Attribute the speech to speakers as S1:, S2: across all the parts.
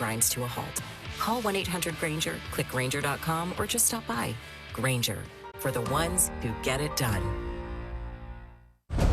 S1: grinds to a halt. Call 1-800-GRANGER, click Grainger.com, or just stop by. Grainger, for the ones who get it done.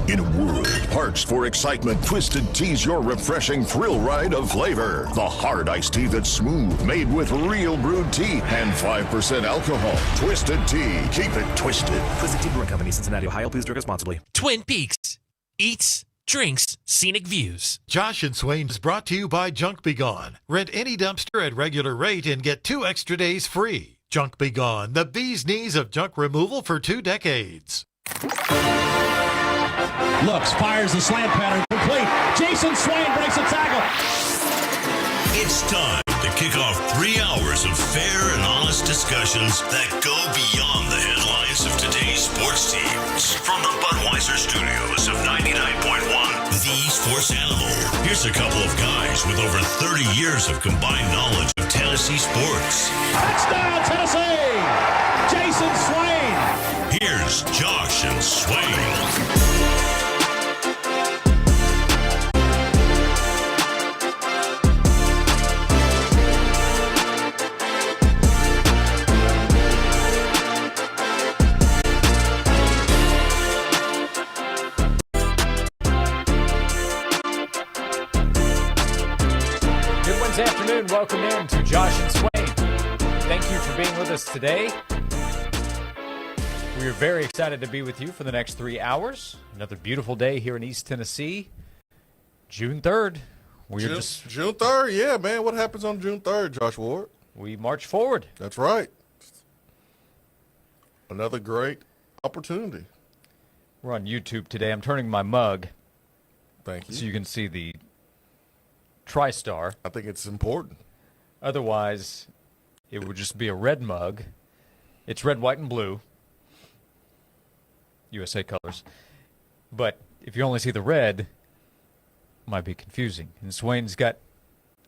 S2: In a world parched for excitement, Twisted Tea's your refreshing thrill ride of flavor. The hard iced tea that's smooth, made with real brewed tea and 5% alcohol. Twisted Tea. Keep it twisted.
S3: Twisted Tea Brewing Company, Cincinnati, Ohio. Please drink responsibly.
S4: Twin Peaks. Eats, drinks, scenic views.
S5: Josh and Swain is brought to you by Junk Be Gone. Rent any dumpster at regular rate and get 2 extra days free. Junk Be Gone, the bee's knees of junk removal for 2 decades.
S6: Looks, fires the slant pattern, complete. Jason Swain breaks a tackle.
S7: It's time to kick off 3 hours of fair and honest discussions that go beyond the headlines of today's sports teams. From the Budweiser studios of 99.1, The Sports Animal. Here's a couple of guys with over 30 years of combined knowledge of Tennessee sports.
S6: Touchdown, Tennessee! Jason Swain!
S7: Here's Josh and Swain.
S8: This afternoon, welcome in to Josh and Swain. Thank you for being with us today. We are very excited to be with you for the next 3 hours. Another beautiful day here in East Tennessee. June 3rd.
S9: June 3rd, yeah, man. What happens on June 3rd, Josh Ward?
S8: We march forward.
S9: That's right. Another great opportunity.
S8: We're on YouTube today. I'm turning my mug.
S9: Thank you.
S8: So you can see the TriStar.
S9: I think it's important.
S8: Otherwise, it would just be a red mug. It's red, white, and blue. USA colors. But if you only see the red, it might be confusing. And Swain's got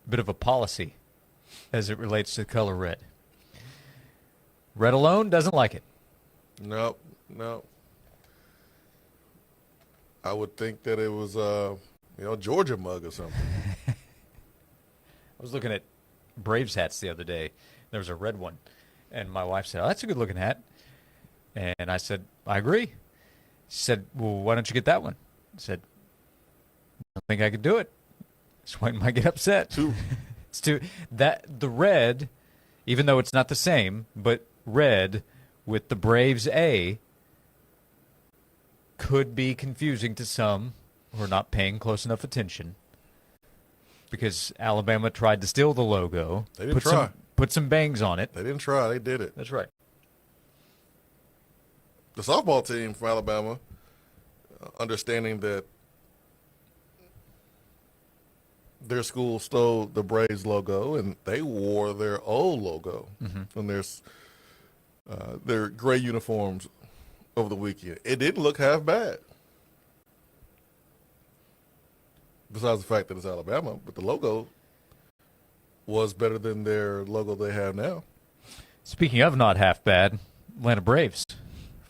S8: a bit of a policy as it relates to the color red. Red alone doesn't like it.
S9: No. I would think that it was Georgia mug or something.
S8: I was looking at Braves hats the other day. There was a red one. And my wife said, "Oh, that's a good-looking hat." And I said, "I agree." She said, "Well, why don't you get that one?" I said, "I don't think I could do it." Swain might get upset. It's the red, even though it's not the same, but red with the Braves A could be confusing to some who are not paying close enough attention. Because Alabama tried to steal the logo.
S9: They didn't try.
S8: Put some bangs on it.
S9: They didn't try. They did it.
S8: That's right.
S9: The softball team from Alabama, understanding that their school stole the Braves logo and they wore their old logo from their gray uniforms over the weekend. It didn't look half bad. Besides the fact that it's Alabama, but the logo was better than their logo they have now.
S8: Speaking of not half bad, Atlanta Braves,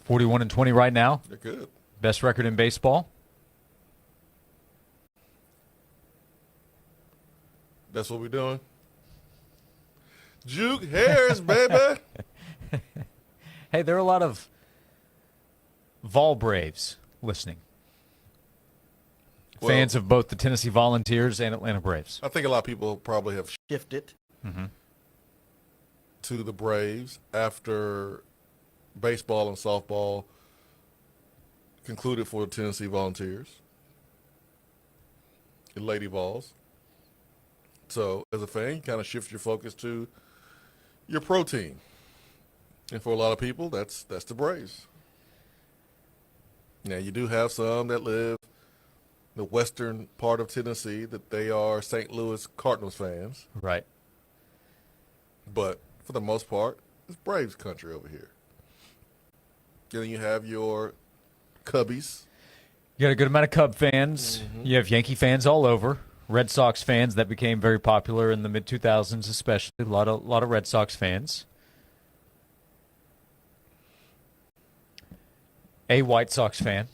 S8: 41-20 right now.
S9: They're good.
S8: Best record in baseball.
S9: That's what we're doing. Juke hairs, baby.
S8: Hey, there are a lot of Vol Braves listening. Fans of both the Tennessee Volunteers and Atlanta Braves.
S9: I think a lot of people probably have shifted to the Braves after baseball and softball concluded for the Tennessee Volunteers, the Lady Vols. So as a fan, you kind of shift your focus to your pro team. And for a lot of people, that's the Braves. Now, you do have some that live the western part of Tennessee that they are St. Louis Cardinals fans.
S8: Right.
S9: But for the most part, it's Braves country over here. Then you have your Cubbies.
S8: You got a good amount of Cub fans. You have Yankee fans all over. Red Sox fans that became very popular in the mid-2000s especially. A lot of Red Sox fans. A White Sox fan.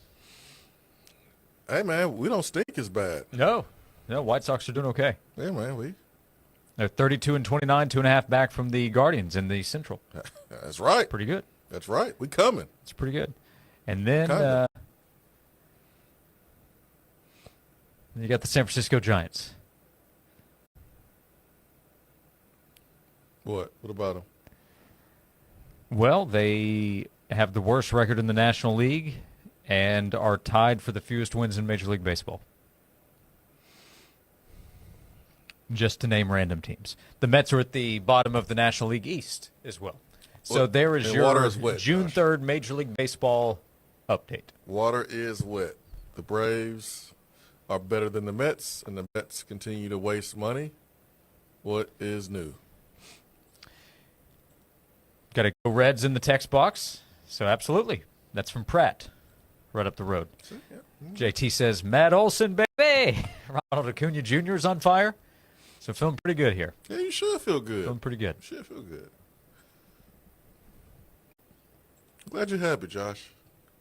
S9: Hey, man, we don't stink as bad.
S8: No, White Sox are doing okay.
S9: Yeah, man,
S8: They're 32-29, 2.5 back from the Guardians in the Central.
S9: That's right.
S8: Pretty good.
S9: That's right. We coming.
S8: It's pretty good. And then you got the San Francisco Giants.
S9: What? What about them?
S8: Well, they have the worst record in the National League and are tied for the fewest wins in Major League Baseball. Just to name random teams. The Mets are at the bottom of the National League East as well. So
S9: Well,
S8: there is
S9: and
S8: your
S9: water is wet,
S8: June
S9: Josh.
S8: 3rd Major League Baseball update.
S9: Water is wet. The Braves are better than the Mets, and the Mets continue to waste money. What is new?
S8: Got to go Reds in the text box. So absolutely. That's from Pratt, right up the road. JT says, Matt Olson, baby. Ronald Acuna Jr. is on fire. So feeling pretty good here.
S9: Yeah, you should feel good.
S8: Feeling pretty good.
S9: You should feel good. Glad you're happy, Josh.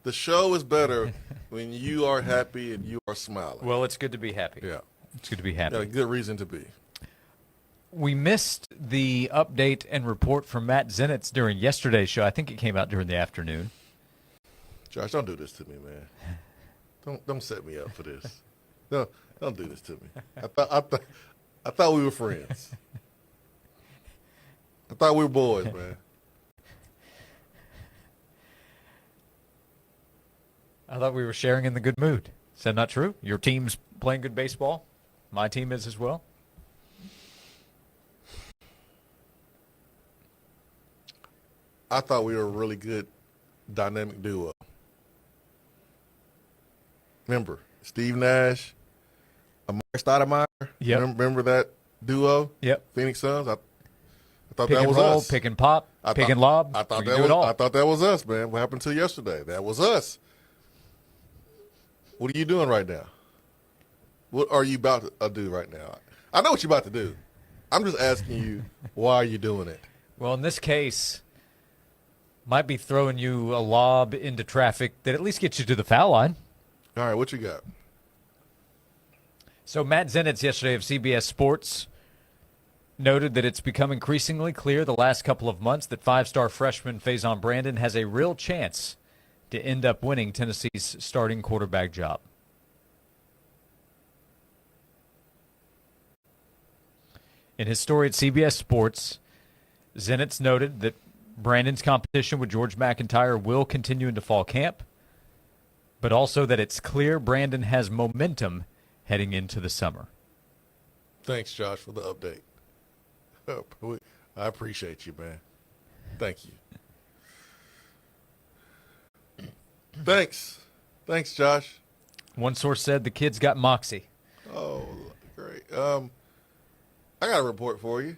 S9: The show is better when you are happy and you are smiling.
S8: Well, it's good to be happy.
S9: Yeah.
S8: It's good to be happy.
S9: Got a good reason to be.
S8: We missed the update and report from Matt Zenitz during yesterday's show. I think it came out during the afternoon.
S9: Josh, don't do this to me, man. Don't set me up for this. No, don't do this to me. I thought we were friends. I thought we were boys, man.
S8: I thought we were sharing in the good mood. Is that not true? Your team's playing good baseball. My team is as well.
S9: I thought we were a really good dynamic duo. Remember, Steve Nash, Amari Stoudemire?
S8: Yep.
S9: Remember that duo?
S8: Yep.
S9: Phoenix Suns? I thought
S8: Pick
S9: that
S8: and
S9: was
S8: roll,
S9: us.
S8: pick and pop, pick and lob.
S9: I thought
S8: We
S9: that
S8: can do
S9: was.
S8: it all.
S9: I thought that was us, man. What happened to yesterday? That was us. What are you doing right now? What are you about to do right now? I know what you're about to do. I'm just asking you, why are you doing it?
S8: Well, in this case, might be throwing you a lob into traffic that at least gets you to the foul line.
S9: All right, what you got?
S8: So Matt Zenitz yesterday of CBS Sports noted that it's become increasingly clear the last couple of months that five-star freshman Faison Brandon has a real chance to end up winning Tennessee's starting quarterback job. In his story at CBS Sports, Zenitz noted that Brandon's competition with George McIntyre will continue into fall camp, but also that it's clear Brandon has momentum heading into the summer.
S9: Thanks, Josh, for the update. I appreciate you, man. Thank you. Thanks. Thanks, Josh.
S8: One source said the kid's got moxie.
S9: Oh, great. I got a report for you.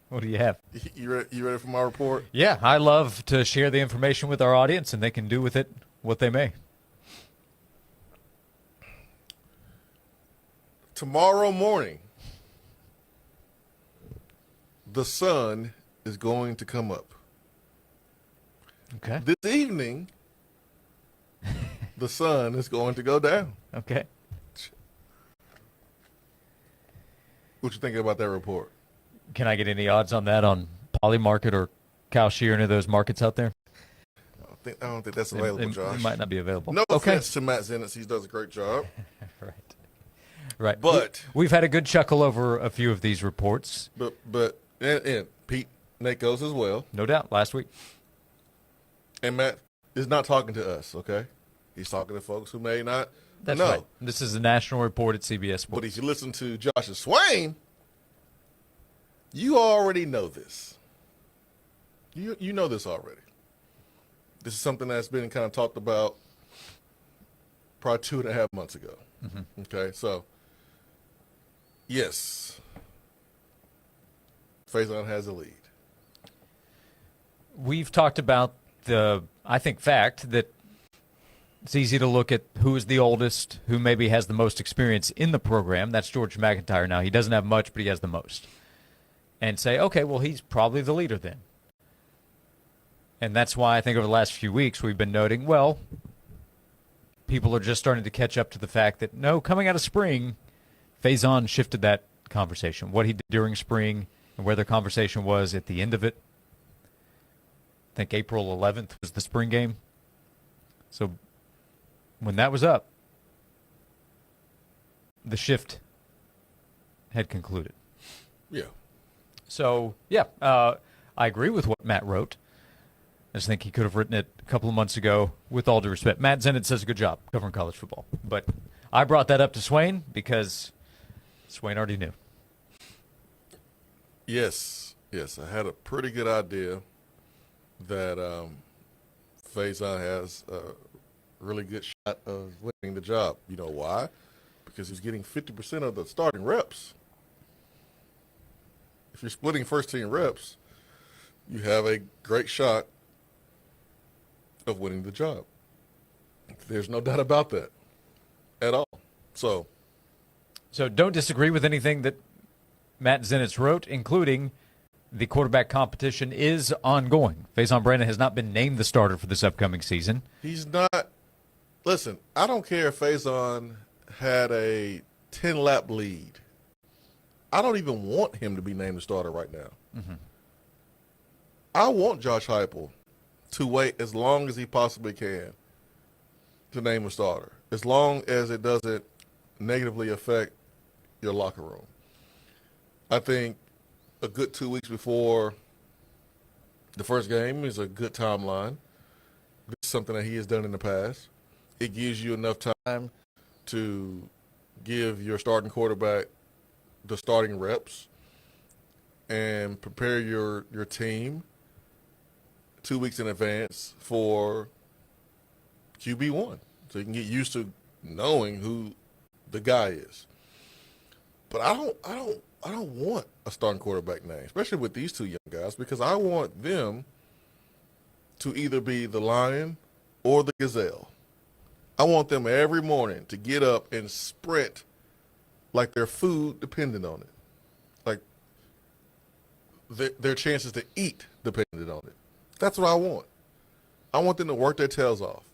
S8: What do you have?
S9: You ready for my report?
S8: Yeah, I love to share the information with our audience, and they can do with it what they may.
S9: Tomorrow morning, the sun is going to come up.
S8: Okay.
S9: This evening, the sun is going to go down.
S8: Okay.
S9: What you thinking about that report?
S8: Can I get any odds on that on Polymarket or Kalshi or any of those markets out there?
S9: I don't think that's available, Josh.
S8: It might not be available.
S9: No
S8: okay.
S9: offense to Matt Zenitz. He does a great job.
S8: Right.
S9: But
S8: we've had a good chuckle over a few of these reports.
S9: But and Pete Nakos as well.
S8: No doubt. Last week.
S9: And Matt is not talking to us, okay? He's talking to folks who may not
S8: That's
S9: know.
S8: right. This is a national report at CBS Sports.
S9: But if you listen to Josh and Swain, you already know this. You know this already. This is something that's been kind of talked about probably 2.5 months ago.
S8: Mm-hmm.
S9: Okay, so yes, Faison has a lead.
S8: We've talked about the, I think, fact that it's easy to look at who is the oldest, who maybe has the most experience in the program. That's George McIntyre now. He doesn't have much, but he has the most. And say, okay, well, he's probably the leader then. And that's why I think over the last few weeks we've been noting, well, people are just starting to catch up to the fact that, no, coming out of spring, Faison shifted that conversation, what he did during spring and where the conversation was at the end of it. I think April 11th was the spring game. So when that was up, the shift had concluded.
S9: Yeah.
S8: So, yeah, I agree with what Matt wrote. I just think he could have written it a couple of months ago, with all due respect. Matt Zenitz does a good job covering college football. But I brought that up to Swain because Swain already knew.
S9: Yes. I had a pretty good idea that Faison has a really good shot of winning the job. You know why? Because he's getting 50% of the starting reps. If you're splitting first-team reps, you have a great shot of winning the job. There's no doubt about that at all. So
S8: don't disagree with anything that Matt Zenitz wrote, including the quarterback competition is ongoing. Faison Brandon has not been named the starter for this upcoming season.
S9: He's not. Listen, I don't care if Faison had a 10-lap lead. I don't even want him to be named the starter right now.
S8: Mm-hmm.
S9: I want Josh Heupel to wait as long as he possibly can to name a starter, as long as it doesn't negatively affect your locker room. I think a good 2 weeks before the first game is a good timeline. This is something that he has done in the past. It gives you enough time to give your starting quarterback the starting reps and prepare your team 2 weeks in advance for QB1, so you can get used to knowing who the guy is. But I don't want a starting quarterback name, especially with these two young guys, because I want them to either be the lion or the gazelle. I want them every morning to get up and sprint like their food depended on it, like their chances to eat depended on it. That's what I want. I want them to work their tails off.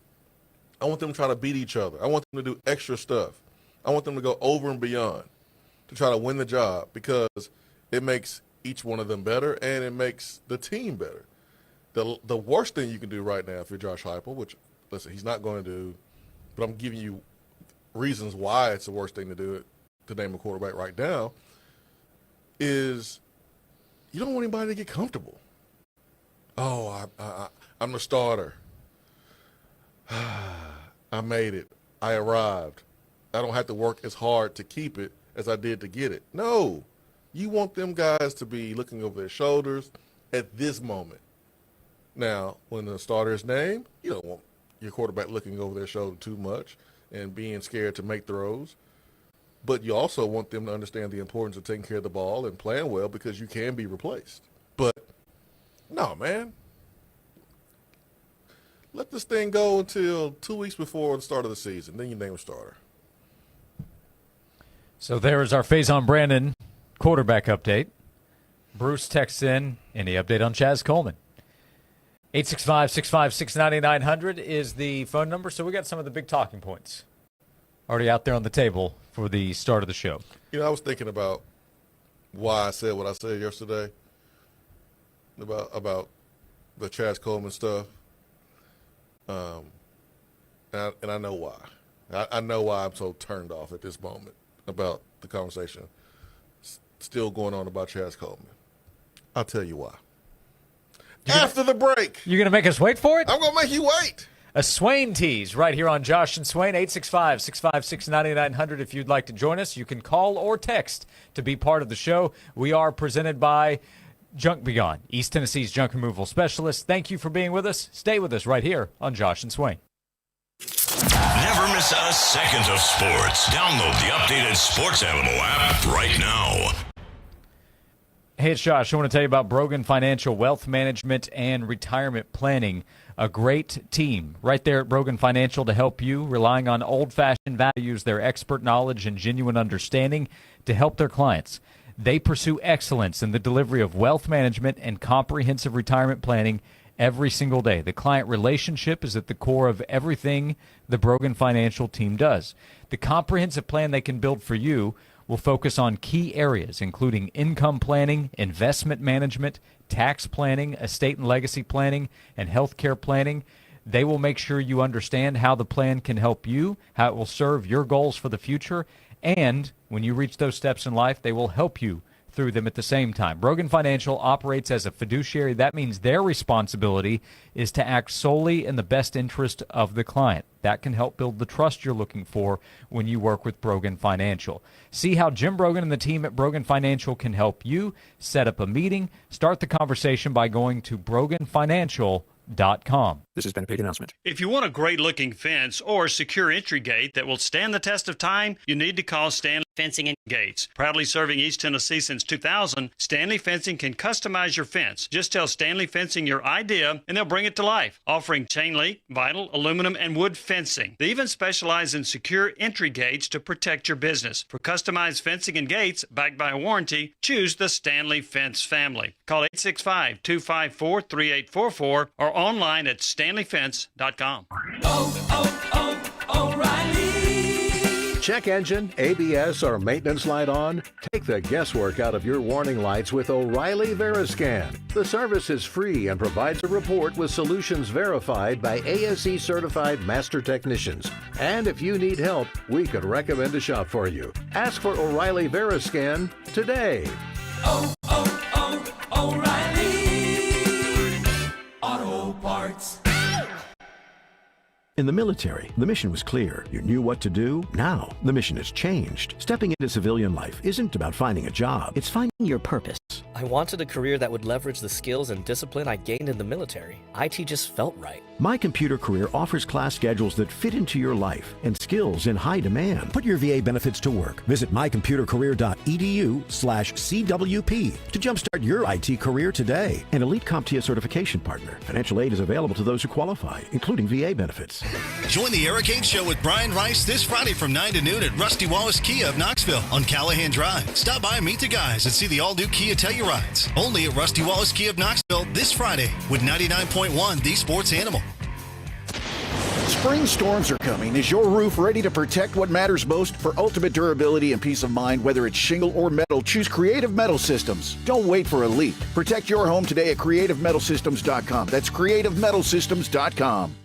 S9: I want them to try to beat each other. I want them to do extra stuff. I want them to go over and beyond to try to win the job, because it makes each one of them better and it makes the team better. The worst thing you can do right now if you're Josh Heupel, which, listen, he's not going to do, but I'm giving you reasons why it's the worst thing to do, to name a quarterback right now, is you don't want anybody to get comfortable. Oh, I'm the starter. I made it. I arrived. I don't have to work as hard to keep it as I did to get it. No. You want them guys to be looking over their shoulders at this moment. Now, when the starter is named, you don't want your quarterback looking over their shoulder too much and being scared to make throws. But you also want them to understand the importance of taking care of the ball and playing well, because you can be replaced. But, no, man. Let this thing go until 2 weeks before the start of the season. Then you name a starter.
S8: So there is our Faison Brandon quarterback update. Bruce texts in, any update on Chaz Coleman? 865-656-9900 is the phone number. So we got some of the big talking points already out there on the table for the start of the show.
S9: You know, I was thinking about why I said what I said yesterday about the Chaz Coleman stuff. And I know why. I know why I'm so turned off at this moment about the conversation still going on about Chaz Coleman. I'll tell you why. After the break.
S8: You're going to make us wait for it?
S9: I'm going to make you wait.
S8: A Swain tease right here on Josh and Swain, 865-656-9900. If you'd like to join us, you can call or text to be part of the show. We are presented by Junk Be Gone, East Tennessee's junk removal specialist. Thank you for being with us. Stay with us right here on Josh and Swain.
S7: Never miss a second of sports. Download the updated Sports Animal app right now.
S8: Hey, it's Josh. I want to tell you about Brogan Financial Wealth Management and Retirement Planning. A great team right there at Brogan Financial to help you, relying on old-fashioned values, their expert knowledge, and genuine understanding to help their clients. They pursue excellence in the delivery of wealth management and comprehensive retirement planning every single day. The client relationship is at the core of everything the Brogan Financial team does. The comprehensive plan they can build for you will focus on key areas, including income planning, investment management, tax planning, estate and legacy planning, and healthcare planning. They will make sure you understand how the plan can help you, how it will serve your goals for the future, and when you reach those steps in life, they will help you through them at the same time. Brogan Financial operates as a fiduciary. That means their responsibility is to act solely in the best interest of the client. That can help build the trust you're looking for when you work with Brogan Financial. See how Jim Brogan and the team at Brogan Financial can help you set up a meeting. Start the conversation by going to broganfinancial.com.
S3: This has been a paid announcement.
S10: If you want a great-looking fence or secure entry gate that will stand the test of time, you need to call Stanley Fencing and Gates. Proudly serving East Tennessee since 2000, Stanley Fencing can customize your fence. Just tell Stanley Fencing your idea, and they'll bring it to life, offering chain link, vinyl, aluminum, and wood fencing. They even specialize in secure entry gates to protect your business. For customized fencing and gates backed by a warranty, choose the Stanley Fence family. Call 865-254-3844 or online at stanleyfence.com.
S11: O'Reilly. Check engine, ABS, or maintenance light on? Take the guesswork out of your warning lights with O'Reilly Veriscan. The service is free and provides a report with solutions verified by ASE certified master technicians. And if you need help, we could recommend a shop for you. Ask for O'Reilly Veriscan today.
S12: O'Reilly Auto Parts.
S13: In the military, the mission was clear. You knew what to do. Now, the mission has changed. Stepping into civilian life isn't about finding a job. It's finding your purpose.
S14: I wanted a career that would leverage the skills and discipline I gained in the military. IT just felt right.
S13: My Computer Career offers class schedules that fit into your life and skills in high demand. Put your VA benefits to work. Visit mycomputercareer.edu/CWP to jumpstart your IT career today. An elite CompTIA certification partner. Financial aid is available to those who qualify, including VA benefits.
S15: Join the Eric H. Show with Brian Rice this Friday from 9 to noon at Rusty Wallace Kia of Knoxville on Callahan Drive. Stop by and meet the guys and see the all-new Kia Tellurides. Only at Rusty Wallace Kia of Knoxville this Friday with 99.1 The Sports Animal.
S16: Spring storms are coming. Is your roof ready to protect what matters most? For ultimate durability and peace of mind, whether it's shingle or metal, choose Creative Metal Systems. Don't wait for a leak. Protect your home today at CreativeMetalSystems.com. That's CreativeMetalSystems.com.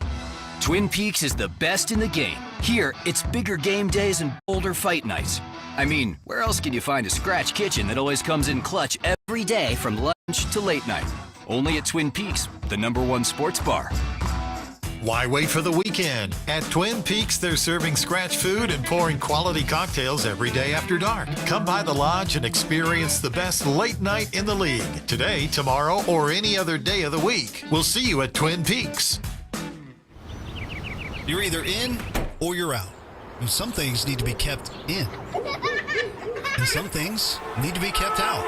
S17: Twin Peaks is the best in the game. Here, it's bigger game days and bolder fight nights. I mean, where else can you find a scratch kitchen that always comes in clutch every day from lunch to late night? Only at Twin Peaks, the #1 sports bar.
S5: Why wait for the weekend? At Twin Peaks, they're serving scratch food and pouring quality cocktails every day after dark. Come by the lodge and experience the best late night in the league. Today, tomorrow, or any other day of the week. We'll see you at Twin Peaks.
S15: You're either in or you're out. And some things need to be kept in. And some things need to be kept out.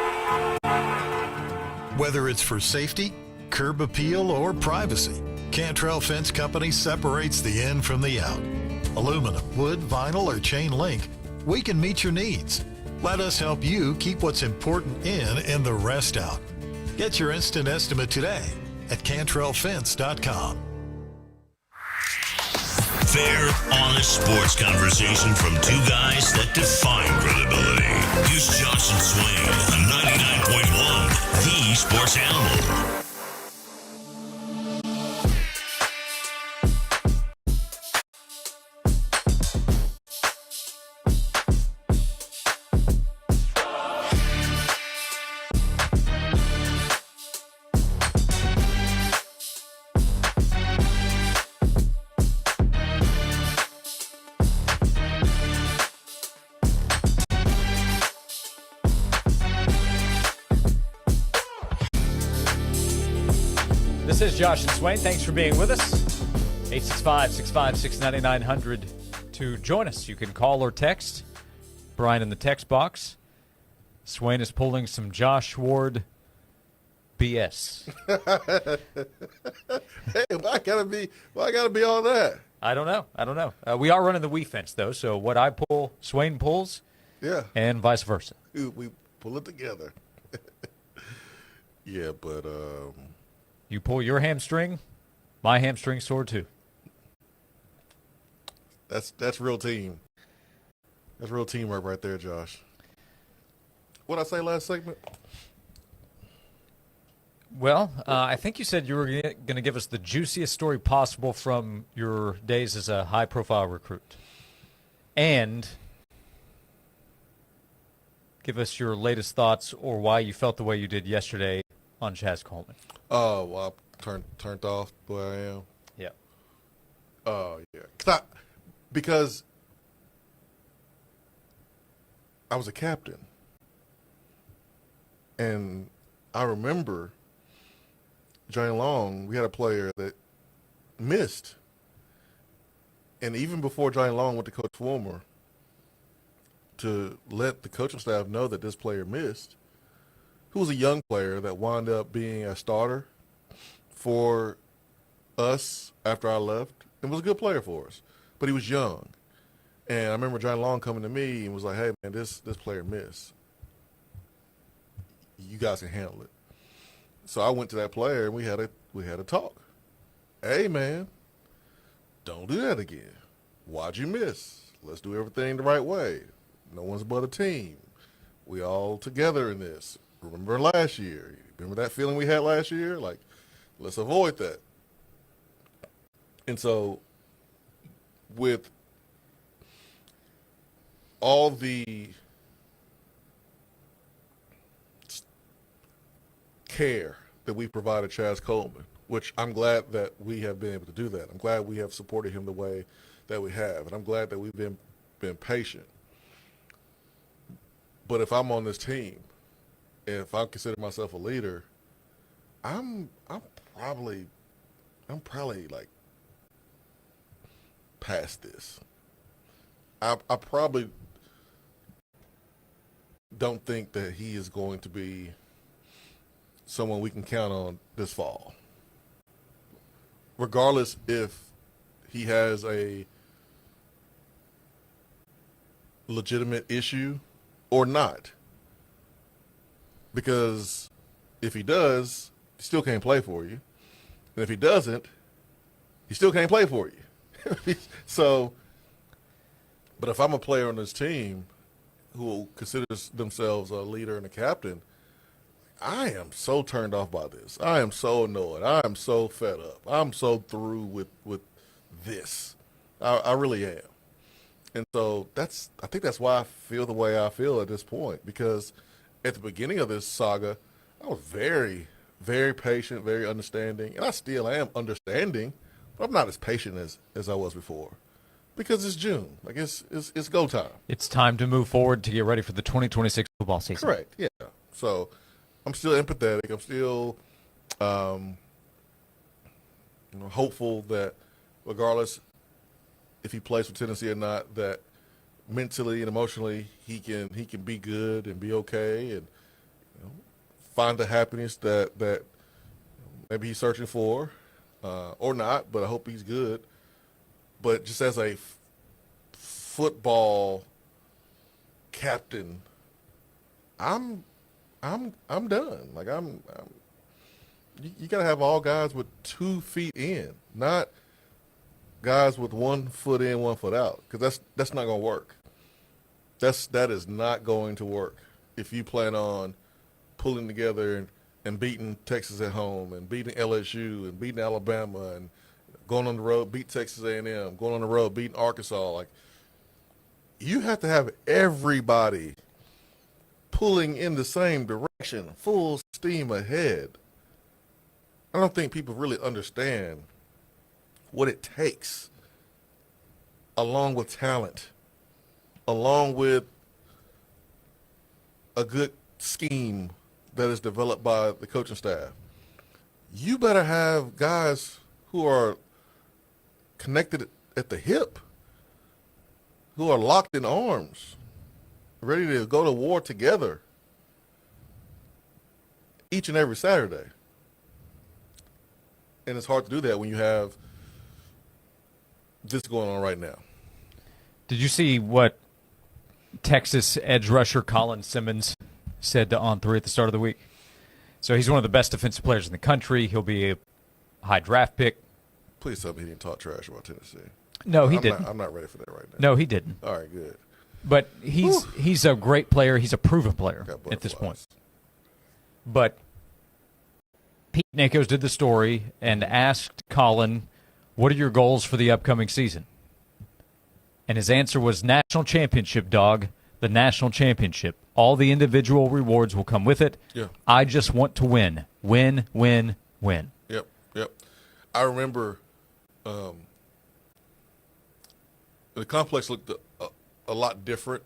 S5: Whether it's for safety, curb appeal, or privacy, Cantrell Fence Company separates the in from the out. Aluminum, wood, vinyl, or chain link, we can meet your needs. Let us help you keep what's important in and the rest out. Get your instant estimate today at CantrellFence.com.
S7: Fair, honest sports conversation from two guys that define credibility. Here's Josh and Swain on 99.1, The Sports Animal.
S8: This is Josh and Swain. Thanks for being with us. 865-656-9900 to join us. You can call or text. Brian in the text box. Swain is pulling some Josh Ward BS.
S9: Hey, why gotta be all that?
S8: I don't know. We are running the Wii fence, though, so what I pull, Swain pulls.
S9: Yeah.
S8: And vice versa.
S9: We pull it together. Yeah, but
S8: you pull your hamstring, my hamstring's sore too.
S9: That's real team. That's real teamwork right there, Josh. What I say last segment?
S8: Well, I think you said you were going to give us the juiciest story possible from your days as a high-profile recruit. And give us your latest thoughts or why you felt the way you did yesterday on Chaz Coleman.
S9: Oh, well, I turned off the way I am.
S8: Yeah.
S9: Oh, yeah. Because I was a captain. And I remember Johnny Long, we had a player that missed. And even before Johnny Long went to Coach Fulmer, to let the coaching staff know that this player missed, who was a young player that wound up being a starter for us after I left, and was a good player for us. But he was young. And I remember Johnny Long coming to me and was like, hey, man, this player missed. You guys can handle it. So I went to that player and we had a talk. Hey, man, don't do that again. Why'd you miss? Let's do everything the right way. No one's but a team. We all together in this. Remember last year? Remember that feeling we had last year? Like, let's avoid that. And so with all the care that we provided Chaz Coleman, which I'm glad that we have been able to do that. I'm glad we have supported him the way that we have, and I'm glad that we've been patient. But if I'm on this team, if I consider myself a leader, I'm probably like past this. I probably don't think that he is going to be someone we can count on this fall. Regardless if he has a legitimate issue or not. Because if he does, he still can't play for you. And if he doesn't, he still can't play for you. So, but if I'm a player on this team who considers themselves a leader and a captain, I am so turned off by this. I am so annoyed. I am so fed up. I'm so through with this. I really am. And so I think that's why I feel the way I feel at this point, because at the beginning of this saga, I was very, very patient, very understanding, and I still am understanding, but I'm not as patient as I was before, because it's June. Like it's go time.
S8: It's time to move forward to get ready for the 2026 football season.
S9: Correct. Yeah. So I'm still empathetic. I'm still hopeful that regardless if he plays for Tennessee or not, that mentally and emotionally he can be good and be okay and find the happiness that maybe he's searching for or not. But I hope he's good. But just as a football captain, I'm done. Like you gotta have all guys with 2 feet in, not guys with 1 foot in, 1 foot out, because that's not gonna work. That is not going to work if you plan on pulling together and beating Texas at home and beating LSU and beating Alabama and going on the road, beat Texas A&M, going on the road, beating Arkansas. Like, you have to have everybody pulling in the same direction, full steam ahead. I don't think people really understand what it takes, along with talent, along with a good scheme that is developed by the coaching staff. You better have guys who are connected at the hip, who are locked in arms, ready to go to war together each and every Saturday. And it's hard to do that when you have this going on right now.
S8: Did you see what Texas edge rusher Colin Simmons said to On3 at the start of the week? So he's one of the best defensive players in the country. He'll be a high draft pick.
S9: Please tell me he didn't talk trash about Tennessee.
S8: No, he didn't.
S9: I'm not ready for that right now.
S8: No, he didn't.
S9: All right, good.
S8: But he's a great player. He's a proven player at this point. But Pete Nakos did the story and asked Colin, what are your goals for the upcoming season? And his answer was national championship, dog, the national championship. All the individual rewards will come with it.
S9: Yeah.
S8: I just want to win. Win, win, win.
S9: Yep. I remember the complex looked a lot different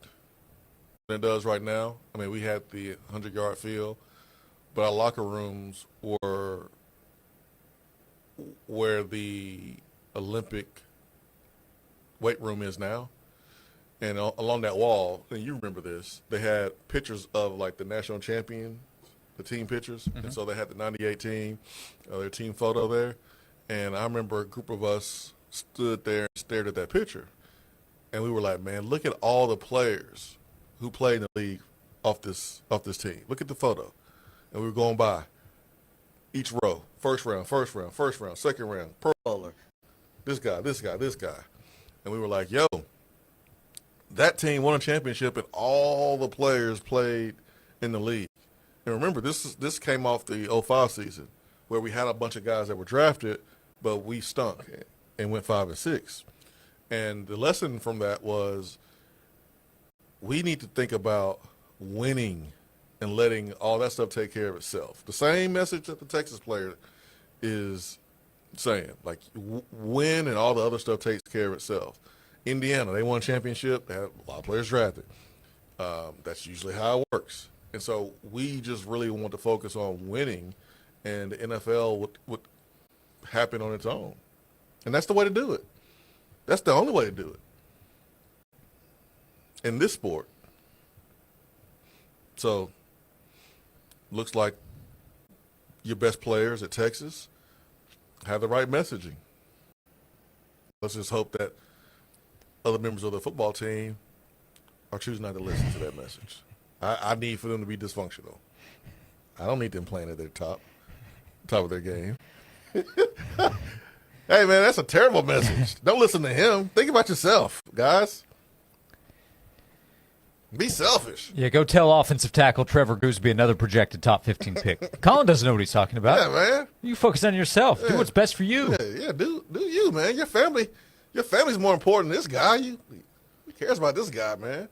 S9: than it does right now. I mean, we had the 100-yard field, but our locker rooms were where the Olympic weight room is now. And along that wall, and you remember this, they had pictures of, like, the national champion, the team pictures. Mm-hmm. And so they had the 98 team, their team photo there. And I remember a group of us stood there and stared at that picture. And we were like, man, look at all the players who played in the league off this team. Look at the photo. And we were going by each row, first round, second round, Pro Bowler, this guy. And we were like, yo, that team won a championship and all the players played in the league. And remember, this came off the 05 season where we had a bunch of guys that were drafted, but we stunk and went 5-6. And the lesson from that was we need to think about winning and letting all that stuff take care of itself. The same message that the Texas player is saying, like, win and all the other stuff takes care of itself. Indiana, they won a championship. They had a lot of players drafted. That's usually how it works. And so we just really want to focus on winning, and the NFL would happen on its own. And that's the way to do it. That's the only way to do it in this sport. So looks like your best players at Texas have the right messaging. Let's just hope that other members of the football team are choosing not to listen to that message. I need for them to be dysfunctional. I don't need them playing at their top of their game. Hey, man, that's a terrible message. Don't listen to him. Think about yourself, guys. Be selfish.
S8: Yeah, go tell offensive tackle Trevor Gooseby, another projected top 15 pick. Colin doesn't know what he's talking about.
S9: Yeah, man.
S8: You focus on yourself. Yeah. Do what's best for you.
S9: Yeah, do you, man. Your family's more important than this guy. Who cares about this guy, man?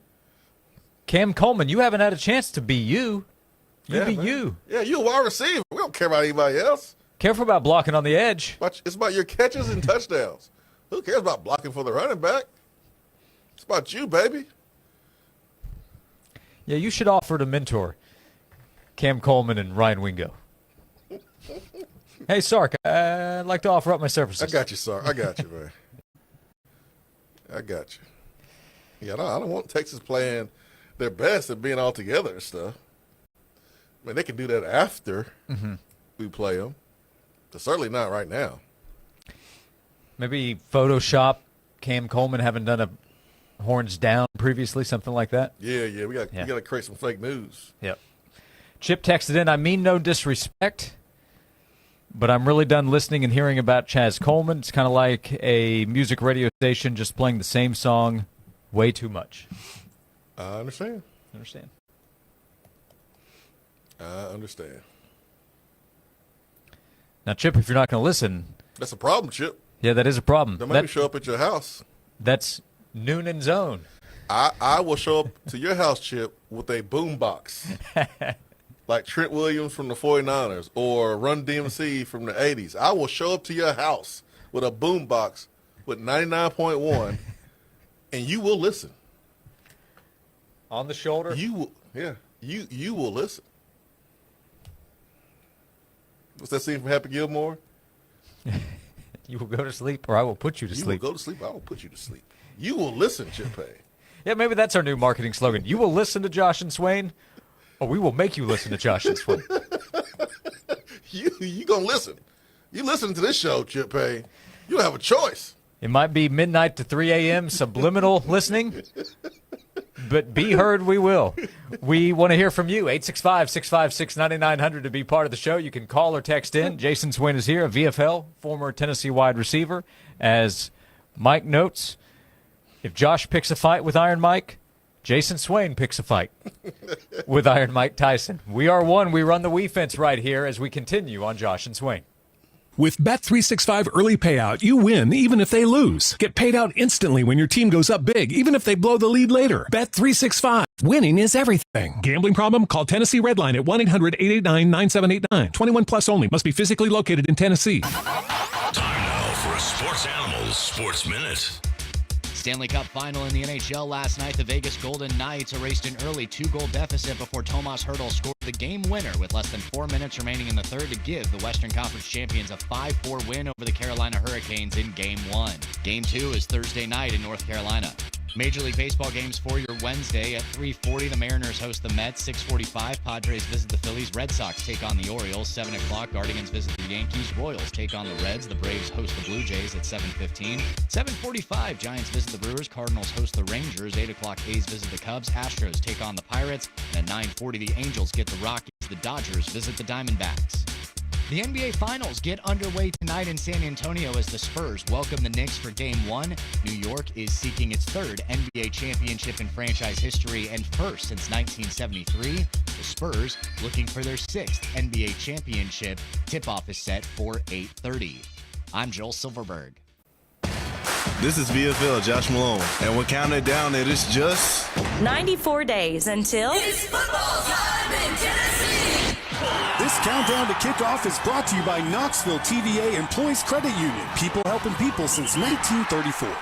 S9: Cam
S8: Coleman, you haven't had a chance to be you. Be you.
S9: Yeah, you a wide receiver. We don't care about anybody else.
S8: Careful about blocking on the edge.
S9: It's about your catches and touchdowns. Who cares about blocking for the running back? It's about you, baby.
S8: Yeah, you should offer to mentor Cam Coleman and Ryan Wingo. Hey, Sark, I'd like to offer up my services.
S9: I got you, Sark. I got you, man. I got you. Yeah, I don't want Texas playing their best and being all together and stuff. I mean, they can do that after we play them. But certainly not right now.
S8: Maybe Photoshop Cam Coleman having done a horns down previously, something like that.
S9: Yeah, we got to create some fake news.
S8: Yep. Chip texted in, I mean no disrespect, but I'm really done listening and hearing about Chaz Coleman. It's kind of like a music radio station just playing the same song way too much.
S9: I understand.
S8: I understand. Now, Chip, if you're not going to listen.
S9: That's a problem, Chip.
S8: Yeah, that is a problem.
S9: Don't make me show up at your house.
S8: That's noon and zone.
S9: I will show up to your house, Chip, with a boom box. Like Trent Williams from the 49ers or Run DMC from the 80s. I will show up to your house with a boom box with 99.1, and you will listen.
S8: On the shoulder?
S9: You will, yeah. You will listen. What's that scene from Happy Gilmore?
S8: You will go to sleep, or I will put you to sleep.
S9: You will go to sleep, I will put you to sleep. You will listen, Chip Hay.
S8: Yeah, maybe that's our new marketing slogan. You will listen to Josh and Swain, or we will make you listen to Josh and Swain.
S9: You gonna listen. You listen to this show, Chip Hay. You don't have a choice.
S8: It might be midnight to 3 a.m. subliminal listening, but be heard we will. We want to hear from you. 865-656-9900 to be part of the show. You can call or text in. Jason Swain is here, a VFL, former Tennessee wide receiver. As Mike notes, if Josh picks a fight with Iron Mike, Jason Swain picks a fight with Iron Mike Tyson. We are one. We run the we fence right here as we continue on Josh and Swain.
S18: With Bet365 early payout, you win even if they lose. Get paid out instantly when your team goes up big, even if they blow the lead later. Bet365. Winning is everything. Gambling problem? Call Tennessee Redline at 1-800-889-9789. 21 plus only. Must be physically located in Tennessee.
S7: Time now for a Sports Animals Sports Minute.
S19: Stanley Cup final in the NHL last night. The Vegas Golden Knights erased an early 2-goal deficit before Tomas Hertl scored the game winner with less than 4 minutes remaining in the third to give the Western Conference champions a 5-4 win over the Carolina Hurricanes in Game 1. Game 2 is Thursday night in North Carolina. Major League Baseball games for your Wednesday at 3:40. The Mariners host the Mets. 6:45. Padres visit the Phillies. Red Sox take on the Orioles. 7 o'clock. Guardians visit the Yankees. Royals take on the Reds. The Braves host the Blue Jays at 7:15. 7:45. Giants visit the Brewers. Cardinals host the Rangers. 8 o'clock. A's visit the Cubs. Astros take on the Pirates. And at 9:40, the Angels get the Rockies. The Dodgers visit the Diamondbacks. The NBA Finals get underway tonight in San Antonio as the Spurs welcome the Knicks for Game 1. New York is seeking its third NBA championship in franchise history and first since 1973. The Spurs looking for their 6th NBA championship. Tip-off is set for 8:30. I'm Joel Silverberg.
S20: This is VFL Josh Malone, and we're counting down it is just
S21: 94 days until
S12: it's football time in Tennessee.
S22: This countdown to kickoff is brought to you by Knoxville TVA Employees Credit Union. People helping people since 1934.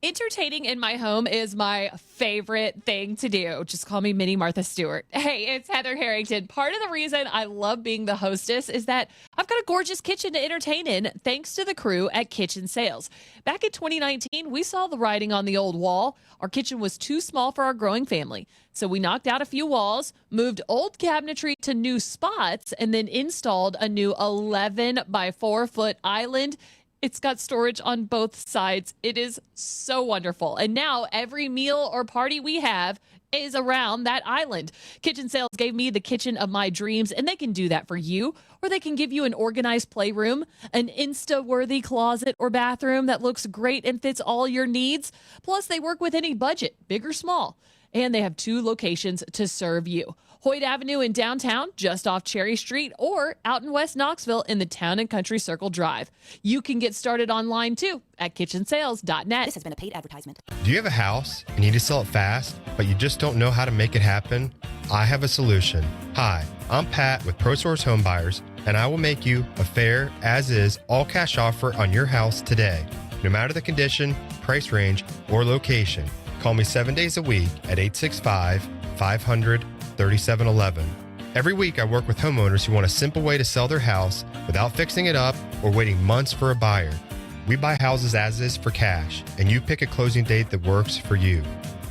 S23: Entertaining in my home is my favorite thing to do. Just call me Mini Martha Stewart. Hey, it's Heather Harrington. Part of the reason I love being the hostess is that I've got a gorgeous kitchen to entertain in thanks to the crew at Kitchen Sales. Back in 2019, we saw the writing on the old wall. Our kitchen was too small for our growing family. So we knocked out a few walls, moved old cabinetry to new spots, and then installed a new 11 by 4 foot island. It's got storage on both sides. It is so wonderful. And now every meal or party we have is around that island. Kitchen Sales gave me the kitchen of my dreams, and they can do that for you. Or they can give you an organized playroom, an Insta-worthy closet or bathroom that looks great and fits all your needs. Plus, they work with any budget, big or small. And they have 2 locations to serve you. Hoyt Avenue in downtown, just off Cherry Street, or out in West Knoxville in the Town and Country Circle Drive. You can get started online, too, at kitchensales.net.
S24: This has been a paid advertisement.
S25: Do you have a house and need to sell it fast, but you just don't know how to make it happen? I have a solution. Hi, I'm Pat with ProSource Home Buyers, and I will make you a fair, as-is, all-cash offer on your house today. No matter the condition, price range, or location. Call me 7 days a week at 865-500-3711. Every week I work with homeowners who want a simple way to sell their house without fixing it up or waiting months for a buyer. We buy houses as is for cash, and you pick a closing date that works for you.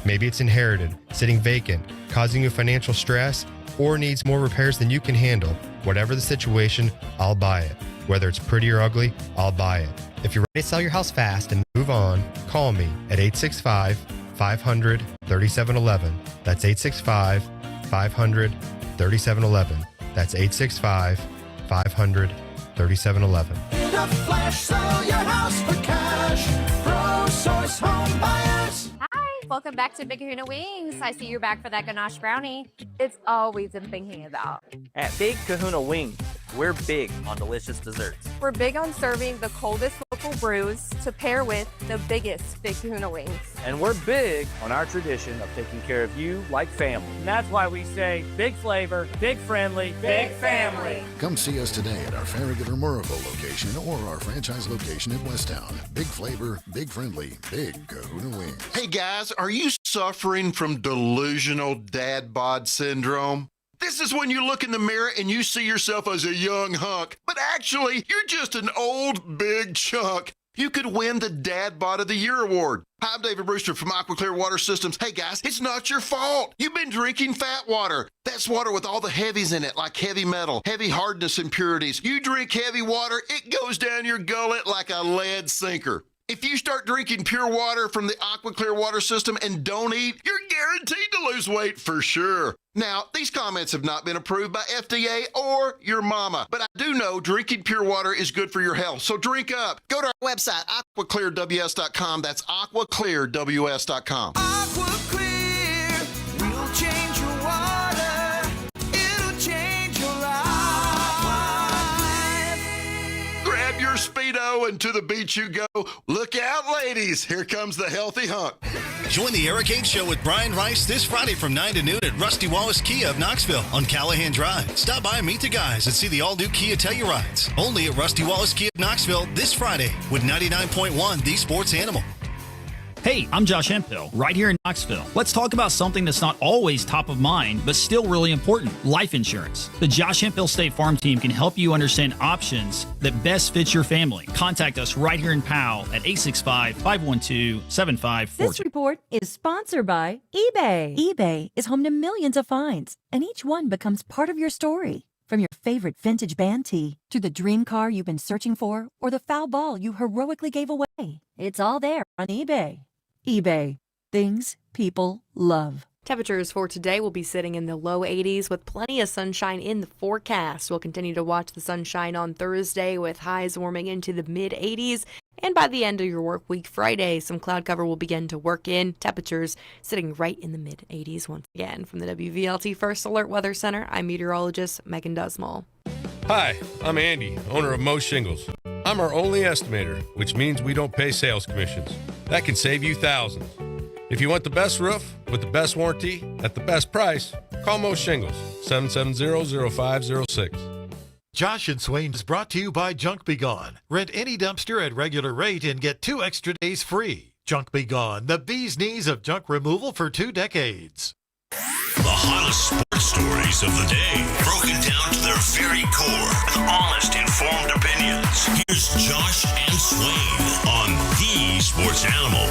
S25: Maybe it's inherited, sitting vacant, causing you financial stress, or needs more repairs than you can handle. Whatever the situation, I'll buy it. Whether it's pretty or ugly, I'll buy it. If you're ready to sell your house fast and move on, call me at 865-500-3711. That's 865-500-3711. That's 865-500-3711.
S12: In a flash, sell your house for cash. ProSource Home Buyers.
S26: Hi, welcome back to Big Kahuna Wings. I see you're back for that ganache brownie. It's always been thinking about.
S27: At Big Kahuna Wings, we're big on delicious desserts.
S26: We're big on serving the coldest local brews to pair with the biggest Big Kahuna Wings.
S27: And we're big on our tradition of taking care of you like family. And that's why we say big flavor, big friendly, big family.
S28: Come see us today at our Farragut or Murrayville location or our franchise location in Westtown. Big flavor, big friendly, Big Kahuna Wings.
S29: Hey guys, are you suffering from delusional dad bod syndrome? This is when you look in the mirror and you see yourself as a young hunk, but actually, you're just an old, big chunk. You could win the Dad Bod of the Year award. Hi, I'm David Brewster from Aqua Clear Water Systems. Hey guys, it's not your fault. You've been drinking fat water. That's water with all the heavies in it, like heavy metal, heavy hardness impurities. You drink heavy water, it goes down your gullet like a lead sinker. If you start drinking pure water from the Aqua Clear water system and don't eat, you're guaranteed to lose weight for sure. Now, these comments have not been approved by FDA or your mama, but I do know drinking pure water is good for your health, so drink up. Go to our website, aquaclearws.com. That's aquaclearws.com.
S12: Aqua Clear will change your water. It'll change your life.
S29: Grab your Speedo and to the beach you go. Look out, ladies. Here comes the healthy hunk.
S15: Join the Eric H. Show with Brian Rice this Friday from 9 to noon at Rusty Wallace Kia of Knoxville on Callahan Drive. Stop by and meet the guys and see the all-new Kia Tellurides. Only at Rusty Wallace Kia of Knoxville this Friday with 99.1 The Sports Animal.
S1: Hey, I'm Josh Hemphill, right here in Knoxville. Let's talk about something that's not always top of mind, but still really important, life insurance. The Josh Hemphill State Farm Team can help you understand options that best fit your family. Contact us right here in Powell at 865-512-7542.
S2: This report is sponsored by eBay. eBay is home to millions of finds, and each one becomes part of your story. From your favorite vintage band tee to the dream car you've been searching for or the foul ball you heroically gave away, it's all there on eBay. eBay. Things people love.
S3: Temperatures for today will be sitting in the low 80s with plenty of sunshine in the forecast. We'll continue to watch the sunshine on Thursday with highs warming into the mid 80s. And by the end of your work week Friday, some cloud cover will begin to work in. Temperatures sitting right in the mid 80s once again. From the WVLT First Alert Weather Center, I'm meteorologist Megan Dusmal.
S4: Hi, I'm Andy, owner of Mo Shingles. I'm our only estimator, which means we don't pay sales commissions. That can save you thousands. If you want the best roof with the best warranty at the best price, call Mo Shingles, 770-0506.
S5: Josh and Swain is brought to you by Junk Be Gone. Rent any dumpster at regular rate and get 2 extra days free. Junk Be Gone, the bee's knees of junk removal for 2 decades.
S7: The hottest sports stories of the day, broken down to their very core with honest, informed opinions. Here's Josh and Swain on The Sports Animal.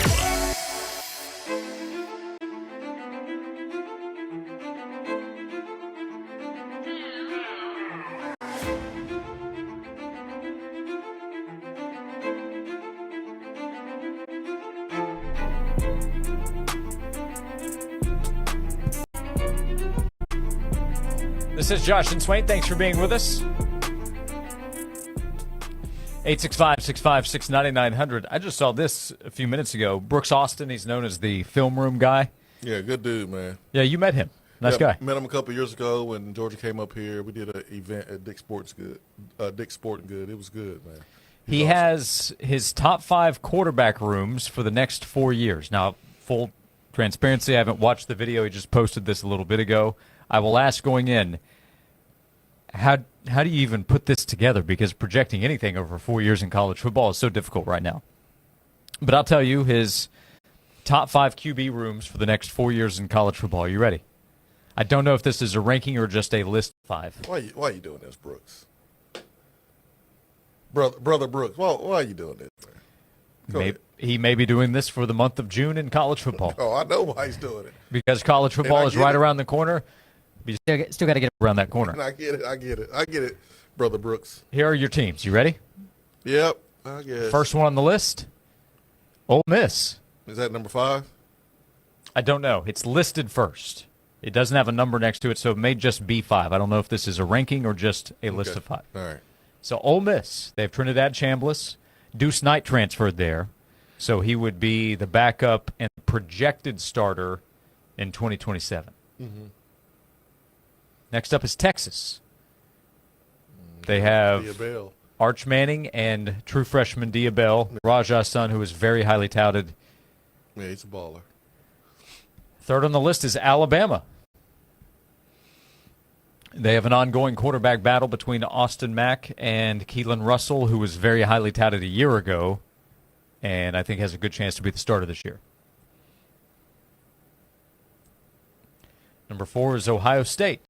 S8: This is Josh and Swain. Thanks for being with us. 865-656-9900. I just saw this a few minutes ago. Brooks Austin, he's known as the film room guy.
S9: Yeah, good dude, man.
S8: Yeah, you met him. Nice guy.
S9: Met him a couple years ago when Georgia came up here. We did an event at Dick's Sporting Good. It was good, man.
S8: He has his top 5 quarterback rooms for the next 4 years. Now, full transparency, I haven't watched the video. He just posted this a little bit ago. I will ask going in, how do you even put this together? Because projecting anything over 4 years in college football is so difficult right now. But I'll tell you his top 5 QB rooms for the next 4 years in college football. Are you ready? I don't know if this is a ranking or just a list of 5.
S9: Why are you doing this, Brooks? Brother Brooks, why are you doing this, man?
S8: He may be doing this for the month of June in college football.
S9: Oh, I know why he's doing it.
S8: Because college football is right around the corner. You still got to get around that corner.
S9: I get it, Brother Brooks.
S8: Here are your teams. You ready?
S9: Yep, I guess.
S8: First one on the list, Ole Miss.
S9: Is that number 5?
S8: I don't know. It's listed first. It doesn't have a number next to it, so it may just be 5. I don't know if this is a ranking or just a list of 5.
S9: All right.
S8: So Ole Miss, they have Trinidad Chambliss. Deuce Knight transferred there, so he would be the backup and projected starter in 2027.
S9: Mm-hmm.
S8: Next up is Texas. They have
S9: Diabell.
S8: Arch Manning and true freshman Diabell, Rajah's son, who is very highly touted.
S9: Yeah, he's a baller.
S8: Third on the list is Alabama. They have an ongoing quarterback battle between Austin Mack and Keelan Russell, who was very highly touted a year ago, and I think has a good chance to be the starter this year. Number 4 is Ohio State.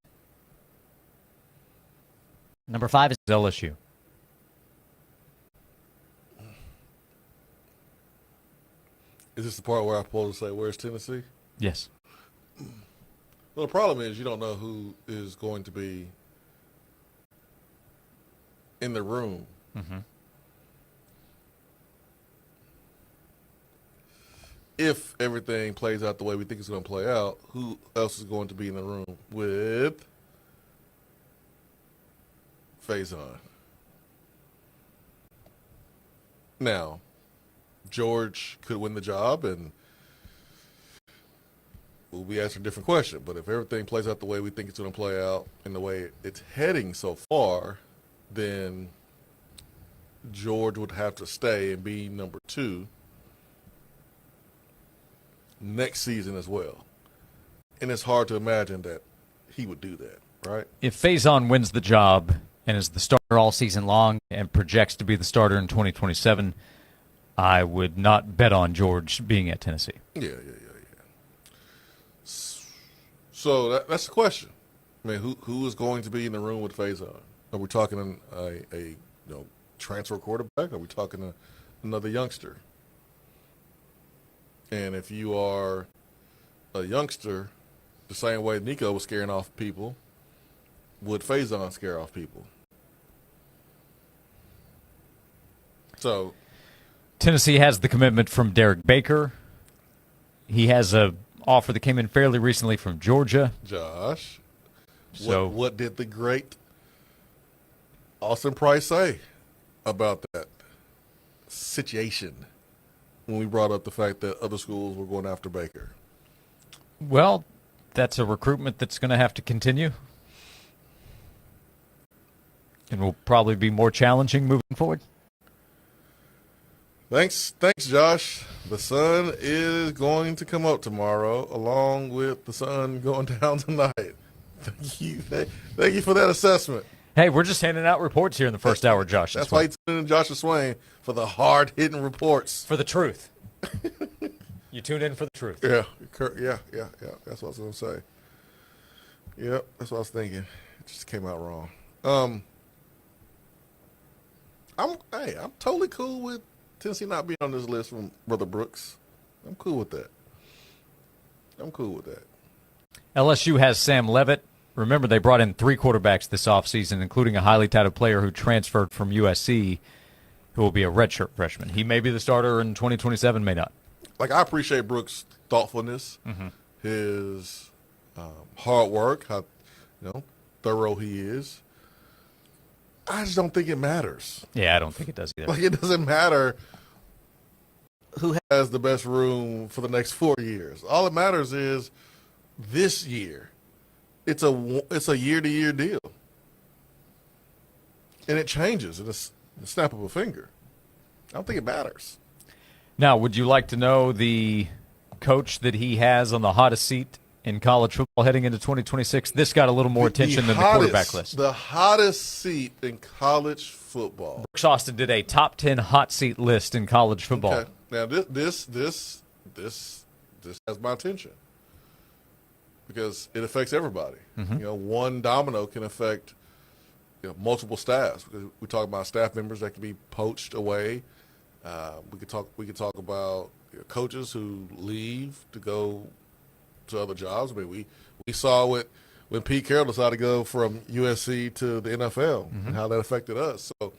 S8: Number 5 is LSU.
S9: Is this the part where I'm supposed to say, where's Tennessee?
S8: Yes.
S9: Well, the problem is you don't know who is going to be in the room.
S8: Mm-hmm.
S9: if everything plays out the way we think it's going to play out, who else is going to be in the room with Faison? Now, George could win the job, and we'll be answering a different question. But if everything plays out the way we think it's going to play out and the way it's heading so far, then George would have to stay and be number 2 next season as well. And it's hard to imagine that he would do that, right?
S8: If Faison wins the job and is the starter all season long and projects to be the starter in 2027, I would not bet on George being at Tennessee.
S9: Yeah. So that's the question. I mean, who is going to be in the room with Faison? Are we talking a transfer quarterback? Are we talking another youngster? And if you are a youngster, the same way Nico was scaring off people, would Faison scare off people? So
S8: Tennessee has the commitment from Derek Baker. He has a offer that came in fairly recently from Georgia.
S9: Josh,
S8: so
S9: what did the great Austin Price say about that situation when we brought up the fact that other schools were going after Baker?
S8: Well, that's a recruitment that's going to have to continue and will probably be more challenging moving forward.
S9: Thanks, Josh. The sun is going to come up tomorrow, along with the sun going down tonight. Thank you for that assessment.
S8: Hey, we're just handing out reports here in the first hour, Josh.
S9: That's why you tune in to Josh and Swain for the hard-hitting reports.
S8: For the truth. You tune in for the truth.
S9: Yeah. That's what I was going to say. Yep, that's what I was thinking. It just came out wrong. I'm totally cool with Tennessee not being on this list from Brother Brooks. I'm cool with that.
S8: LSU has Sam Levitt. Remember, they brought in 3 quarterbacks this offseason, including a highly touted player who transferred from USC, who will be a redshirt freshman. He may be the starter in 2027, may not.
S9: Like, I appreciate Brooks' thoughtfulness, his hard work, how thorough he is. I just don't think it matters.
S8: Yeah, I don't think it does either.
S9: Like, it doesn't matter who has the best room for the next 4 years. All that matters is this year. It's a year-to-year deal. And it changes in the snap of a finger. I don't think it matters.
S8: Now, would you like to know the coach that he has on the hottest seat in college football heading into 2026? This got a little more attention than the quarterback list.
S9: The hottest seat in college football.
S8: Brooks Austin did a top 10 hot seat list in college football.
S9: Okay. Now, this has my attention because it affects everybody. One domino can affect multiple staffs. We talk about staff members that can be poached away. We could talk about coaches who leave to go to other jobs. I mean, we saw it when Pete Carroll decided to go from USC to the NFL and how that affected us. So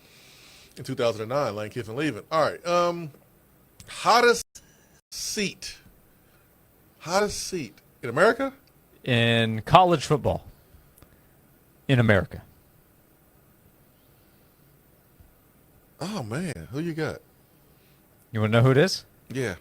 S9: in 2009, Lane Kiffin leaving. All right, hottest seat in America?
S8: In college football in America.
S9: Oh, man. Who you got?
S8: You want to know who it is?
S9: Yeah.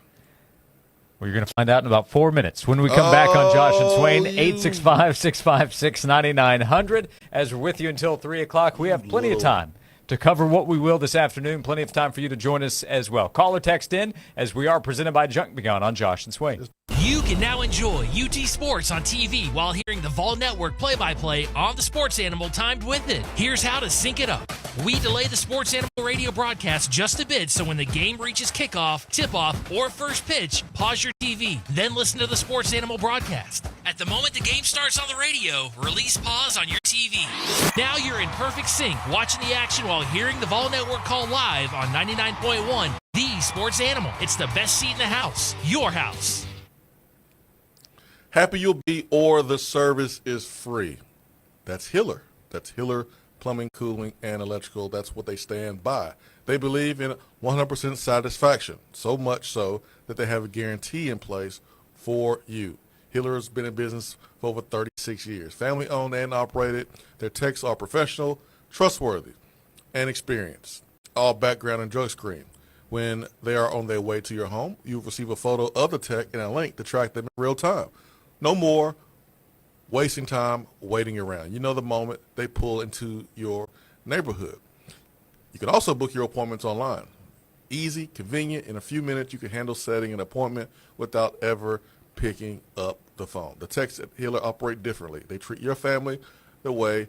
S8: Well, you're going to find out in about 4 minutes. When we come back on Josh and Swain, 865-656-9900. As we're with you until 3 o'clock, we have plenty of time to cover what we will this afternoon. Plenty of time for you to join us as well. Call or text in as we are presented by Junk Begun on Josh and Swain.
S6: You can now enjoy UT Sports on TV while hearing the Vol Network play-by-play on the Sports Animal timed with it. Here's how to sync it up. We delay the Sports Animal radio broadcast just a bit so when the game reaches kickoff, tip-off, or first pitch, pause your TV, then listen to the Sports Animal broadcast. At the moment the game starts on the radio, release pause on your TV. Now you're in perfect sync, watching the action while hearing the Vol Network call live on 99.1, the Sports Animal. It's the best seat in the house, your house.
S9: Happy you'll be, or the service is free. That's Hiller. That's Hiller plumbing, cooling, and electrical. That's what they stand by. They believe in 100% satisfaction, so much so that they have a guarantee in place for you. Hiller has been in business for over 36 years. Family owned and operated. Their techs are professional, trustworthy, and experienced. All background and drug screen. When they are on their way to your home, you'll receive a photo of the tech and a link to track them in real time. No more wasting time waiting around. You know the moment they pull into your neighborhood. You can also book your appointments online. Easy, convenient. In a few minutes, you can handle setting an appointment without ever picking up the phone. The techs at Hiller operate differently. They treat your family the way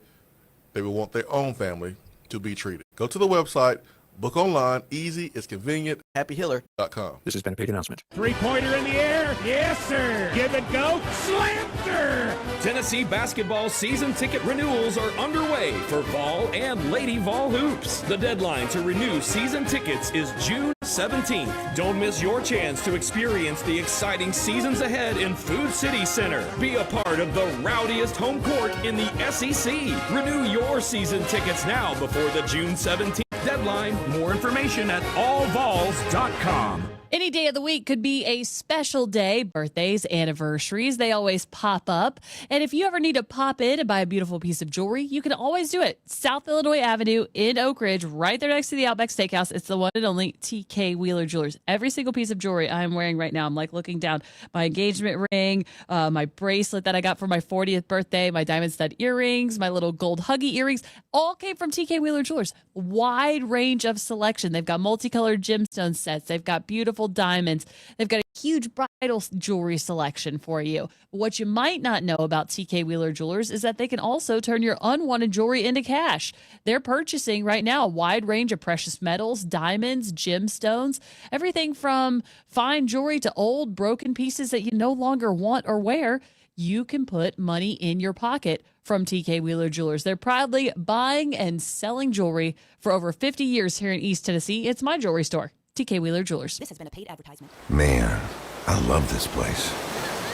S9: they would want their own family to be treated. Go to the website, book online, easy, it's convenient. HappyHiller.com.
S10: This has been a big announcement.
S11: Three-pointer in the air. Yes, sir. Give it go. Slamter.
S13: Tennessee basketball season ticket renewals are underway for Vol and Lady Vol Hoops. The deadline to renew season tickets is June 17th. Don't miss your chance to experience the exciting seasons ahead in Food City Center. Be a part of the rowdiest home court in the SEC. Renew your season tickets now before the June 17th deadline. More information at allvols.com.
S23: Any day of the week could be a special day. Birthdays, anniversaries, they always pop up. And if you ever need to pop in and buy a beautiful piece of jewelry, you can always do it. South Illinois Avenue in Oak Ridge, right there next to the Outback Steakhouse. It's the one and only TK Wheeler Jewelers. Every single piece of jewelry I'm wearing right now, I'm like looking down my engagement ring, my bracelet that I got for my 40th birthday, my diamond stud earrings, my little gold huggy earrings, all came from TK Wheeler Jewelers. Wide range of selection. They've got multicolored gemstone sets. They've got beautiful diamonds. They've got a huge bridal jewelry selection for you. What you might not know about TK Wheeler Jewelers is that they can also turn your unwanted jewelry into cash. They're purchasing right now a wide range of precious metals, diamonds, gemstones, everything from fine jewelry to old broken pieces that you no longer want or wear. You can put money in your pocket from TK Wheeler Jewelers. They're proudly buying and selling jewelry for over 50 years here in East Tennessee. It's my jewelry store. TK Wheeler Jewelers.
S14: This has been a paid advertisement.
S28: Man, I love this place.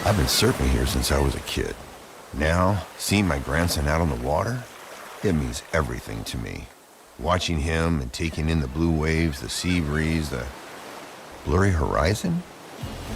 S28: I've been surfing here since I was a kid. Now, seeing my grandson out on the water, it means everything to me. Watching him and taking in the blue waves, the sea breeze, the blurry horizon.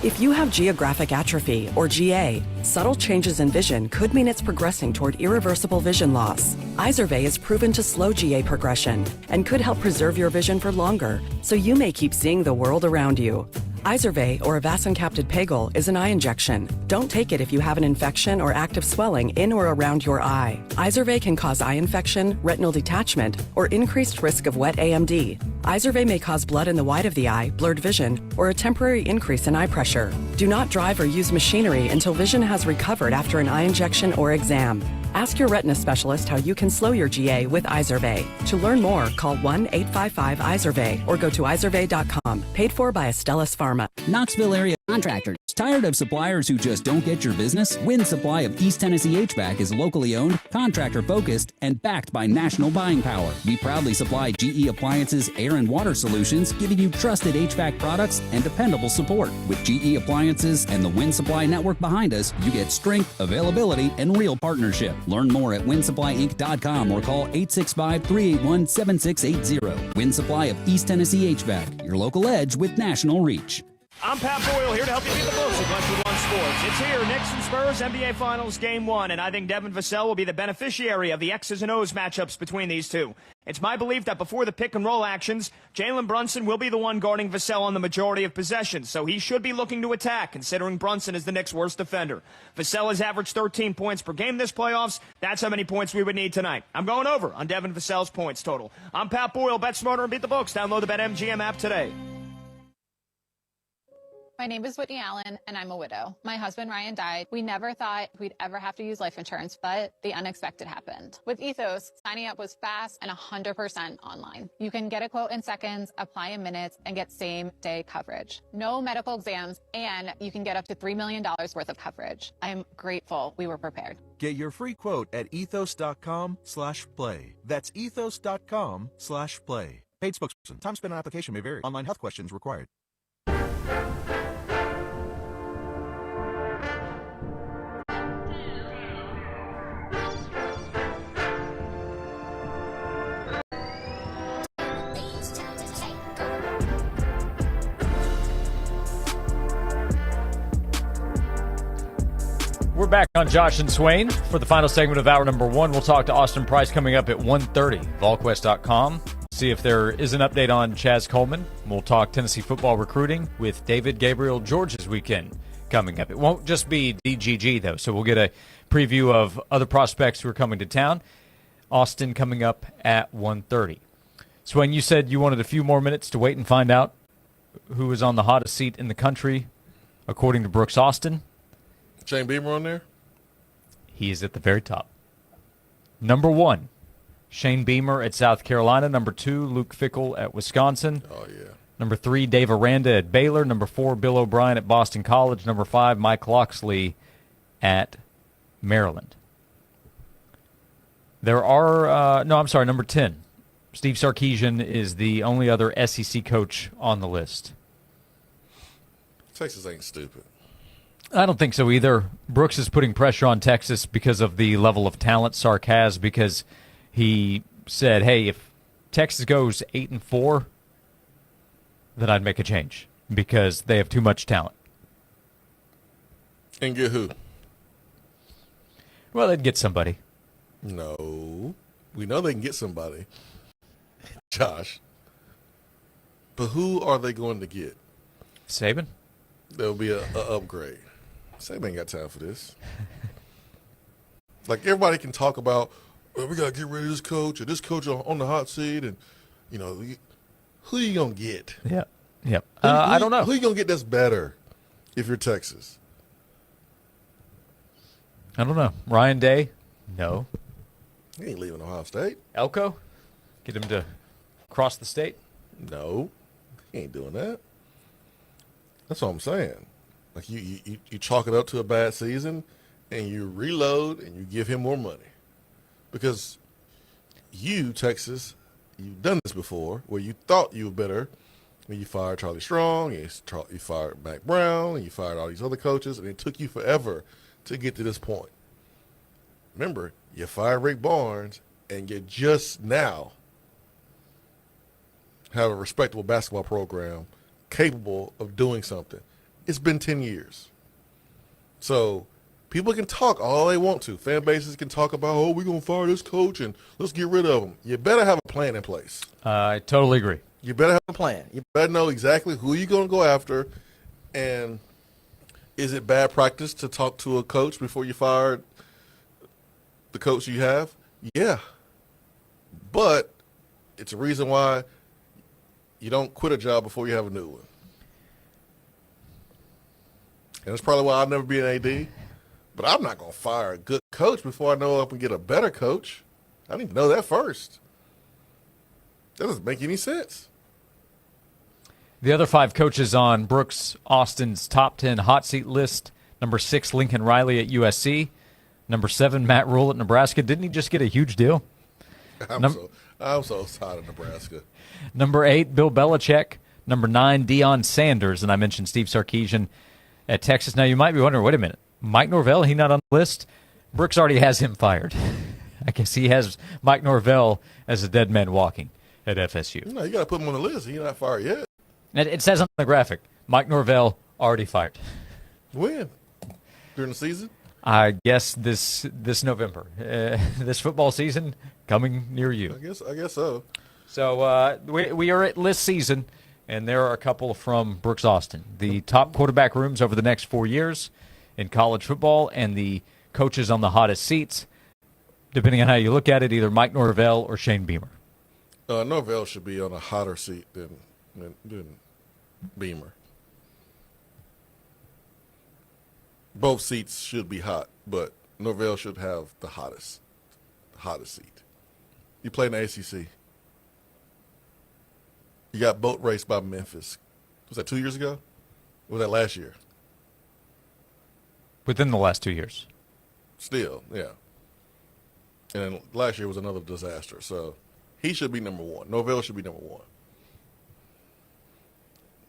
S16: If you have geographic atrophy, or GA, subtle changes in vision could mean it's progressing toward irreversible vision loss. Izervay is proven to slow GA progression and could help preserve your vision for longer, so you may keep seeing the world around you. Izervay, or avacincaptad pegol, is an eye injection. Don't take it if you have an infection or active swelling in or around your eye. Izervay can cause eye infection, retinal detachment, or increased risk of wet AMD. Izervay may cause blood in the white of the eye, blurred vision, or a temporary increase in eye pressure. Do not drive or use machinery until vision has recovered after an eye injection or exam. Ask your retina specialist how you can slow your GA with Izervay. To learn more, call 1-855-IZERVAY or go to izervay.com. Paid for by Astellas Pharma.
S17: Knoxville area contractors. Tired of suppliers who just don't get your business? Win Supply of East Tennessee HVAC is locally owned, contractor focused, and backed by national buying power. We proudly supply GE Appliances air and water solutions, giving you trusted HVAC products and dependable support. With GE Appliances and the Win Supply network behind us, you get strength, availability, and real partnership. Learn more at winsupplyinc.com or call 865-381-7680. Win Supply of East Tennessee HVAC, your local edge with national reach.
S27: I'm Pat Boyle here to help you beat the books at Westwood One Sports. It's here, Knicks and Spurs, NBA Finals Game 1, and I think Devin Vassell will be the beneficiary of the X's and O's matchups between these two. It's my belief that before the pick-and-roll actions, Jalen Brunson will be the one guarding Vassell on the majority of possessions, so he should be looking to attack, considering Brunson is the Knicks' worst defender. Vassell has averaged 13 points per game this playoffs. That's how many points we would need tonight. I'm going over on Devin Vassell's points total. I'm Pat Boyle. Bet smarter and beat the books. Download the BetMGM app today.
S18: My name is Whitney Allen, and I'm a widow. My husband, Ryan, died. We never thought we'd ever have to use life insurance, but the unexpected happened. With Ethos, signing up was fast and 100% online. You can get a quote in seconds, apply in minutes, and get same-day coverage. No medical exams, and you can get up to $3 million worth of coverage. I'm grateful we were prepared.
S19: Get your free quote at ethos.com/play. That's ethos.com/play. Paid spokesperson. Time spent on application may vary. Online health questions required.
S8: back on Josh and Swain for the final segment of hour number 1. We'll talk to Austin Price coming up at 1:30. VolQuest.com. See if there is an update on Chaz Coleman. We'll talk Tennessee football recruiting with David Gabriel George's weekend coming up. It won't just be DGG, though, so we'll get a preview of other prospects who are coming to town. Austin coming up at 1:30. Swain, you said you wanted a few more minutes to wait and find out who is on the hottest seat in the country, according to Brooks Austin.
S9: Shane Beamer on there?
S8: He is at the very top. Number 1, Shane Beamer at South Carolina. Number 2, Luke Fickell at Wisconsin.
S9: Oh, yeah.
S8: Number 3, Dave Aranda at Baylor. Number 4, Bill O'Brien at Boston College. Number 5, Mike Loxley at Maryland. There are, number 10. Steve Sarkisian is the only other SEC coach on the list.
S9: Texas ain't stupid.
S8: I don't think so either. Brooks is putting pressure on Texas because of the level of talent Sark has, because he said, hey, if Texas goes 8-4, then I'd make a change because they have too much talent.
S9: And get who?
S8: Well, they'd get somebody.
S9: No. We know they can get somebody. Josh. But who are they going to get?
S8: Saban?
S9: There'll be a upgrade. Saban ain't got time for this. Like, everybody can talk about, well, we got to get rid of this coach, or this coach on the hot seat, and, you know, who you going to get?
S8: Yeah. Yep. I don't know.
S9: Who you going to get that's better if you're Texas?
S8: I don't know. Ryan Day? No.
S9: He ain't leaving Ohio State.
S8: Elko? Get him to cross the state?
S9: No. He ain't doing that. That's what I'm saying. Like, you chalk it up to a bad season, and you reload, and you give him more money. Because you, Texas, you've done this before, where you thought you were better when you fired Charlie Strong, you fired Mac Brown, and you fired all these other coaches, and it took you forever to get to this point. Remember, you fired Rick Barnes, and you just now have a respectable basketball program capable of doing something. It's been 10 years. So people can talk all they want to. Fan bases can talk about, oh, we're going to fire this coach and let's get rid of him. You better have a plan in place.
S8: I totally agree.
S9: You better have a plan. You better know exactly who you're going to go after. And is it bad practice to talk to a coach before you fire the coach you have? Yeah. But it's a reason why you don't quit a job before you have a new one. And that's probably why I'll never be an AD. But I'm not going to fire a good coach before I know I can get a better coach. I need to know that first. That doesn't make any sense.
S8: The other 5 coaches on Brooks Austin's top 10 hot seat list: number 6, Lincoln Riley at USC. Number 7, Matt Rule at Nebraska. Didn't he just get a huge deal?
S9: I'm so tired of Nebraska.
S8: Number 8, Bill Belichick. Number 9, Deion Sanders. And I mentioned Steve Sarkisian at Texas. Now, you might be wondering, wait a minute, Mike Norvell, he not on the list? Brooks already has him fired. I guess he has Mike Norvell as a dead man walking at FSU.
S9: No, you got to put him on the list. He's not fired yet.
S8: And it says on the graphic, Mike Norvell already fired.
S9: When? During the season?
S8: I guess this November. This football season coming near you.
S9: I guess so.
S8: So we are at list season, and there are a couple from Brooks Austin. The top quarterback rooms over the next 4 years in college football, and the coaches on the hottest seats, depending on how you look at it, either Mike Norvell or Shane Beamer.
S9: Norvell should be on a hotter seat than Beamer. Both seats should be hot, but Norvell should have the hottest seat. You play in the ACC. You got boat raced by Memphis. Was that 2 years ago? Or was that last year?
S8: Within the last 2 years.
S9: Still, yeah. And last year was another disaster. So he should be number 1. Norvell should be number 1.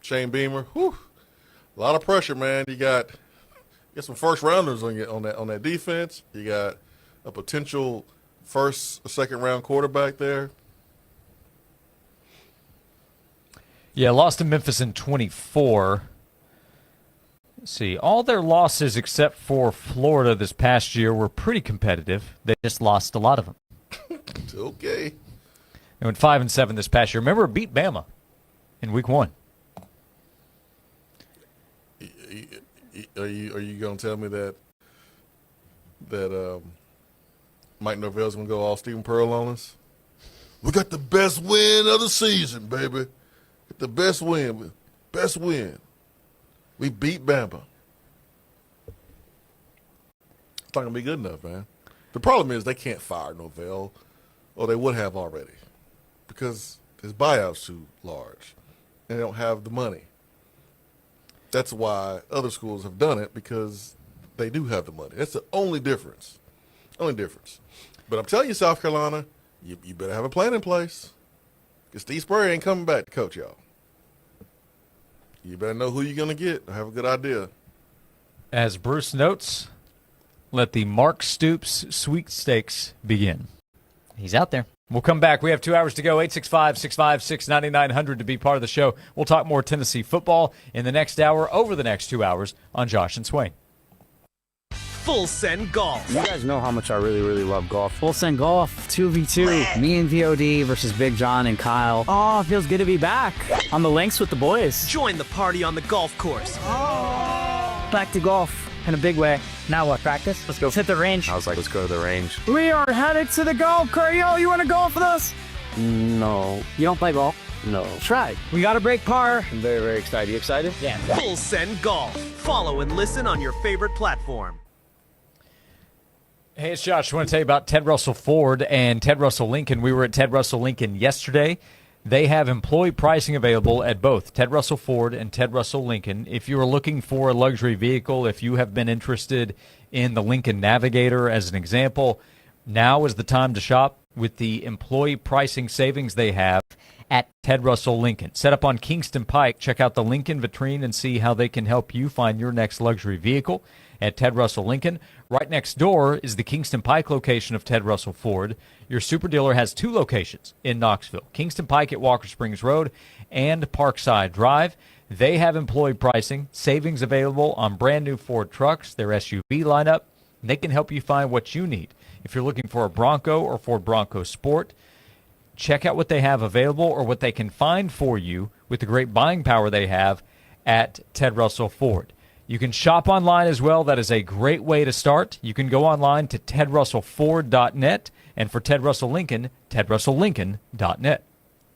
S9: Shane Beamer, whew, a lot of pressure, man. You got some first rounders on that defense. You got a potential first or second round quarterback there.
S8: Yeah, lost to Memphis in 24. See, all their losses except for Florida this past year were pretty competitive. They just lost a lot of them.
S9: Okay.
S8: They went 5-7 this past year. Remember, it beat Bama in week 1.
S9: Are you going to tell me that Mike Norvell's going to go all Stephen Pearl on us? We got the best win of the season, baby. The best win. Best win. We beat Bama. It's not going to be good enough, man. The problem is they can't fire Norvell, or they would have already, because his buyout's too large, and they don't have the money. That's why other schools have done it, because they do have the money. That's the only difference. Only difference. But I'm telling you, South Carolina, you better have a plan in place, because Steve Spurrier ain't coming back to coach y'all. You better know who you're going to get. Have a good idea.
S8: As Bruce notes, let the Mark Stoops sweepstakes begin. He's out there. We'll come back. We have 2 hours to go. 865-656-9900 to be part of the show. We'll talk more Tennessee football in the next hour, over the next 2 hours on Josh and Swain.
S10: Full Send Golf.
S12: You guys know how much I really, really love golf. Full Send Golf, 2v2. Me and VOD versus Big John and Kyle. Oh, it feels good to be back on the links with the boys.
S10: Join the party on the golf course.
S12: Back to golf in a big way. Now what, practice? Let's go hit the range.
S14: I was like, let's go to the range.
S12: We are headed to the golf cart. Yo, you want to golf with us? No. You don't play golf? No. Try. We got to break par. I'm very, very excited. You excited? Yeah.
S10: Full Send Golf. Follow and listen on your favorite platform.
S8: Hey, it's Josh. I want to tell you about Ted Russell Ford and Ted Russell Lincoln. We were at Ted Russell Lincoln yesterday. They have employee pricing available at both Ted Russell Ford and Ted Russell Lincoln. If you are looking for a luxury vehicle, if you have been interested in the Lincoln Navigator as an example, now is the time to shop with the employee pricing savings they have at Ted Russell Lincoln. Set up on Kingston Pike. Check out the Lincoln vitrine and see how they can help you find your next luxury vehicle at Ted Russell Lincoln. Right next door is the Kingston Pike location of Ted Russell Ford. Your super dealer has 2 locations in Knoxville, Kingston Pike at Walker Springs Road and Parkside Drive. They have employee pricing, savings available on brand new Ford trucks, their SUV lineup. They can help you find what you need. If you're looking for a Bronco or Ford Bronco Sport, check out what they have available or what they can find for you with the great buying power they have at Ted Russell Ford. You can shop online as well. That is a great way to start. You can go online to tedrussellford.net, and for Ted Russell Lincoln, tedrusselllincoln.net.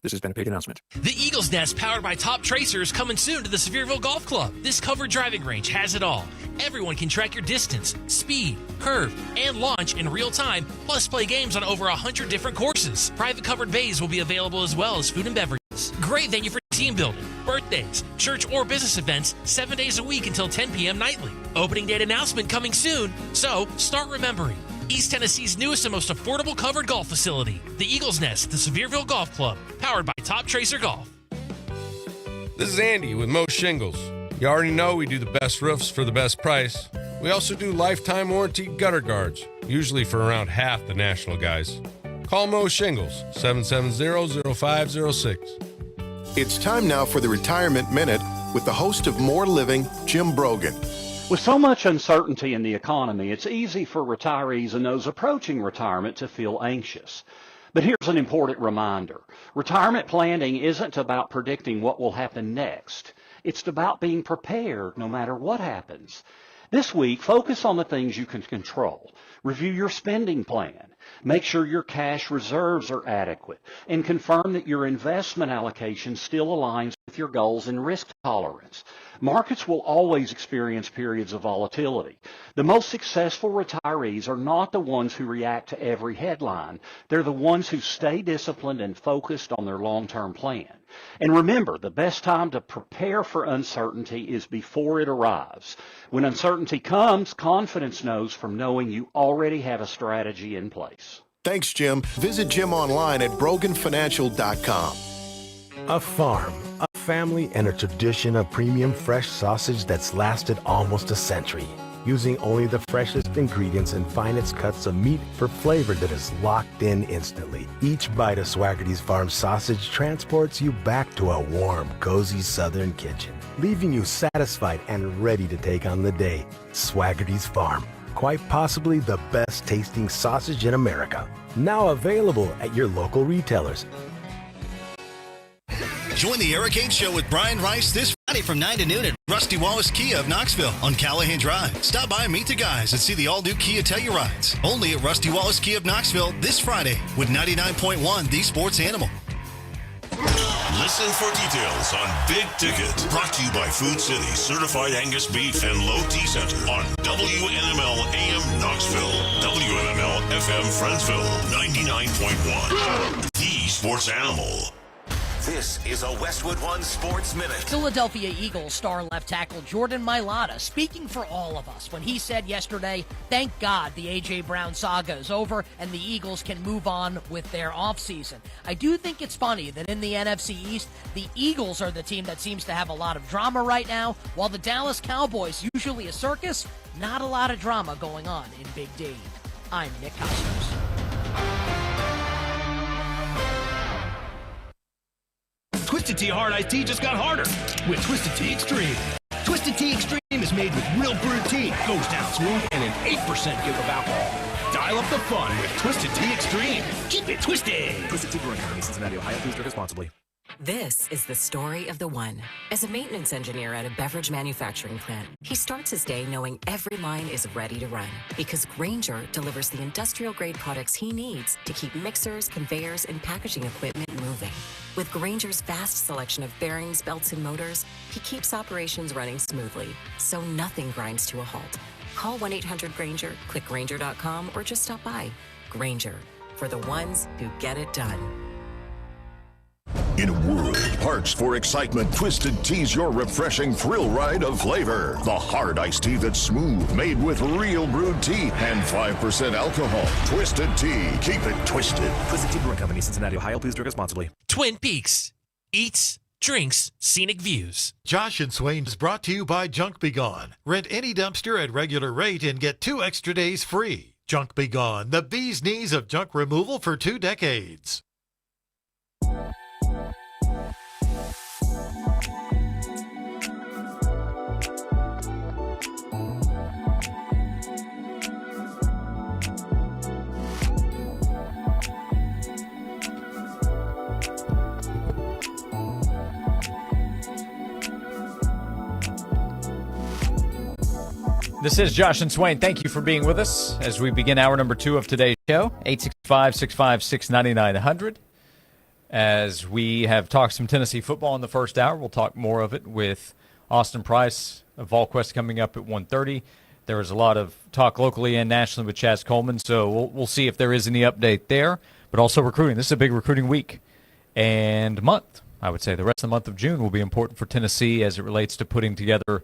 S14: This has been a paid announcement.
S6: The Eagles Nest, powered by Top Tracer, is coming soon to the Sevierville Golf Club. This covered driving range has it all. Everyone can track your distance, speed, curve, and launch in real time, plus play games on over 100 different courses. Private covered bays will be available as well as food and beverages. Great venue for team building, birthdays, church or business events 7 days a week until 10 p.m. nightly. Opening date announcement coming soon, so start remembering. East Tennessee's newest and most affordable covered golf facility, the Eagles Nest, the Sevierville Golf Club, powered by Top Tracer Golf.
S4: This is Andy with Mo Shingles. You already know we do the best roofs for the best price. We also do lifetime warranty gutter guards, usually for around half the national guys. Call Mo Shingles, 770-0506.
S29: It's time now for the Retirement Minute with the host of More Living, Jim Brogan.
S20: With so much uncertainty in the economy, it's easy for retirees and those approaching retirement to feel anxious. But here's an important reminder. Retirement planning isn't about predicting what will happen next. It's about being prepared no matter what happens. This week, focus on the things you can control. Review your spending plan. Make sure your cash reserves are adequate, and confirm that your investment allocation still aligns with your goals and risk tolerance. Markets will always experience periods of volatility. The most successful retirees are not the ones who react to every headline. They're the ones who stay disciplined and focused on their long-term plan. And remember, the best time to prepare for uncertainty is before it arrives. When uncertainty comes, confidence knows from knowing you already have a strategy in place.
S29: Thanks, Jim. Visit Jim online at broganfinancial.com.
S21: A farm, a family, and a tradition of premium fresh sausage that's lasted almost a century. using only the freshest ingredients and finest cuts of meat for flavor that is locked in instantly. Each bite of Swaggerty's Farm sausage transports you back to a warm, cozy southern kitchen, leaving you satisfied and ready to take on the day. Swaggerty's Farm, quite possibly the best tasting sausage in America. Now available at your local retailers.
S1: Join the Eric H. Show with Brian Rice this Friday from 9 to noon at Rusty Wallace Kia of Knoxville on Callahan Drive. Stop by and meet the guys and see the all-new Kia Tellurides. Only at Rusty Wallace Kia of Knoxville this Friday with 99.1 The Sports Animal.
S7: Listen for details on Big Ticket. Brought to you by Food City, Certified Angus Beef and Low T Center on WNML AM Knoxville, WNML FM Friendsville, 99.1. The Sports Animal.
S2: This is a Westwood One Sports Minute.
S3: Philadelphia Eagles star left tackle Jordan Mailata speaking for all of us when he said yesterday, thank God the A.J. Brown saga is over and the Eagles can move on with their offseason. I do think it's funny that in the NFC East, the Eagles are the team that seems to have a lot of drama right now, while the Dallas Cowboys, usually a circus, not a lot of drama going on in Big D. I'm Nick Costos.
S5: Twisted Tea Hard Iced Tea just got harder with Twisted Tea Extreme. Twisted Tea Extreme is made with real brewed tea, goes down smooth, and an 8% give of alcohol. Dial up the fun with Twisted Tea Extreme. Keep it twisted.
S19: Twisted Tea Brewing Company, Cincinnati, Ohio. Please drink responsibly.
S15: This is the story of the one. As a maintenance engineer at a beverage manufacturing plant, he starts his day knowing every line is ready to run because Grainger delivers the industrial-grade products he needs to keep mixers, conveyors, and packaging equipment moving. With Grainger's vast selection of bearings, belts, and motors, he keeps operations running smoothly, so nothing grinds to a halt. Call 1-800-GRAINGER, click Grainger.com, or just stop by. Grainger, for the ones who get it done.
S22: In a world parched for excitement, Twisted Tea's your refreshing thrill ride of flavor. The hard iced tea that's smooth, made with real brewed tea and 5% alcohol. Twisted Tea. Keep it twisted.
S19: Twisted Tea Brewing Company, Cincinnati, Ohio. Please drink responsibly.
S6: Twin Peaks. Eats, drinks, scenic views.
S24: Josh and Swain is brought to you by Junk Be Gone. Rent any dumpster at regular rate and get 2 extra days free. Junk Be Gone, the bee's knees of junk removal for 2 decades.
S8: This is Josh and Swain. Thank you for being with us as we begin hour number 2 of today's show, 865-656-9900. As we have talked some Tennessee football in the first hour, we'll talk more of it with Austin Price of VolQuest coming up at 1:30. There was a lot of talk locally and nationally with Chaz Coleman, so we'll see if there is any update there. But also recruiting. This is a big recruiting week and month. I would say the rest of the month of June will be important for Tennessee as it relates to putting together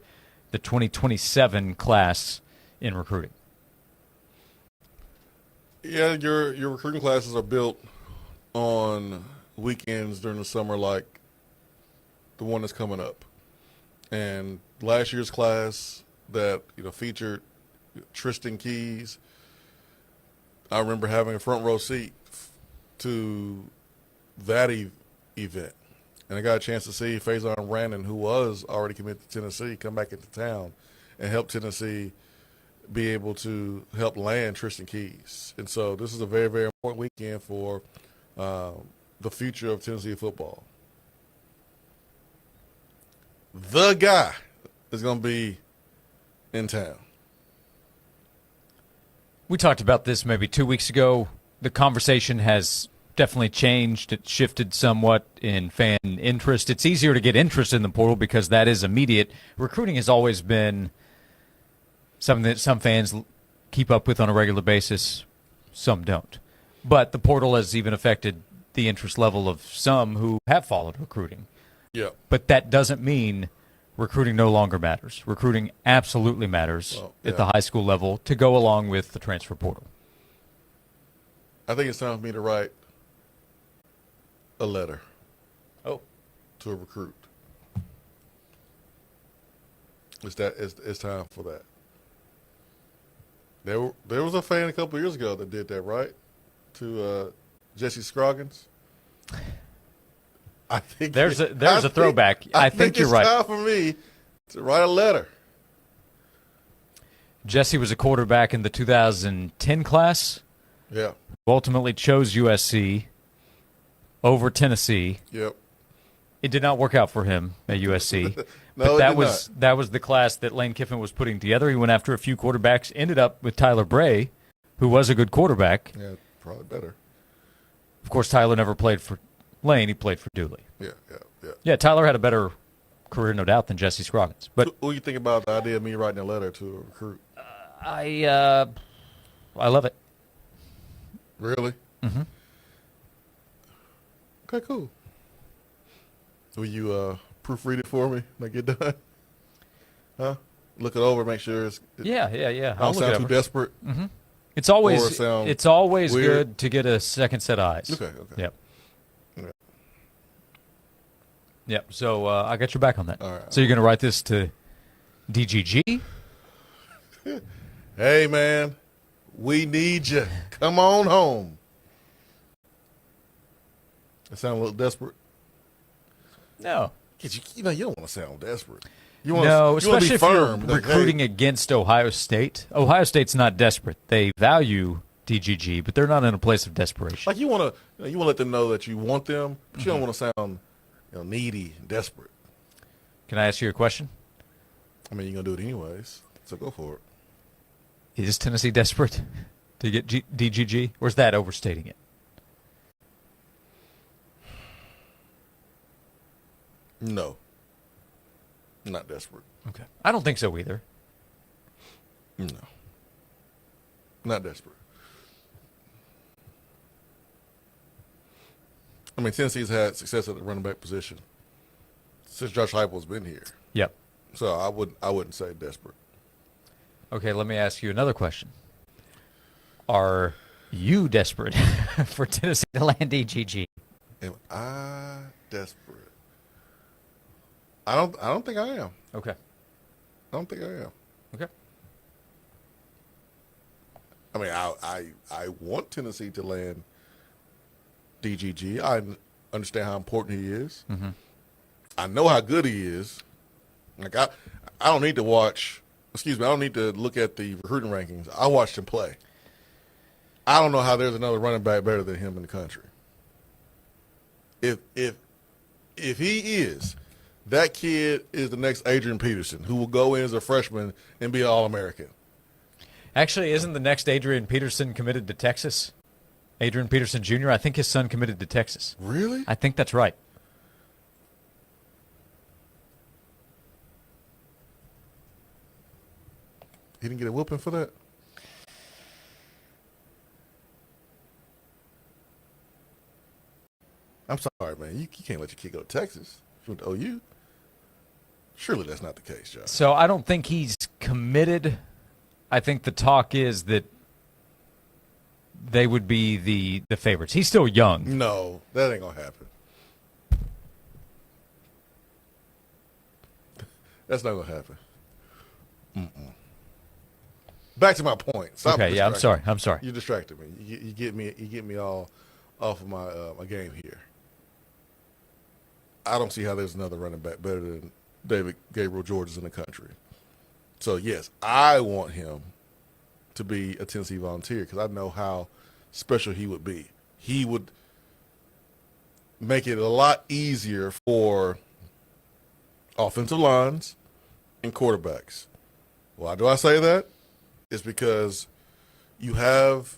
S8: the 2027 class in recruiting.
S9: Yeah, your recruiting classes are built on weekends during the summer like the one that's coming up. And last year's class that featured Tristan Keys, I remember having a front row seat to that event. And I got a chance to see Faison Randon, who was already committed to Tennessee, come back into town and help Tennessee be able to help land Tristan Keys. And so this is a very, very important weekend for the future of Tennessee football. The guy is going to be in town.
S8: We talked about this maybe 2 weeks ago. The conversation has definitely changed. It shifted somewhat in fan interest. It's easier to get interest in the portal because that is immediate. Recruiting has always been something that some fans keep up with on a regular basis, some don't. But the portal has even affected the interest level of some who have followed recruiting.
S9: Yeah.
S8: But that doesn't mean recruiting no longer matters. Recruiting absolutely matters at the high school level to go along with the transfer portal.
S9: I think it's time for me to write a letter to a recruit. It's time for that. There was a fan a couple years ago that did that, right? To Jesse Scroggins. I think
S8: there's a throwback. I think you're right.
S9: It's time for me to write a letter.
S8: Jesse was a quarterback in the 2010 class.
S9: Yeah.
S8: Who ultimately chose USC over Tennessee.
S9: Yep.
S8: It did not work out for him at USC.
S9: No,
S8: but that was the class that Lane Kiffin was putting together. He went after a few quarterbacks, ended up with Tyler Bray, who was a good quarterback.
S9: Yeah, probably better.
S8: Of course, Tyler never played for Lane. He played for Dooley.
S9: Yeah.
S8: Yeah, Tyler had a better career, no doubt, than Jesse Scroggins. But
S9: what do you think about the idea of me writing a letter to a recruit?
S8: I love it.
S9: Really?
S8: Mm-hmm.
S9: Okay, cool. Will you proofread it for me when I get done? Huh? Look it over, make sure it's.
S8: Yeah.
S9: I don't sound too desperate.
S8: Mm-hmm. It's always
S9: weird.
S8: good to get a second set of eyes.
S9: Okay.
S8: Yep. Yep. So I got your back on that.
S9: All right.
S8: So you're going to write this to DGG?
S9: Hey, man, we need you. Come on home. That sound a little desperate?
S8: No.
S9: You don't want to sound desperate.
S8: Especially
S9: be firm.
S8: If you're recruiting against Ohio State. Ohio State's not desperate. They value DGG, but they're not in a place of desperation.
S9: Like you want to let them know that you want them, but you don't want to sound needy and desperate.
S8: Can I ask you a question?
S9: I mean, you're going to do it anyways, so go for it.
S8: Is Tennessee desperate to get DGG, or is that overstating it?
S9: No. Not desperate.
S8: Okay. I don't think so either.
S9: No. Not desperate. I mean, Tennessee's had success at the running back position since Josh Heupel's been here.
S8: Yep.
S9: So I wouldn't say desperate.
S8: Okay, let me ask you another question. Are you desperate for Tennessee to land DGG?
S9: Am I desperate? I don't think I am.
S8: Okay.
S9: I don't think I am.
S8: Okay.
S9: I mean, I want Tennessee to land DGG. I understand how important he is.
S8: Mm-hmm.
S9: I know how good he is. Like I don't need to watch. Excuse me. I don't need to look at the recruiting rankings. I watched him play. I don't know how there's another running back better than him in the country. If he is, that kid is the next Adrian Peterson, who will go in as a freshman and be an All-American.
S8: Actually, isn't the next Adrian Peterson committed to Texas? Adrian Peterson Jr., I think his son committed to Texas.
S9: Really?
S8: I think that's right.
S9: He didn't get a whooping for that? I'm sorry, man. You can't let your kid go to Texas. If you went to OU. Surely that's not the case, Josh.
S8: So I don't think he's committed. I think the talk is that they would be the favorites. He's still young.
S9: No, that ain't going to happen. That's not going to happen. Mm-mm. Back to my point. Stop
S8: okay, yeah, I'm sorry.
S9: You distracted me. You get me all off of my my game here. I don't see how there's another running back better than David Gabriel George in the country. So, yes, I want him to be a Tennessee Volunteer because I know how special he would be. He would make it a lot easier for offensive lines and quarterbacks. Why do I say that? It's because you have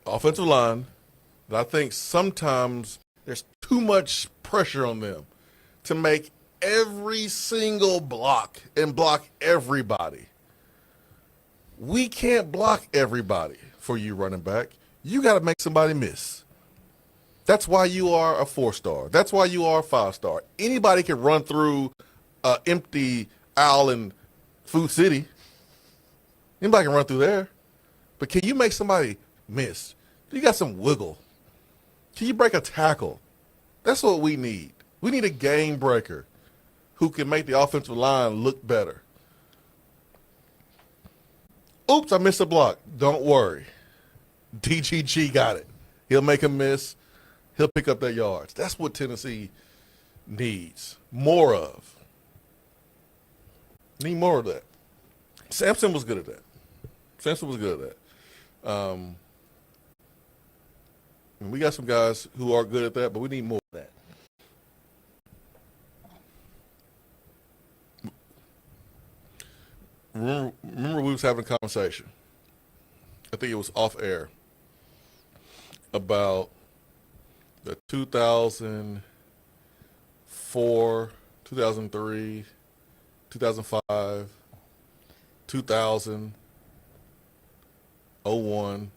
S9: offensive line that I think sometimes there's too much pressure on them to make every single block and block everybody. We can't block everybody for you running back. You got to make somebody miss. That's why you are a 4-star. That's why you are a 5-star. Anybody can run through an empty aisle in Food City. Anybody can run through there. But can you make somebody miss? You got some wiggle. Can you break a tackle? That's what we need. We need a game breaker who can make the offensive line look better. Oops, I missed a block. Don't worry. DGG got it. He'll make a miss. He'll pick up that yards. That's what Tennessee needs more of. Need more of that. Sampson was good at that. And we got some guys who are good at that, but we need more of that. Remember we was having a conversation. I think it was off air about the 2004, 2003, 2005, 2000, 01,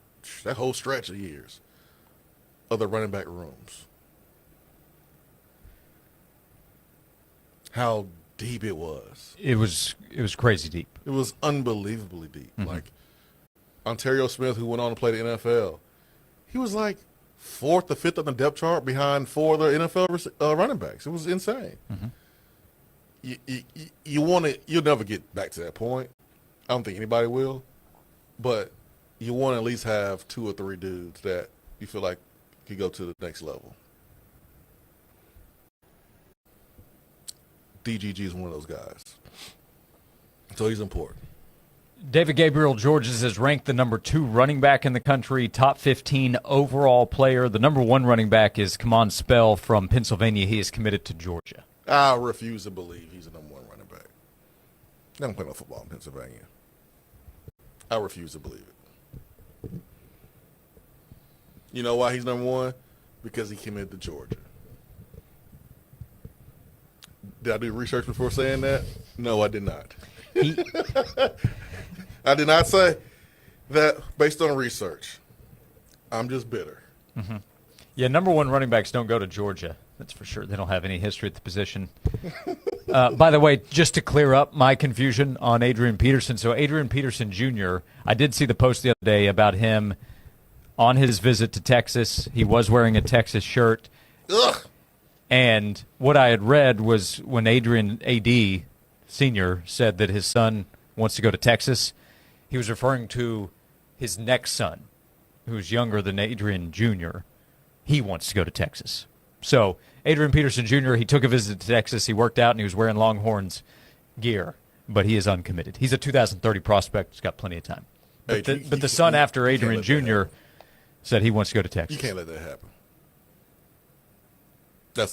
S9: that whole stretch of years of the running back rooms. How deep it was.
S8: It was crazy deep.
S9: It was unbelievably deep. Like Ontario Smith, who went on to play the NFL, he was like fourth or fifth on the depth chart behind four of the NFL running backs. It was insane. You want to, you'll never get back to that point. I don't think anybody will, but you want to at least have two or three dudes that you feel like could go to the next level. DGG is one of those guys. So he's important.
S8: David Gabriel Georges is ranked the number 2 running back in the country, top 15 overall player. The number 1 running back is Kamon Spell from Pennsylvania. He is committed to Georgia.
S9: I refuse to believe he's the number 1 running back. They don't play no football in Pennsylvania. I refuse to believe it. You know why he's number 1? Because he committed to Georgia. Did I do research before saying that? No, I did not. I did not say that based on research. I'm just bitter.
S8: Yeah, number 1 running backs don't go to Georgia. That's for sure. They don't have any history at the position. By the way, just to clear up my confusion on Adrian Peterson. So Adrian Peterson Jr., I did see the post the other day about him on his visit to Texas. He was wearing a Texas shirt.
S9: Ugh.
S8: And what I had read was when Adrian A.D. Sr. said that his son wants to go to Texas, he was referring to his next son, who's younger than Adrian Jr. He wants to go to Texas. So Adrian Peterson Jr., he took a visit to Texas. He worked out, and he was wearing Longhorns gear, but he is uncommitted. He's a 2030 prospect. He's got plenty of time. But the son after Adrian Jr. said he wants to go to Texas.
S9: You can't let that happen.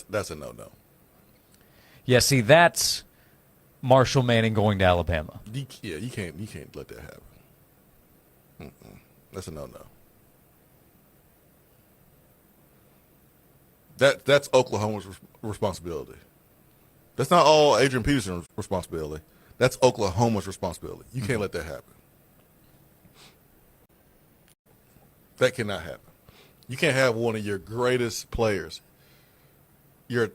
S9: That's a no-no.
S8: Yeah, see, that's Marshall Manning going to Alabama.
S9: You can't let that happen. That's a no-no. That's Oklahoma's responsibility. That's not all Adrian Peterson's responsibility. That's Oklahoma's responsibility. You can't let that happen. That cannot happen. You can't have one of your greatest players, one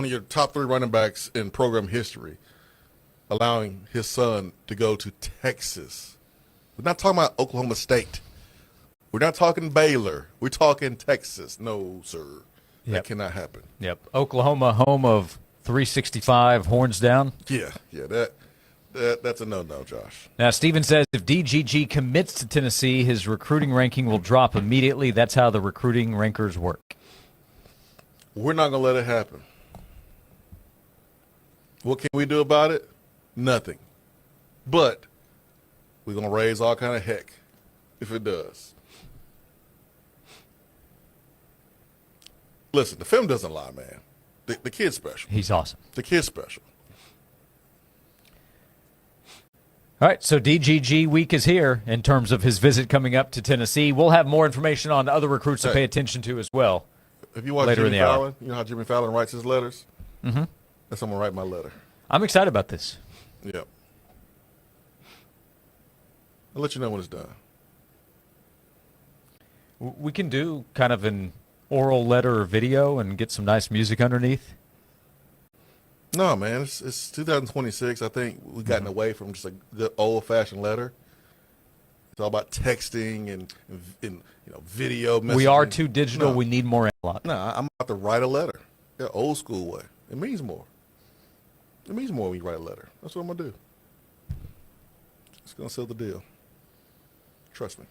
S9: of your top 3 running backs in program history, allowing his son to go to Texas. We're not talking about Oklahoma State. We're not talking Baylor. We're talking Texas. No, sir. That cannot happen.
S8: Yep. Oklahoma, home of 365, horns down.
S9: Yeah, that's a no-no, Josh.
S8: Now, Steven says if DGG commits to Tennessee, his recruiting ranking will drop immediately. That's how the recruiting rankers work.
S9: We're not going to let it happen. What can we do about it? Nothing. But we're going to raise all kind of heck if it does. Listen, the film doesn't lie, man. The kid's special.
S8: He's awesome.
S9: The kid's special.
S8: All right, so DGG week is here in terms of his visit coming up to Tennessee. We'll have more information on other recruits to pay attention to as well.
S9: If you watch
S8: later
S9: Jimmy
S8: in the
S9: Fallon,
S8: hour.
S9: you know how Jimmy Fallon writes his letters?
S8: Mm-hmm.
S9: That's how I'm going to write my letter.
S8: I'm excited about this.
S9: Yep. I'll let you know when it's done.
S8: We can do kind of an oral letter or video and get some nice music underneath.
S9: No, man, it's 2026. I think we've gotten away from just a good old-fashioned letter. It's all about texting and video messaging.
S8: We are too digital.
S9: No.
S8: We need more analog.
S9: No, I'm about to write a letter. The old school way. It means more. It means more when you write a letter. That's what I'm going to do. It's going to seal the deal. Trust me.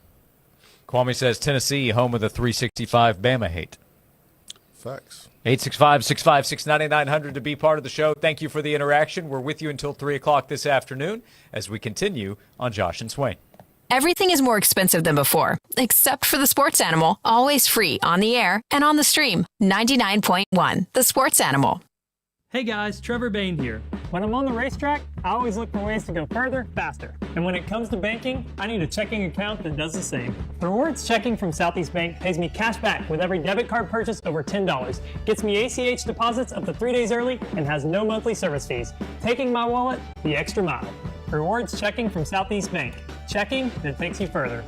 S8: Kwame says Tennessee, home of the 365 Bama hate.
S9: Facts.
S8: 865-656-9900 to be part of the show. Thank you for the interaction. We're with you until 3 o'clock this afternoon as we continue on Josh and Swain.
S11: Everything is more expensive than before, except for the sports animal. Always free on the air and on the stream. 99.1, the sports animal.
S13: Hey guys, Trevor Bain here. When I'm on the racetrack, I always look for ways to go further, faster. And when it comes to banking, I need a checking account that does the same. The Rewards Checking from Southeast Bank pays me cash back with every debit card purchase over $10, gets me ACH deposits up to 3 days early, and has no monthly service fees. Taking my wallet the extra mile. Rewards Checking from Southeast Bank. Checking that takes you further.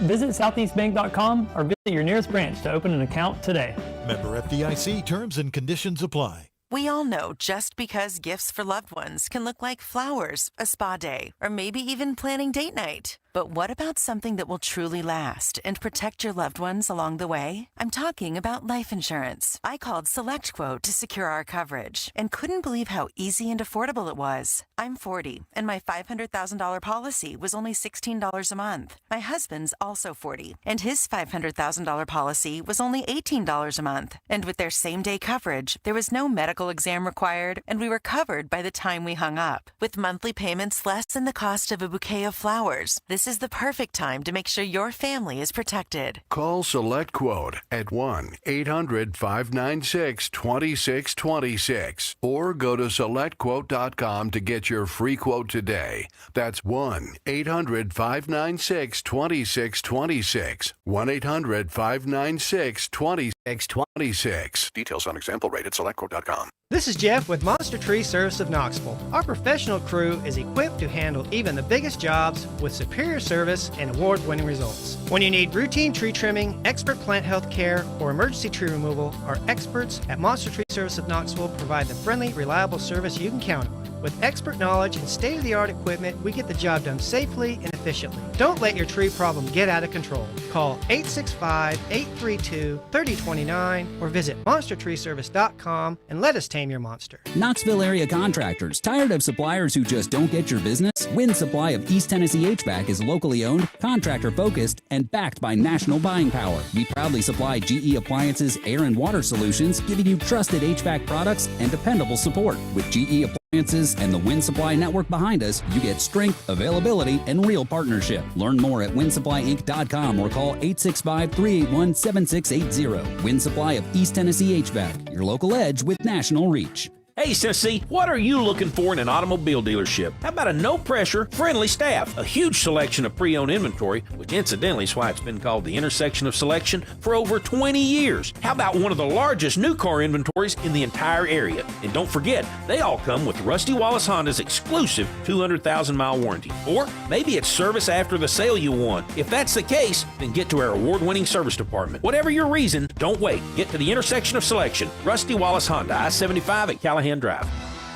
S13: Visit southeastbank.com or visit your nearest branch to open an account today.
S24: Member FDIC, terms and conditions apply.
S16: We all know just because gifts for loved ones can look like flowers, a spa day, or maybe even planning date night. But what about something that will truly last and protect your loved ones along the way? I'm talking about life insurance. I called SelectQuote to secure our coverage and couldn't believe how easy and affordable it was. I'm 40, and my $500,000 policy was only $16 a month. My husband's also 40, and his $500,000 policy was only $18 a month. And with their same-day coverage, there was no medical exam required, and we were covered by the time we hung up. With monthly payments less than the cost of a bouquet of flowers, this is the perfect time to make sure your family is protected.
S17: Call SelectQuote at 1-800-596-2626 or go to SelectQuote.com to get your free quote today. That's 1-800-596-2626. 1-800-596-2626. Details on example rate at SelectQuote.com.
S23: This is Jeff with Monster Tree Service of Knoxville. Our professional crew is equipped to handle even the biggest jobs with superior service and award-winning results. When you need routine tree trimming, expert plant health care, or emergency tree removal, our experts at Monster Tree Service of Knoxville provide the friendly, reliable service you can count on. With expert knowledge and state-of-the-art equipment, we get the job done safely and efficiently. Don't let your tree problem get out of control. Call 865-832-3029 or visit monstertreeservice.com and let us tame your monster.
S25: Knoxville area contractors, tired of suppliers who just don't get your business? Win Supply of East Tennessee HVAC is locally owned, contractor-focused, and backed by national buying power. We proudly supply GE Appliances air and water solutions, giving you trusted HVAC products and dependable support. With GE Appliances and the Win Supply network behind us, you get strength, availability, and real partnership. Learn more at winsupplyinc.com or call 865-381-7680. Win Supply of East Tennessee HVAC, your local edge with national reach.
S26: Hey, Tennessee, what are you looking for in an automobile dealership? How about a no-pressure, friendly staff? A huge selection of pre-owned inventory, which incidentally is why it's been called the intersection of selection for over 20 years. How about one of the largest new car inventories in the entire area? And don't forget, they all come with Rusty Wallace Honda's exclusive 200,000-mile warranty. Or maybe it's service after the sale you want. If that's the case, then get to our award-winning service department. Whatever your reason, don't wait. Get to the intersection of selection. Rusty Wallace Honda, I-75 at Callahan Drive.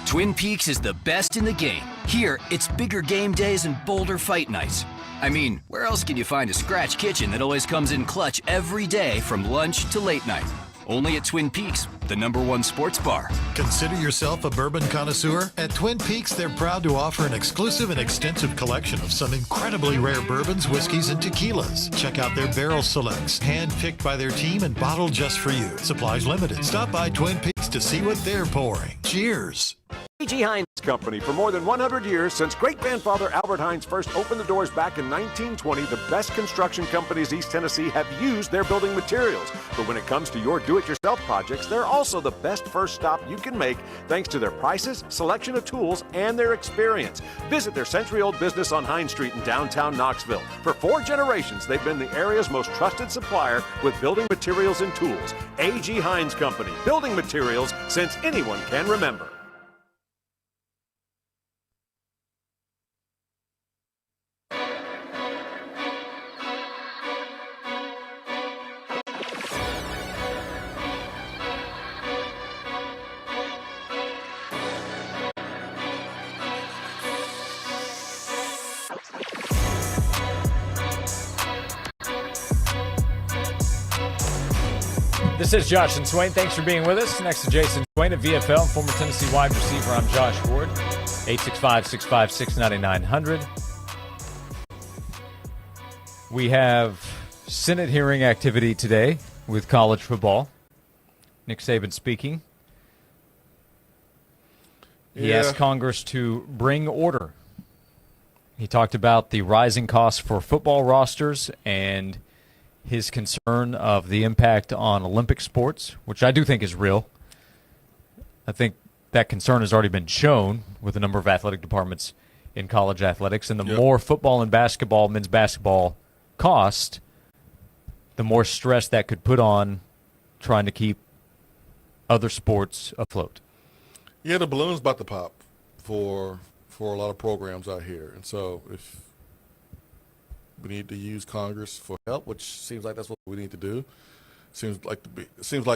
S27: Twin Peaks is the best in the game. Here, it's bigger game days and bolder fight nights. I mean, where else can you find a scratch kitchen that always comes in clutch every day from lunch to late night? Only at Twin Peaks, the #1 sports bar.
S24: Consider yourself a bourbon connoisseur? At Twin Peaks, they're proud to offer an exclusive and extensive collection of some incredibly rare bourbons, whiskeys, and tequilas. Check out their barrel selects, hand-picked by their team and bottled just for you. Supplies limited. Stop by Twin Peaks to see what they're pouring. Cheers.
S29: A.G. Hines Company. For more than 100 years, since great-grandfather Albert Hines first opened the doors back in 1920, the best construction companies East Tennessee have used their building materials. But when it comes to your do-it-yourself projects, they're also the best first stop you can make thanks to their prices, selection of tools, and their experience. Visit their century-old business on Hines Street in downtown Knoxville. For 4 generations, they've been the area's most trusted supplier with building materials and tools. A.G. Hines Company. Building materials since anyone can remember.
S8: This is Josh and Swain. Thanks for being with us. Next to Jason Swain at VFL and former Tennessee wide receiver, I'm Josh Ward. 865-656-9900. We have Senate hearing activity today with college football. Nick Saban speaking. He asked Congress to bring order. He talked about the rising costs for football rosters and his concern of the impact on Olympic sports, which I do think is real. I think that concern has already been shown with a number of athletic departments in college athletics. And the more football and basketball, men's basketball cost, the more stress that could put on trying to keep other sports afloat.
S9: Yeah, the balloon's about to pop for a lot of programs out here. And so if we need to use Congress for help, which seems like that's what we need to do, seems like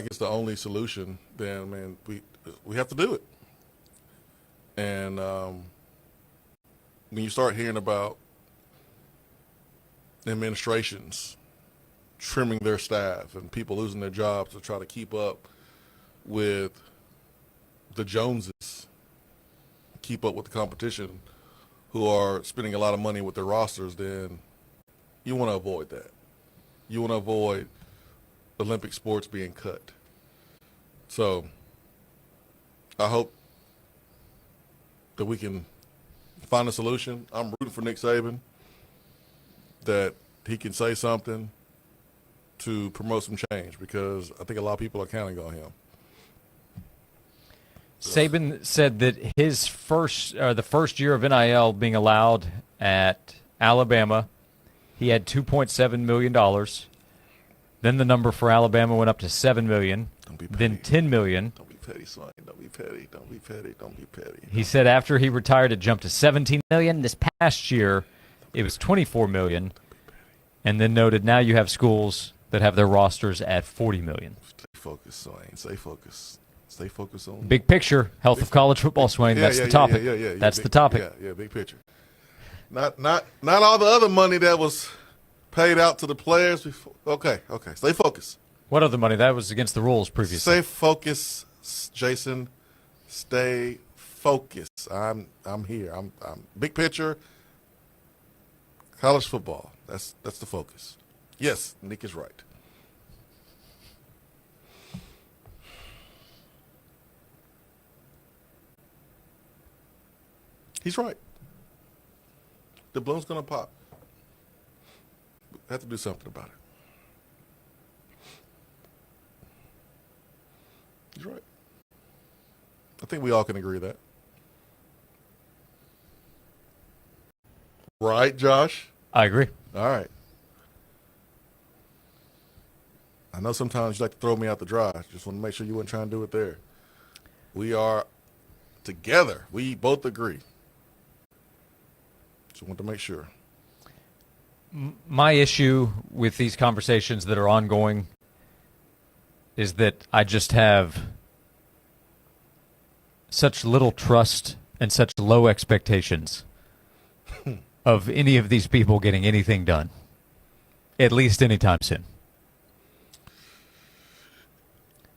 S9: it's the only solution, then, man, we have to do it. And when you start hearing about administrations trimming their staff and people losing their jobs to try to keep up with the Joneses, keep up with the competition, who are spending a lot of money with their rosters, then you want to avoid that. You want to avoid Olympic sports being cut. So I hope that we can find a solution. I'm rooting for Nick Saban, that he can say something to promote some change, because I think a lot of people are counting on him.
S8: Saban said that his the first year of NIL being allowed at Alabama, he had $2.7 million. Then the number for Alabama went up to $7 million, then $10 million.
S9: Don't be petty, Swain. Don't be petty. Don't be petty. Don't be petty.
S8: He said after he retired, it jumped to $17 million. This past year, it was $24 million. And then noted now you have schools that have their rosters at $40 million.
S9: Stay focused, Swain. Stay focused. Stay focused on
S8: big picture, health of college football, Swain. That's the topic. That's the topic.
S9: Yeah, big picture. Not all the other money that was paid out to the players before. Okay. Stay focused.
S8: What other money? That was against the rules previously.
S9: Stay focused, Jason. Stay focused. I'm here. I'm big picture. College football. That's the focus. Yes, Nick is right. He's right. The balloon's going to pop. We have to do something about it. He's right. I think we all can agree that. Right, Josh?
S8: I agree.
S9: All right. I know sometimes you like to throw me out the dry. Just want to make sure you weren't trying to do it there. We are together. We both agree. Just want to make sure.
S8: My issue with these conversations that are ongoing is that I just have such little trust and such low expectations of any of these people getting anything done, at least anytime soon.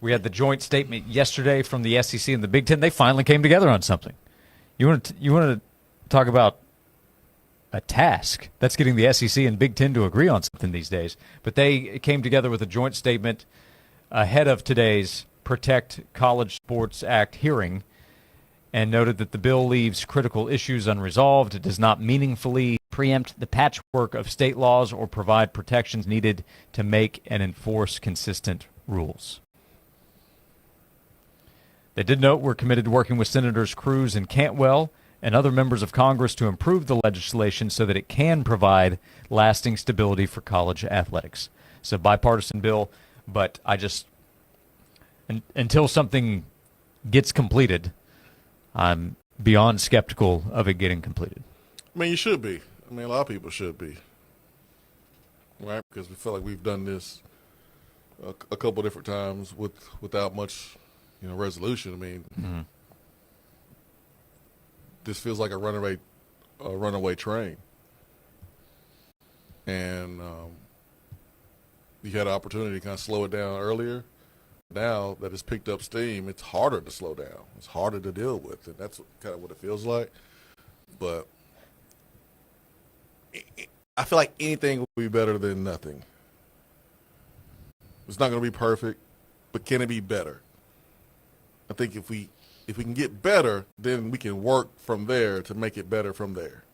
S8: We had the joint statement yesterday from the SEC and the Big Ten. They finally came together on something. You want to talk about a task? That's getting the SEC and Big Ten to agree on something these days. But they came together with a joint statement ahead of today's Protect College Sports Act hearing and noted that the bill leaves critical issues unresolved. It does not meaningfully preempt the patchwork of state laws or provide protections needed to make and enforce consistent rules. They did note we're committed to working with Senators Cruz and Cantwell and other members of Congress to improve the legislation so that it can provide lasting stability for college athletics. It's a bipartisan bill, but I just, until something gets completed, I'm beyond skeptical of it getting completed.
S9: I mean, you should be. I mean, a lot of people should be. Right? Because we feel like we've done this a couple different times without much, resolution. I mean, this feels like a runaway train. And you had an opportunity to kind of slow it down earlier. Now that it's picked up steam, it's harder to slow down. It's harder to deal with, and that's kind of what it feels like. But I feel like anything will be better than nothing. It's not going to be perfect, but can it be better? I think if we can get better, then we can work from there to make it better from there.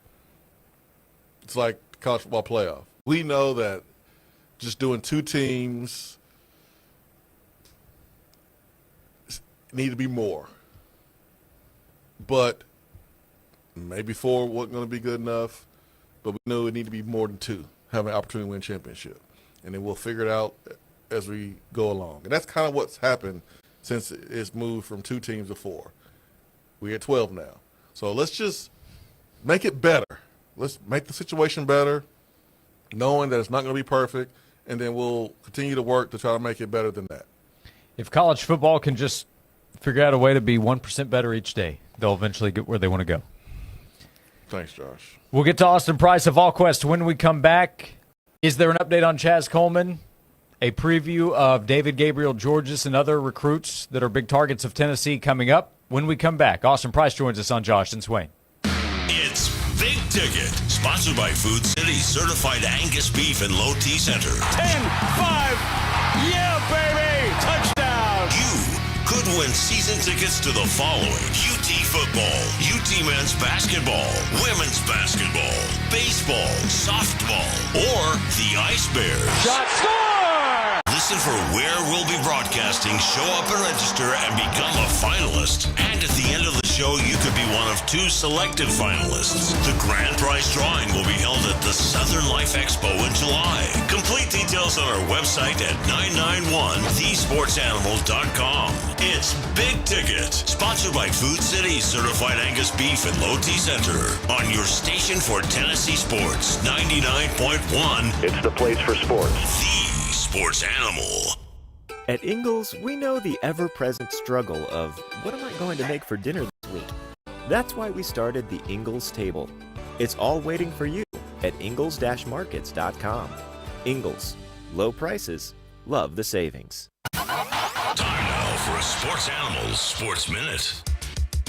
S9: It's like the college football playoff. We know that just doing 2 teams need to be more. But maybe 4 wasn't going to be good enough, but we knew it needed to be more than 2, have an opportunity to win championship. And then we'll figure it out as we go along. And that's kind of what's happened since it's moved from 2 teams to 4. We're at 12 now. So let's just make it better. Let's make the situation better, knowing that it's not going to be perfect, and then we'll continue to work to try to make it better than that.
S8: If college football can just figure out a way to be 1% better each day, they'll eventually get where they want to go.
S9: Thanks, Josh.
S8: We'll get to Austin Price of AllQuest when we come back. Is there an update on Chaz Coleman? A preview of David Gabriel Georges and other recruits that are big targets of Tennessee coming up when we come back. Austin Price joins us on Josh and Swain.
S7: It's Big Ticket, sponsored by Food City Certified Angus Beef and Low T Center.
S1: 10-5, yeah, baby, touchdown.
S7: You could win season tickets to the following: UT football, UT men's basketball, women's basketball, baseball, softball, or the Ice Bears.
S1: Shot, score!
S7: Listen for where we'll be broadcasting, show up and register, and become a finalist. And at the end of the show, you could be one of 2 selected finalists. The grand prize drawing will be held at the Southern Life Expo in July. Complete details on our website at 991thesportsanimal.com. It's Big Ticket, sponsored by Food City Certified Angus Beef and Low T Center, on your station for Tennessee sports, 99.1.
S19: It's the place for sports.
S7: The Sports Animal.
S19: At Ingles, we know the ever-present struggle of what am I going to make for dinner this week? That's why we started the Ingles table. It's all waiting for you at ingles-markets.com. Ingles, low prices, love the savings.
S7: Time now for a Sports Animals Sports Minute.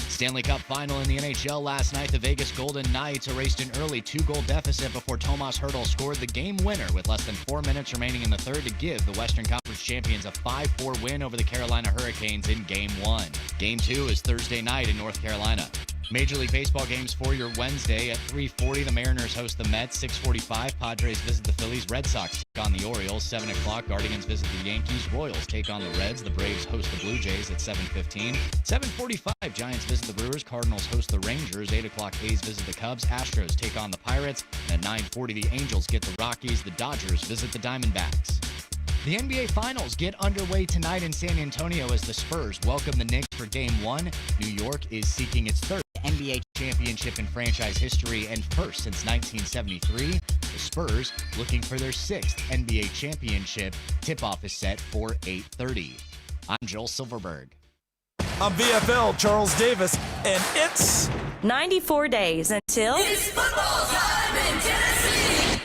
S4: Stanley Cup final in the NHL last night. The Vegas Golden Knights erased an early 2-goal deficit before Tomas Hertl scored the game winner with less than 4 minutes remaining in the third to give the Western Conference champions a 5-4 win over the Carolina Hurricanes in Game 1. Game 2 is Thursday night in North Carolina. Major League Baseball games for your Wednesday. At 3:40, the Mariners host the Mets. 6:45, Padres visit the Phillies. Red Sox take on the Orioles. 7 o'clock, Guardians visit the Yankees. Royals take on the Reds. The Braves host the Blue Jays at 7:15. 7:45, Giants visit the Brewers. Cardinals host the Rangers. 8 o'clock, A's visit the Cubs. Astros take on the Pirates. And at 9:40, the Angels get the Rockies. The Dodgers visit the Diamondbacks. The NBA Finals get underway tonight in San Antonio as the Spurs welcome the Knicks for Game 1. New York is seeking its third NBA championship in franchise history and first since 1973. The Spurs looking for their 6th NBA championship. Tip-off is set for 8:30. I'm Joel Silverberg.
S10: I'm VFL Charles Davis, and it's
S12: 94 days until
S14: it's football time in Tennessee.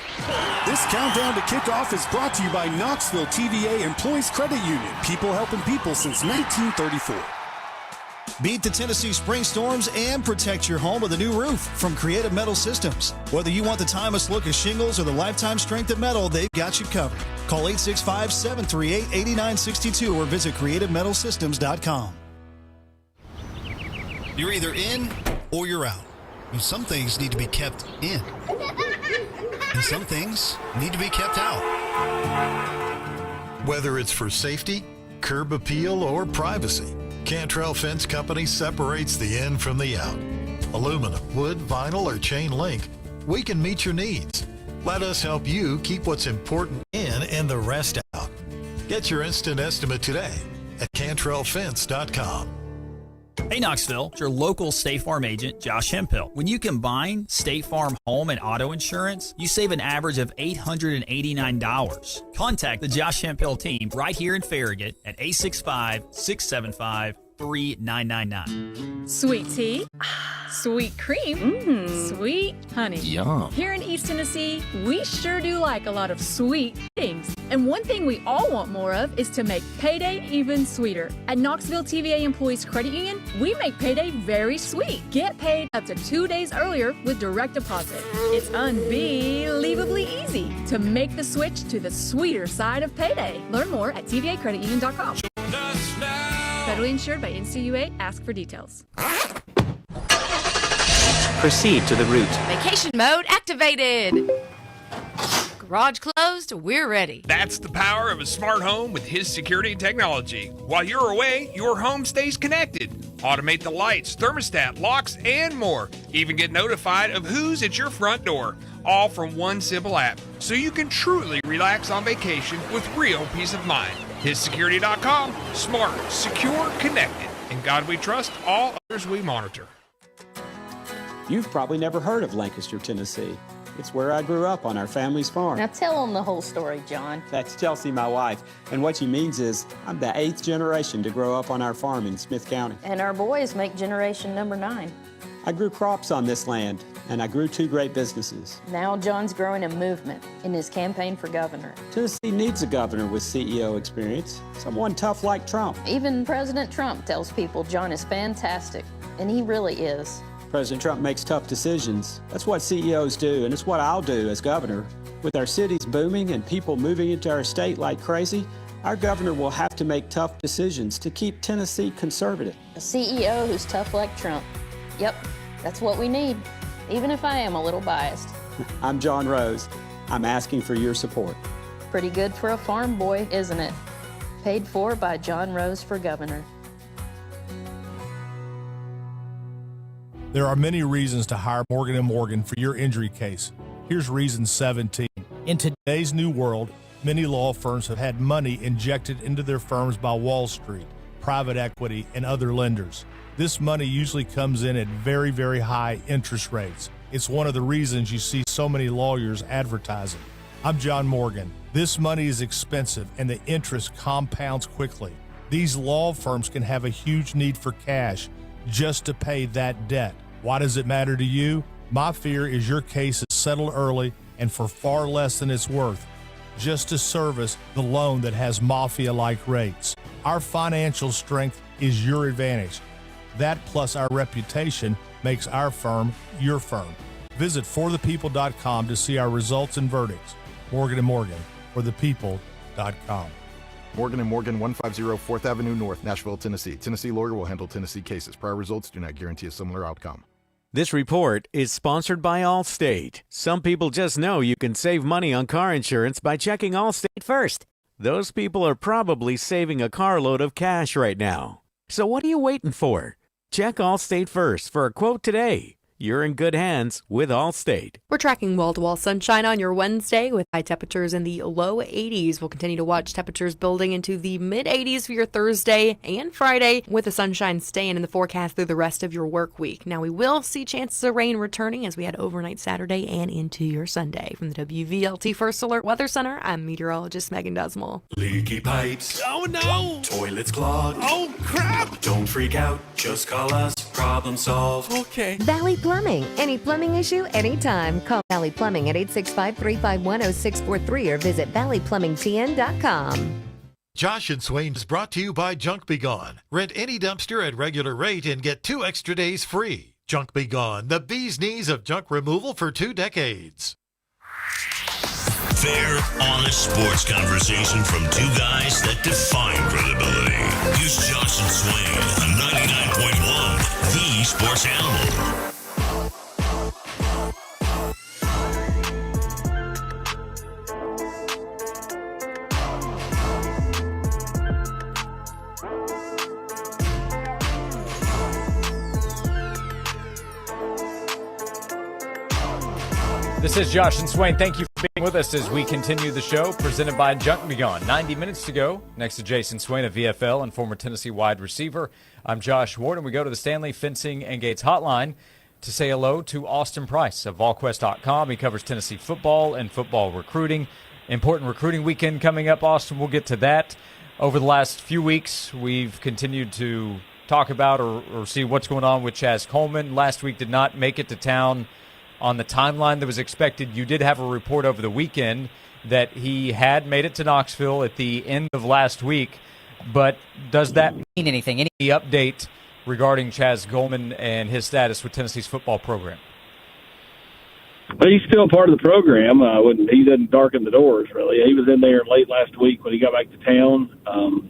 S18: This countdown to kickoff is brought to you by Knoxville TVA Employees Credit Union. People helping people since 1934.
S20: Beat the Tennessee spring storms and protect your home with a new roof from Creative Metal Systems. Whether you want the timeless look of shingles or the lifetime strength of metal, they've got you covered. Call 865-738-8962 or visit creativemetalsystems.com.
S24: You're either in or you're out. And some things need to be kept in. And some things need to be kept out. Whether it's for safety, curb appeal, or privacy, Cantrell Fence Company separates the in from the out. Aluminum, wood, vinyl, or chain link, we can meet your needs. Let us help you keep what's important in and the rest out. Get your instant estimate today at CantrellFence.com.
S21: Hey Knoxville, it's your local State Farm agent, Josh Hemphill. When you combine State Farm home and auto insurance, you save an average of $889. Contact the Josh Hemphill team right here in Farragut at 865-675-3999.
S28: Sweet tea, sweet cream, sweet honey.
S30: Yum.
S28: Here in East Tennessee, we sure do like a lot of sweet things. And one thing we all want more of is to make payday even sweeter. At Knoxville TVA Employees Credit Union, we make payday very sweet. Get paid up to 2 days earlier with direct deposit. It's unbelievably easy to make the switch to the sweeter side of payday. Learn more at tvacreditunion.com. Federally insured by NCUA. Ask for details.
S2: Proceed to the route.
S3: Vacation mode activated. Garage closed, we're ready.
S5: That's the power of a smart home with his security technology. While you're away, your home stays connected. Automate the lights, thermostat, locks, and more. Even get notified of who's at your front door. All from one simple app. So you can truly relax on vacation with real peace of mind. HisSecurity.com. Smart, secure, connected. In God we trust, all others we monitor.
S25: You've probably never heard of Lancaster, Tennessee. It's where I grew up on our family's farm.
S3: Now tell them the whole story, John.
S25: That's Chelsea, my wife. And what she means is I'm the 8th generation to grow up on our farm in Smith County.
S3: And our boys make generation number 9.
S25: I grew crops on this land, and I grew 2 great businesses.
S3: Now John's growing a movement in his campaign for governor.
S25: Tennessee needs a governor with CEO experience, someone tough like Trump.
S3: Even President Trump tells people John is fantastic, and he really is.
S25: President Trump makes tough decisions. That's what CEOs do, and it's what I'll do as governor. With our cities booming and people moving into our state like crazy, our governor will have to make tough decisions to keep Tennessee conservative.
S3: A CEO who's tough like Trump. Yep, that's what we need, even if I am a little biased.
S25: I'm John Rose. I'm asking for your support.
S3: Pretty good for a farm boy, isn't it? Paid for by John Rose for governor.
S6: There are many reasons to hire Morgan & Morgan for your injury case. Here's reason 17. In today's new world, many law firms have had money injected into their firms by Wall Street, private equity, and other lenders. This money usually comes in at very, very high interest rates. It's one of the reasons you see so many lawyers advertising. I'm John Morgan. This money is expensive and the interest compounds quickly. These law firms can have a huge need for cash just to pay that debt. Why does it matter to you? My fear is your case is settled early and for far less than it's worth, just to service the loan that has mafia-like rates. Our financial strength is your advantage. That plus our reputation makes our firm your firm. Visit forthepeople.com to see our results and verdicts. Morgan & Morgan, forthepeople.com.
S11: Morgan & Morgan, 150 4th Avenue North, Nashville, Tennessee. Tennessee lawyer will handle Tennessee cases. Prior results do not guarantee a similar outcome.
S13: This report is sponsored by Allstate. Some people just know you can save money on car insurance by checking Allstate first. Those people are probably saving a carload of cash right now. So what are you waiting for? Check Allstate first for a quote today. You're in good hands with Allstate.
S15: We're tracking wall-to-wall sunshine on your Wednesday with high temperatures in the low 80s. We'll continue to watch temperatures building into the mid-80s for your Thursday and Friday, with the sunshine staying in the forecast through the rest of your work week. Now, we will see chances of rain returning as we head overnight Saturday and into your Sunday. From the WVLT First Alert Weather Center, I'm meteorologist Megan Dusmel.
S16: Leaky pipes.
S1: Oh, no.
S16: Toilets clogged.
S1: Oh, crap.
S16: Don't freak out. Just call us. Problem solved.
S1: Okay.
S22: Valley Plumbing. Any plumbing issue, anytime. Call Valley Plumbing at 865-351-0643 or visit valleyplumbingtn.com.
S24: Josh and Swain is brought to you by Junk Be Gone. Rent any dumpster at regular rate and get 2 extra days free. Junk Be Gone, the bee's knees of junk removal for 2 decades.
S7: Fair, honest sports conversation from 2 guys that define credibility. Here's Josh and Swain on 99.1, the Sports Animal.
S8: This is Josh and Swain. Thank you for being with us as we continue the show, presented by Junk Be Gone. 90 minutes to go. Next to Jason Swain of VFL and former Tennessee wide receiver, I'm Josh Ward, and we go to the Stanley Fencing and Gates hotline to say hello to Austin Price of VolQuest.com. He covers Tennessee football and football recruiting. Important recruiting weekend coming up, Austin. We'll get to that. Over the last few weeks, we've continued to talk about or see what's going on with Chaz Coleman. Last week did not make it to town on the timeline that was expected. You did have a report over the weekend, that he had made it to Knoxville at the end of last week. But does that mean anything? Any update regarding Chaz Coleman and his status with Tennessee's football program?
S2: But he's still part of the program. He doesn't darken the doors, really. He was in there late last week when he got back to town. And,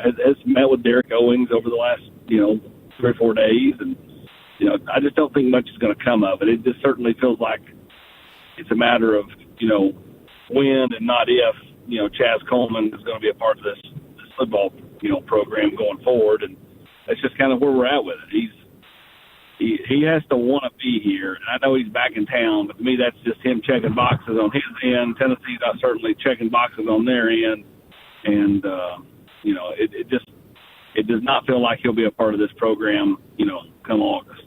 S2: has met with Derek Owings over the last, 3 or 4 days. And, I just don't think much is going to come of it. It just certainly feels like it's a matter of, when and not if, Chaz Coleman is going to be a part of this football, program going forward. And that's just kind of where we're at with it. He has to want to be here. And I know he's back in town, but to me, that's just him checking boxes on his end. Tennessee's not certainly checking boxes on their end. And, it does not feel like he'll be a part of this program, come August.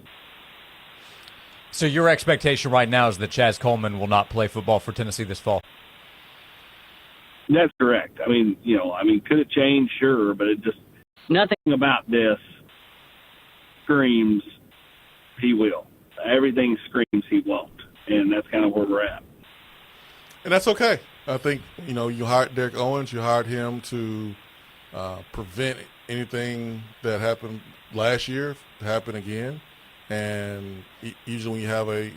S8: So your expectation right now is that Chaz Coleman will not play football for Tennessee this fall?
S2: That's correct. Could it change? Sure, but it just nothing about this screams he will. Everything screams he won't, and that's kind of where we're at.
S4: And that's okay. I think, you hired Derek Owens. You hired him to prevent anything that happened last year to happen again. And usually when you have a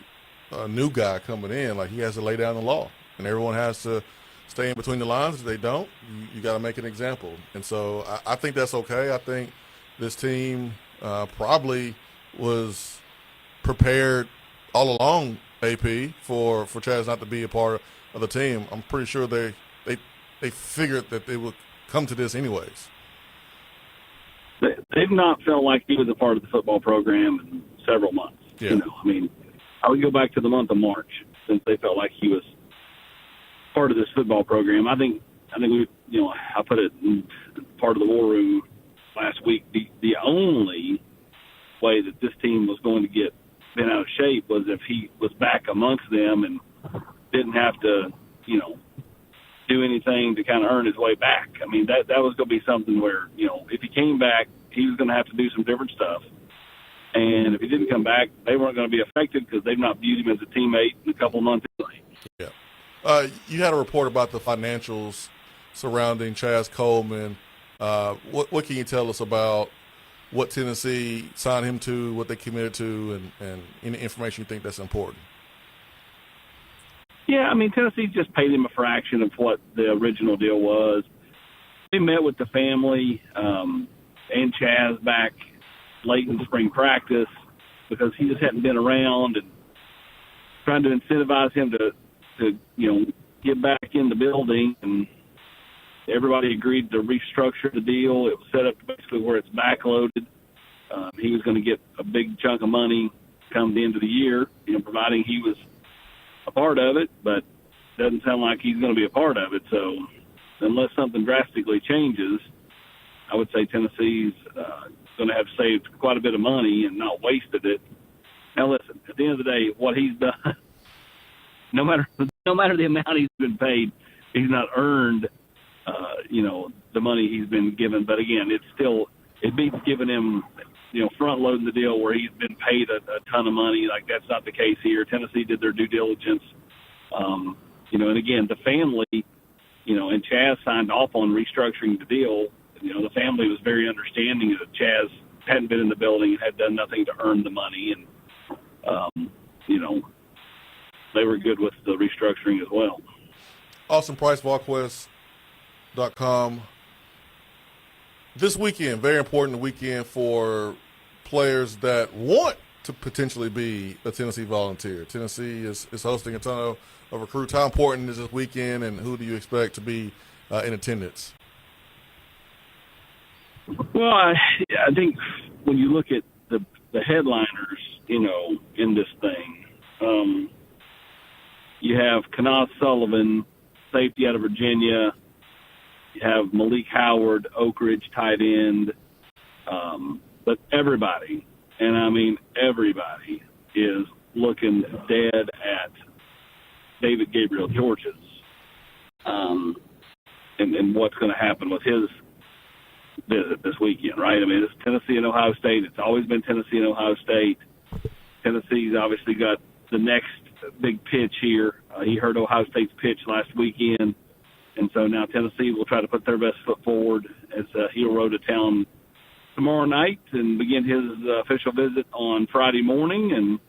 S4: new guy coming in, like, he has to lay down the law, and everyone has to stay in between the lines. If they don't, you got to make an example. And so I think that's okay. I think this team probably was prepared all along, AP, for Chaz not to be a part of the team. I'm pretty sure they figured that they would come to this anyways.
S2: They've not felt like he was a part of the football program in several months.
S4: Yeah.
S2: I would go back to the month of March since they felt like he was part of this football program. I think we, I put it in part of the war room last week. The only way that this team was going to get bent out of shape was if he was back amongst them and didn't have to, do anything to kind of earn his way back. That was going to be something where, if he came back, he was going to have to do some different stuff. And if he didn't come back, they weren't going to be affected because they've not viewed him as a teammate in a couple of months anyway.
S4: Yeah. You had a report about the financials surrounding Chaz Coleman. What can you tell us about what Tennessee signed him to, what they committed to, and any information you think that's important?
S2: Yeah, Tennessee just paid him a fraction of what the original deal was. We met with the family and Chaz back late in spring practice because he just hadn't been around, and trying to incentivize him to get back in the building. And everybody agreed to restructure the deal. It was set up basically where it's backloaded. He was going to get a big chunk of money come the end of the year, providing he was a part of it, but doesn't sound like he's going to be a part of it. So unless something drastically changes, I would say Tennessee's going to have saved quite a bit of money and not wasted it. Now, listen, at the end of the day, what he's done, no matter the amount he's been paid, he's not earned, the money he's been given. But again, it beats giving him, front loading the deal where he's been paid a ton of money. Like, that's not the case here. Tennessee did their due diligence. And again, the family, and Chaz signed off on restructuring the deal. The family was very understanding that Chaz hadn't been in the building and had done nothing to earn the money. And, they were good with the restructuring as well.
S4: Austin Price, VolQuest.com. This weekend, very important weekend for players that want to potentially be a Tennessee Volunteer. Tennessee is hosting a ton of recruits. How important is this weekend, and who do you expect to be in attendance?
S2: Well, I think when you look at the headliners, in this thing, you have Kenneth Sullivan, safety out of Virginia. You have Malik Howard, Oak Ridge tight end. But everybody, and I mean everybody, is looking dead at David Gabriel George's and what's going to happen with his visit this weekend, right? It's Tennessee and Ohio State. It's always been Tennessee and Ohio State. Tennessee's obviously got the next big pitch here He heard Ohio State's pitch last weekend, and so now Tennessee will try to put their best foot forward as he'll row to town tomorrow night and begin his official visit on Friday morning. And,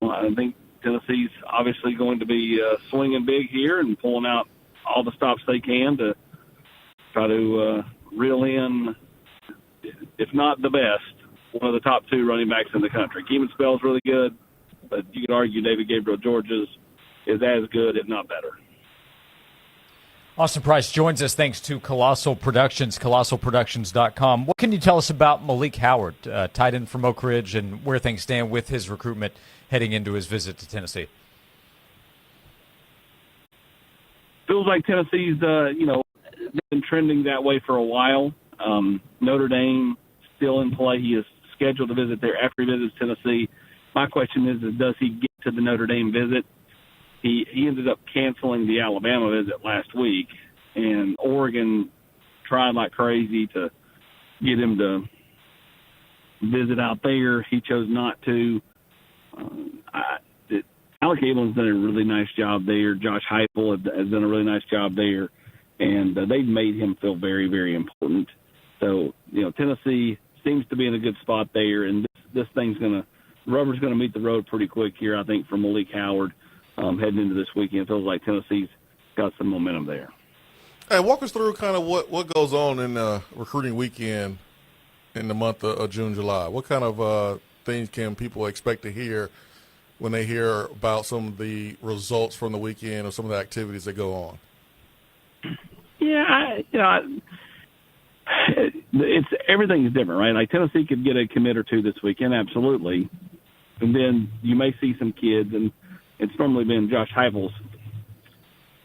S2: I think Tennessee's obviously going to be swinging big here and pulling out all the stops they can to try to reel in, if not the best, one of the top 2 running backs in the country. Keeman Spell's really good, but you could argue David Gabriel George's is as good, if not better.
S8: Austin Price joins us thanks to Colossal Productions, colossalproductions.com. What can you tell us about Malik Howard, tight end from Oak Ridge, and where things stand with his recruitment heading into his visit to Tennessee?
S2: Feels like Tennessee's, been trending that way for a while. Notre Dame still in play. He is scheduled to visit there after he visits Tennessee. My question is does he get to the Notre Dame visit? He ended up canceling the Alabama visit last week, and Oregon tried like crazy to get him to visit out there. He chose not to. Alec Abel's done a really nice job there. Josh Heupel has done a really nice job there, and they've made him feel very, very important. So, Tennessee seems to be in a good spot there, and this thing's rubber's going to meet the road pretty quick here, I think, for Malik Howard heading into this weekend. It feels like Tennessee's got some momentum there.
S4: Hey, walk us through kind of what goes on in the recruiting weekend in the month of June, July. What kind of things can people expect to hear when they hear about some of the results from the weekend or some of the activities that go on?
S2: Yeah, everything is different, right? Like Tennessee could get a commit or 2 this weekend, absolutely. And then you may see some kids, and it's normally been Josh Heupel's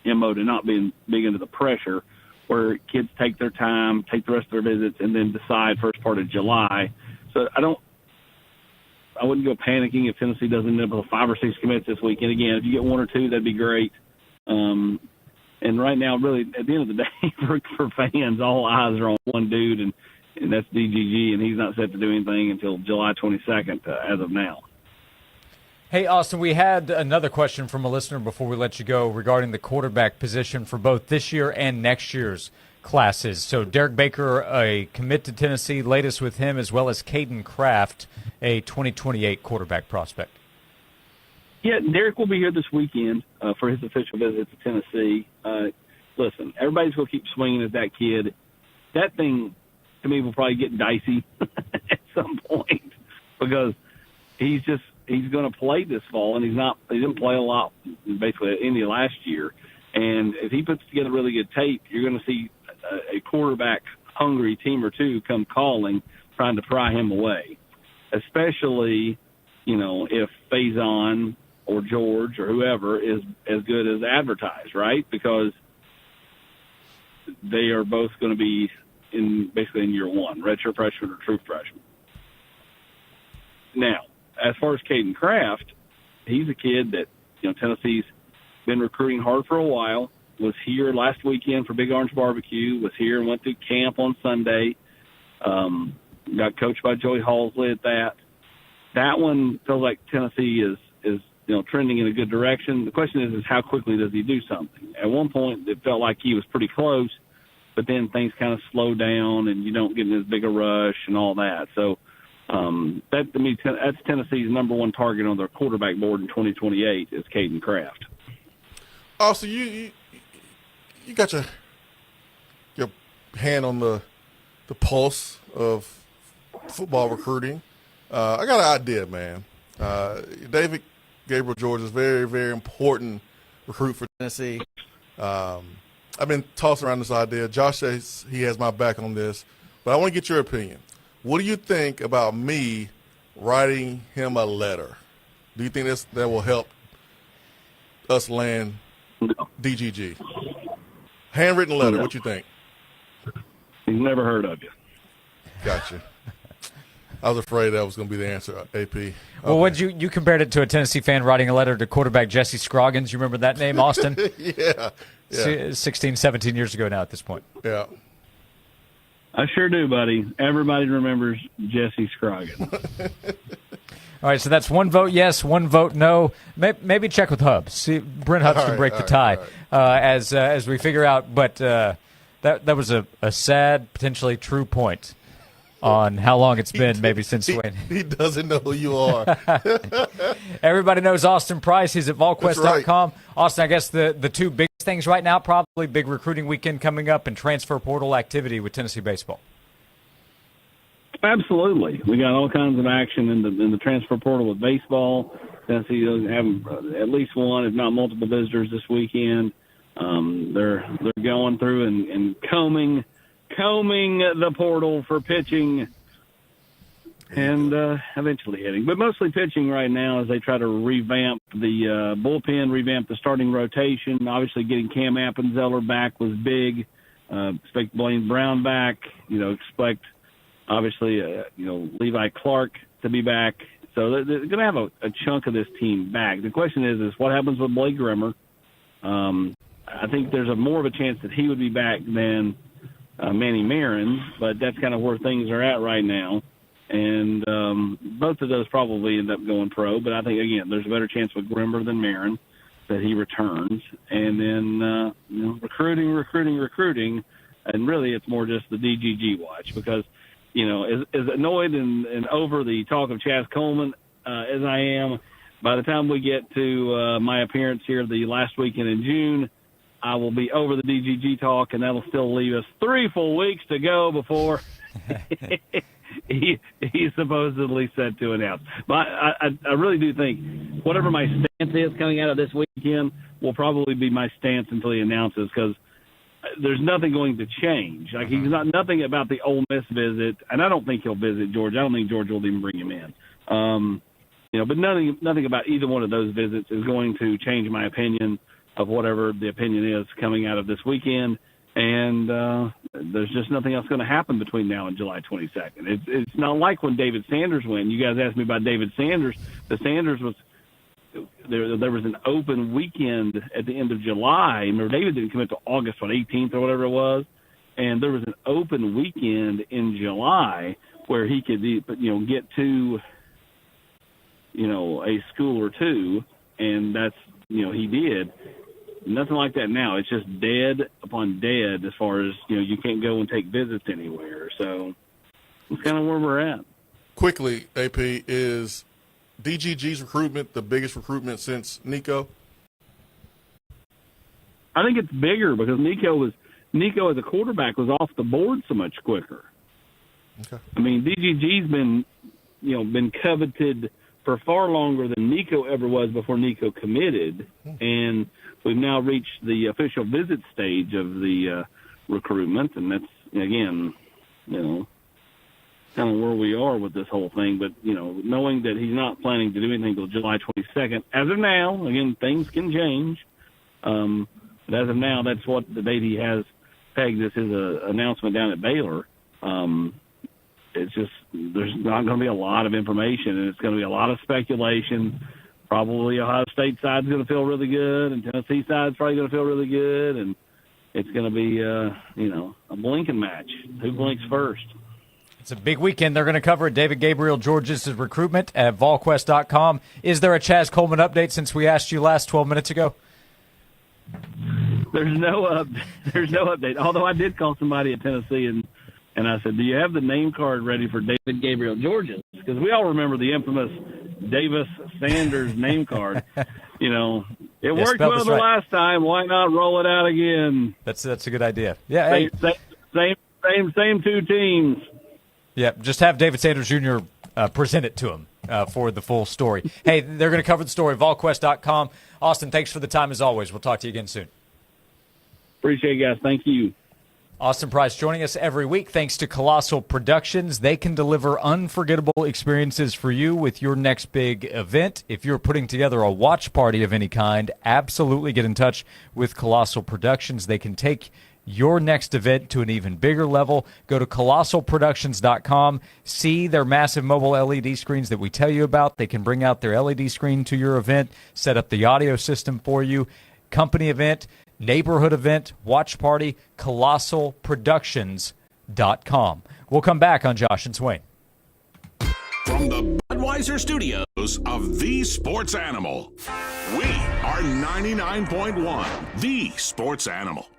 S2: MO to not being big into the pressure, where kids take their time, take the rest of their visits, and then decide first part of July. So I wouldn't go panicking if Tennessee doesn't end up with 5 or 6 commits this weekend. Again, if you get 1 or 2, that'd be great. And right now, really, at the end of the day, for fans, all eyes are on one dude, and that's DGG, and he's not set to do anything until July 22nd as of now.
S8: Hey, Austin, we had another question from a listener before we let you go regarding the quarterback position for both this year and next year's classes. So Derek Baker, a commit to Tennessee, latest with him, as well as Caden Kraft, a 2028 quarterback prospect.
S2: Yeah, Derek will be here this weekend for his official visit to Tennessee. Listen, everybody's going to keep swinging at that kid. That thing, to me, will probably get dicey at some point because he's going to play this fall, and he didn't play a lot basically at Indy last year. And if he puts together really good tape, you're going to see a quarterback-hungry team or two come calling, trying to pry him away, especially, if Faison or George or whoever is as good as advertised, right? Because they are both going to be basically in year 1, redshirt freshman or true freshman. Now, as far as Caden Kraft, he's a kid that, Tennessee's been recruiting hard for a while, was here last weekend for Big Orange Barbecue, was here and went through camp on Sunday, got coached by Joey Halsley at that. That one feels like Tennessee is trending in a good direction. The question is how quickly does he do something? At one point, it felt like he was pretty close, but then things kind of slow down and you don't get in as big a rush and all that. So, that to me, that's Tennessee's number 1 target on their quarterback board in 2028 is Caden Kraft.
S4: Also, you got your hand on the pulse of football recruiting. I got an idea, man. David Gabriel George is very, very important recruit for Tennessee. I've been tossing around this idea. Josh says he has my back on this, but I want to get your opinion. What do you think about me writing him a letter? Do you think that will help us land DGG? Handwritten letter. What you think?
S2: He's never heard of you.
S4: Gotcha. I was afraid that was going to be the answer, AP. Okay.
S8: Well, what you compared it to a Tennessee fan writing a letter to quarterback Jesse Scroggins. You remember that name, Austin?
S4: Yeah.
S8: 16, 17 years ago now at this point.
S4: Yeah.
S2: I sure do, buddy. Everybody remembers Jesse Scroggins.
S8: All right, so that's one vote yes, one vote no. Maybe check with Hubs. See, Brent Hubs can break the tie as we figure out. But that was a sad, potentially true point on how long it's been maybe since Swain.
S4: He doesn't know who you are.
S8: Everybody knows Austin Price. He's at VolQuest.com.
S4: Right.
S8: Austin, I guess the two biggest things right now, probably big recruiting weekend coming up and transfer portal activity with Tennessee baseball.
S2: Absolutely. We got all kinds of action in the transfer portal with baseball. Tennessee does have at least one, if not multiple visitors this weekend. They're going through and combing the portal for pitching and eventually hitting. But mostly pitching right now as they try to revamp the bullpen, revamp the starting rotation. Obviously getting Cam Appenzeller back was big. Expect Blaine Brown back. Expect obviously, Levi Clark to be back. So they're going to have a chunk of this team back. The question is what happens with Blake Grimmer? I think there's more of a chance that he would be back than Manny Marin, but that's kind of where things are at right now. And both of those probably end up going pro. But I think, again, there's a better chance with Grimmer than Marin that he returns. And then, recruiting. And really it's more just the DGG watch because – as annoyed and over the talk of Chaz Coleman as I am, by the time we get to my appearance here the last weekend in June, I will be over the DGG talk, and that'll still leave us 3 full weeks to go before he's supposedly set to announce. But I really do think whatever my stance is coming out of this weekend will probably be my stance until he announces because there's nothing going to change. Like he's nothing about the Ole Miss visit, and I don't think he'll visit Georgia. I don't think Georgia will even bring him in. But nothing about either one of those visits is going to change my opinion of whatever the opinion is coming out of this weekend. And there's just nothing else going to happen between now and July 22nd. It's not like when David Sanders went. You guys asked me about David Sanders. The Sanders was. There was an open weekend at the end of July. Remember, David didn't come until August 18th or whatever it was, and there was an open weekend in July where he could, get to, a school or two, and that's, he did. Nothing like that now. It's just dead upon dead as far as, you can't go and take visits anywhere. So that's kind of where we're at.
S4: Quickly, AP, is DGG's recruitment the biggest recruitment since Nico?
S2: I think it's bigger because Nico as a quarterback was off the board so much quicker.
S4: Okay.
S2: I mean, DGG's been coveted for far longer than Nico ever was before Nico committed, and we've now reached the official visit stage of the recruitment, and that's again, kind of where we are with this whole thing. But, knowing that he's not planning to do anything until July 22nd, as of now, again, things can change. But as of now, that's what the date he has pegged as his announcement down at Baylor. It's just there's not going to be a lot of information, and it's going to be a lot of speculation. Probably Ohio State side's going to feel really good, and Tennessee side's probably going to feel really good, and it's going to be, a blinking match. Who blinks first?
S8: It's a big weekend. They're going to cover David Gabriel George's recruitment at VolQuest.com. Is there a Chaz Coleman update since we asked you last 12 minutes ago?
S2: There's no update. Although I did call somebody at Tennessee and I said, "Do you have the name card ready for David Gabriel George's?" Because we all remember the infamous Davis Sanders name card. It worked well the last time. Why not roll it out again?
S8: That's a good idea. Yeah.
S2: Same two teams.
S8: Yeah, just have David Sanders Jr. Present it to him for the full story. Hey, they're going to cover the story, VolQuest.com. Austin, thanks for the time as always. We'll talk to you again soon.
S2: Appreciate it, guys. Thank you.
S8: Austin Price joining us every week thanks to Colossal Productions. They can deliver unforgettable experiences for you with your next big event. If you're putting together a watch party of any kind, absolutely get in touch with Colossal Productions. They can take your next event to an even bigger level. Go to colossalproductions.com. See their massive mobile LED screens that we tell you about. They can bring out their LED screen to your event, set up the audio system for you. Company event, neighborhood event, watch party, colossalproductions.com. We'll come back on Josh and Swain.
S9: From the Budweiser Studios of The Sports Animal. We are 99.1 The Sports Animal.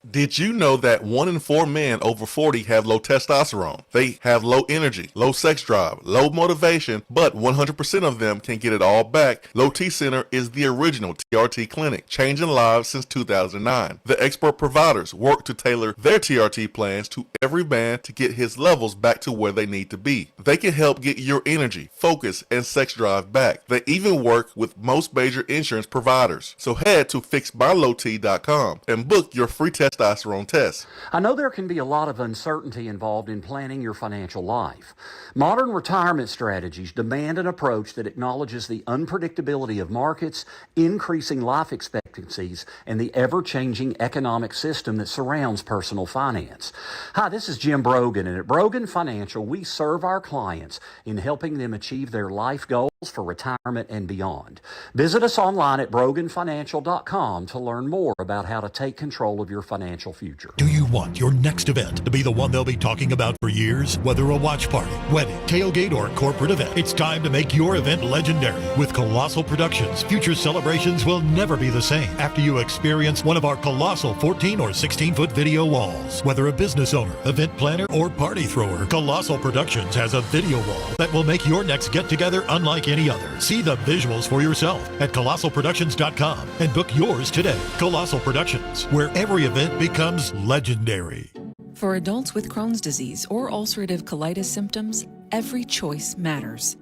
S4: Did you know that 1 in 4 men over 40 have low testosterone? They have low energy, low sex drive, low motivation, but 100% of them can get it all back. Low T Center is the original TRT clinic, changing lives since 2009. The expert providers work to tailor their TRT plans to every man to get his levels back to where they need to be. They can help get your energy, focus, and sex drive back. They even work with most major insurance providers. So head to fixedbylowt.com and book your free testosterone test.
S10: I know there can be a lot of uncertainty involved in planning your financial life. Modern retirement strategies demand an approach that acknowledges the unpredictability of markets, increasing life expectancies, and the ever-changing economic system that surrounds personal finance. Hi, this is Jim Brogan, and at Brogan Financial, we serve our clients in helping them achieve their life goals for retirement and beyond. Visit us online at broganfinancial.com to learn more about how to take control of your financial future.
S24: Do you want your next event to be the one they'll be talking about for years? Whether a watch party, wedding, tailgate, or corporate event, it's time to make your event legendary. With Colossal Productions, future celebrations will never be the same after you experience one of our colossal 14 or 16-foot video walls. Whether a business owner, event planner, or party thrower, Colossal Productions has a video wall that will make your next get-together unlike any other. See the visuals for yourself at colossalproductions.com and book yours today. Colossal Productions, where every event becomes legendary.
S12: For adults with Crohn's disease or ulcerative colitis symptoms, every choice matters.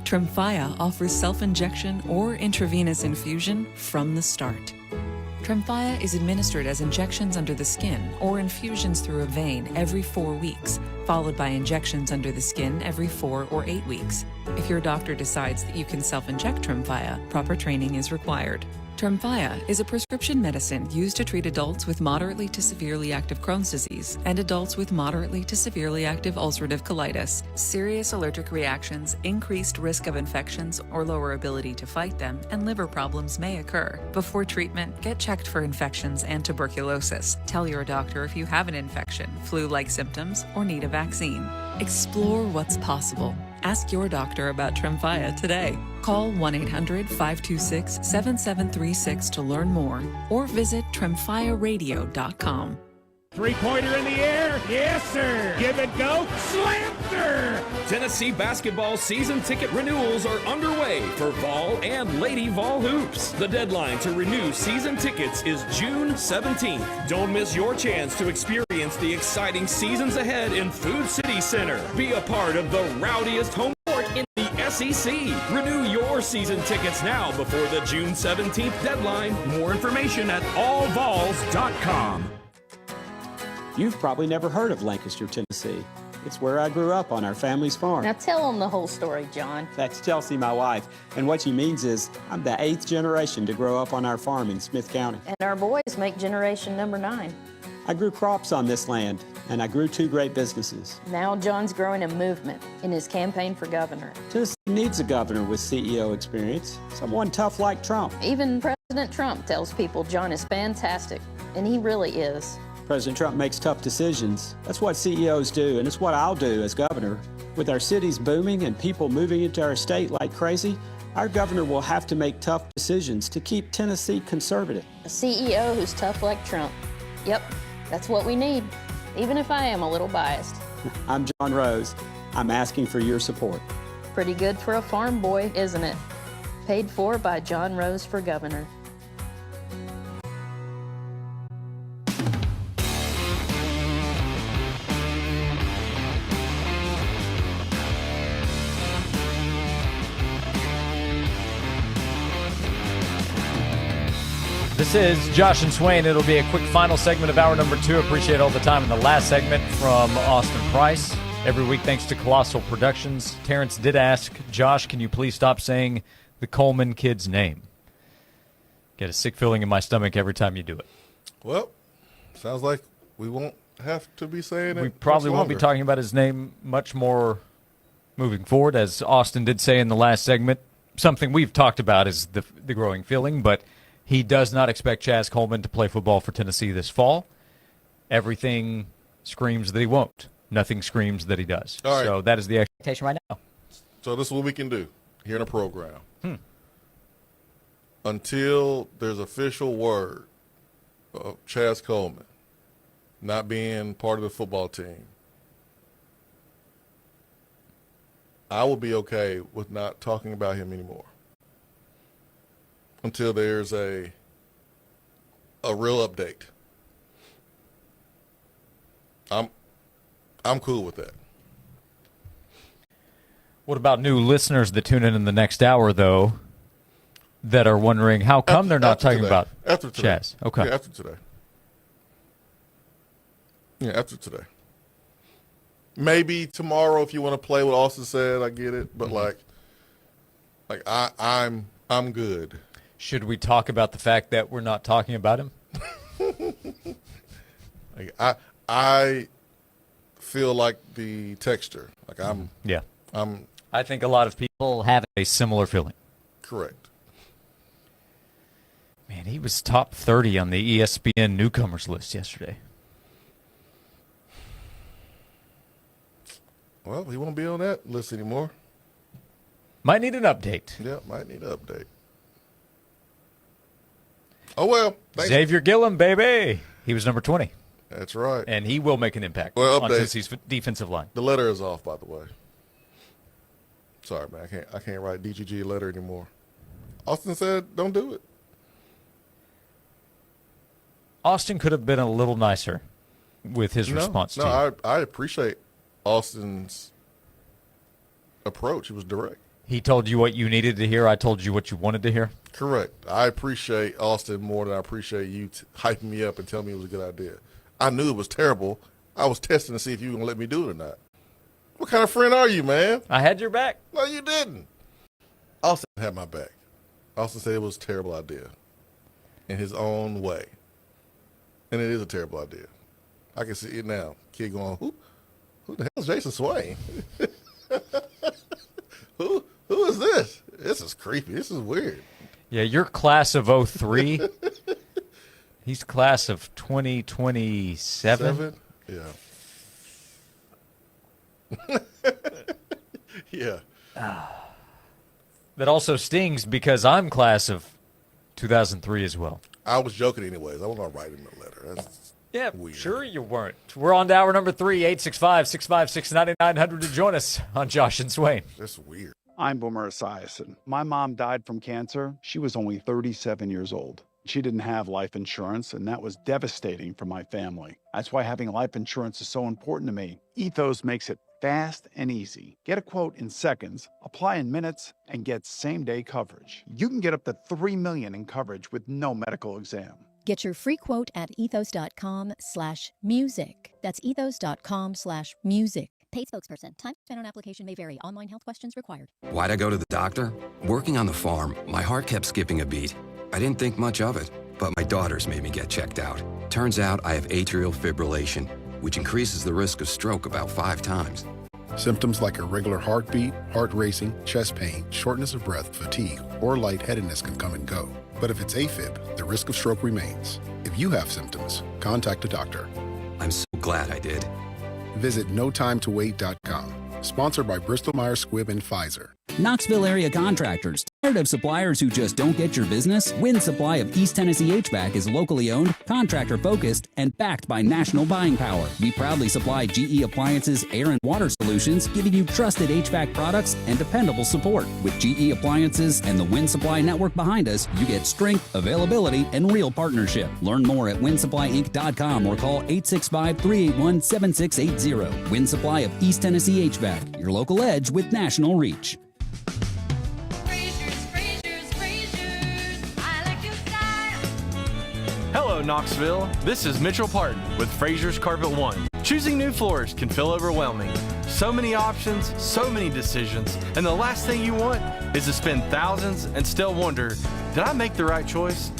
S12: Tremfya offers self-injection or intravenous infusion from the start. Tremfya is administered as injections under the skin or infusions through a vein every 4 weeks, followed by injections under the skin every 4 or 8 weeks. If your doctor decides that you can self-inject Tremfya, proper training is required. Tremfya is a prescription medicine used to treat adults with moderately to severely active Crohn's disease and adults with moderately to severely active ulcerative colitis. Serious allergic reactions, increased risk of infections or lower ability to fight them, and liver problems may occur. Before treatment, get checked for infections and tuberculosis. Tell your doctor if you have an infection, flu-like symptoms, or need a vaccine. Explore what's possible. Ask your doctor about Tremfya today. Call 1-800-526-7736 to learn more or visit tremfyaradio.com.
S1: Three-pointer in the air. Yes, sir. Give it go. Slam, sir.
S17: Tennessee basketball season ticket renewals are underway for Vol and Lady Vol Hoops. The deadline to renew season tickets is June 17th. Don't miss your chance to experience the exciting seasons ahead in Food City Center. Be a part of the rowdiest home court in the SEC. Renew your season tickets now before the June 17th deadline. More information at allvols.com.
S19: You've probably never heard of Lancaster, Tennessee. It's where I grew up on our family's farm.
S3: Now tell them the whole story, John.
S19: That's Chelsea, my wife. And what she means is I'm the 8th generation to grow up on our farm in Smith County.
S3: And our boys make generation number 9.
S19: I grew crops on this land, and I grew 2 great businesses.
S3: Now John's growing a movement in his campaign for governor.
S19: Tennessee needs a governor with CEO experience, someone tough like Trump.
S3: Even President Trump tells people John is fantastic, and he really is.
S19: President Trump makes tough decisions. That's what CEOs do, and it's what I'll do as governor. With our cities booming and people moving into our state like crazy, our governor will have to make tough decisions to keep Tennessee conservative.
S3: A CEO who's tough like Trump. Yep, that's what we need, even if I am a little biased.
S19: I'm John Rose. I'm asking for your support.
S3: Pretty good for a farm boy, isn't it? Paid for by John Rose for governor.
S8: This is Josh and Swain. It'll be a quick final segment of hour number 2. Appreciate all the time in the last segment from Austin Price. Every week, thanks to Colossal Productions. Terrence did ask, Josh, can you please stop saying the Coleman kid's name? Get a sick feeling in my stomach every time you do it.
S4: Well, sounds like we won't have to be saying it.
S8: We probably won't be talking about his name much more moving forward, as Austin did say in the last segment. Something we've talked about is the growing feeling, but he does not expect Chaz Coleman to play football for Tennessee this fall. Everything screams that he won't. Nothing screams that he does.
S4: All right.
S8: So that is the expectation right now.
S4: So this is what we can do here in the program. Until there's official word of Chaz Coleman not being part of the football team, I will be okay with not talking about him anymore until there's a real update. I'm cool with that.
S8: What about new listeners that tune in the next hour, though, that are wondering how come they're not talking about Chaz? Okay.
S4: Yeah, after today. Yeah, after today. Maybe tomorrow if you want to play what Austin said, I get it. But I'm good.
S8: Should we talk about the fact that we're not talking about him?
S4: I feel like the texture.
S8: I think a lot of people have a similar feeling.
S4: Correct.
S8: Man, he was top 30 on the ESPN newcomers list yesterday.
S4: Well, he won't be on that list anymore.
S8: Might need an update.
S4: Yeah, might need an update. Oh, well.
S8: Xavier Gillum, baby. He was number 20.
S4: That's right.
S8: And he will make an impact
S4: on
S8: Tennessee's defensive line.
S4: The letter is off, by the way. Sorry, man. I can't write DGG a letter anymore. Austin said, don't do it.
S8: Austin could have been a little nicer with his response to you.
S4: I appreciate Austin's approach. It was direct.
S8: He told you what you needed to hear. I told you what you wanted to hear.
S4: Correct. I appreciate Austin more than I appreciate you hyping me up and telling me it was a good idea. I knew it was terrible. I was testing to see if you were going to let me do it or not. What kind of friend are you, man?
S8: I had your back.
S4: No, you didn't. Austin had my back. Austin said it was a terrible idea in his own way. And it is a terrible idea. I can see it now. Kid going, who the hell is Jason Swain? Who is this? This is creepy. This is weird.
S8: Yeah, you're class of 03. He's class of 2027.
S4: Yeah. Yeah.
S8: That also stings because I'm class of 2003 as well.
S4: I was joking anyways. I wasn't going to write him a letter. That's weird.
S8: Sure you weren't. We're on to hour number 3, 865-656-9900 to join us on Josh and Swain.
S4: That's weird.
S14: I'm Boomer Esiason. My mom died from cancer. She was only 37 years old. She didn't have life insurance, and that was devastating for my family. That's why having life insurance is so important to me. Ethos makes it fast and easy. Get a quote in seconds, apply in minutes, and get same-day coverage. You can get up to $3 million in coverage with no medical exam.
S18: Get your free quote at ethos.com/music. That's ethos.com/music. Paid spokesperson. Time spent on application may vary. Online health questions required.
S20: Why'd I go to the doctor? Working on the farm, my heart kept skipping a beat. I didn't think much of it, but my daughters made me get checked out. Turns out I have atrial fibrillation, which increases the risk of stroke about 5 times.
S21: Symptoms like irregular heartbeat, heart racing, chest pain, shortness of breath, fatigue, or lightheadedness can come and go. But if it's AFib, the risk of stroke remains. If you have symptoms, contact a doctor.
S20: I'm so glad I did.
S21: Visit notimetowait.com. Sponsored by Bristol-Myers Squibb and Pfizer.
S25: Knoxville area contractors. Tired of suppliers who just don't get your business? Win Supply of East Tennessee HVAC is locally owned, contractor focused, and backed by national buying power. We proudly supply GE Appliances air and water solutions, giving you trusted HVAC products and dependable support. With GE Appliances and the Win Supply network behind us, you get strength, availability, and real partnership. Learn more at winsupplyinc.com or call 865-381-7680. Win Supply of East Tennessee HVAC, your local edge with national reach.
S23: Hello, Knoxville. This is Mitchell Parton with Fraser's Carpet One. Choosing new floors can feel overwhelming. So many options, so many decisions, and the last thing you want is to spend thousands and still wonder, did I make the right choice?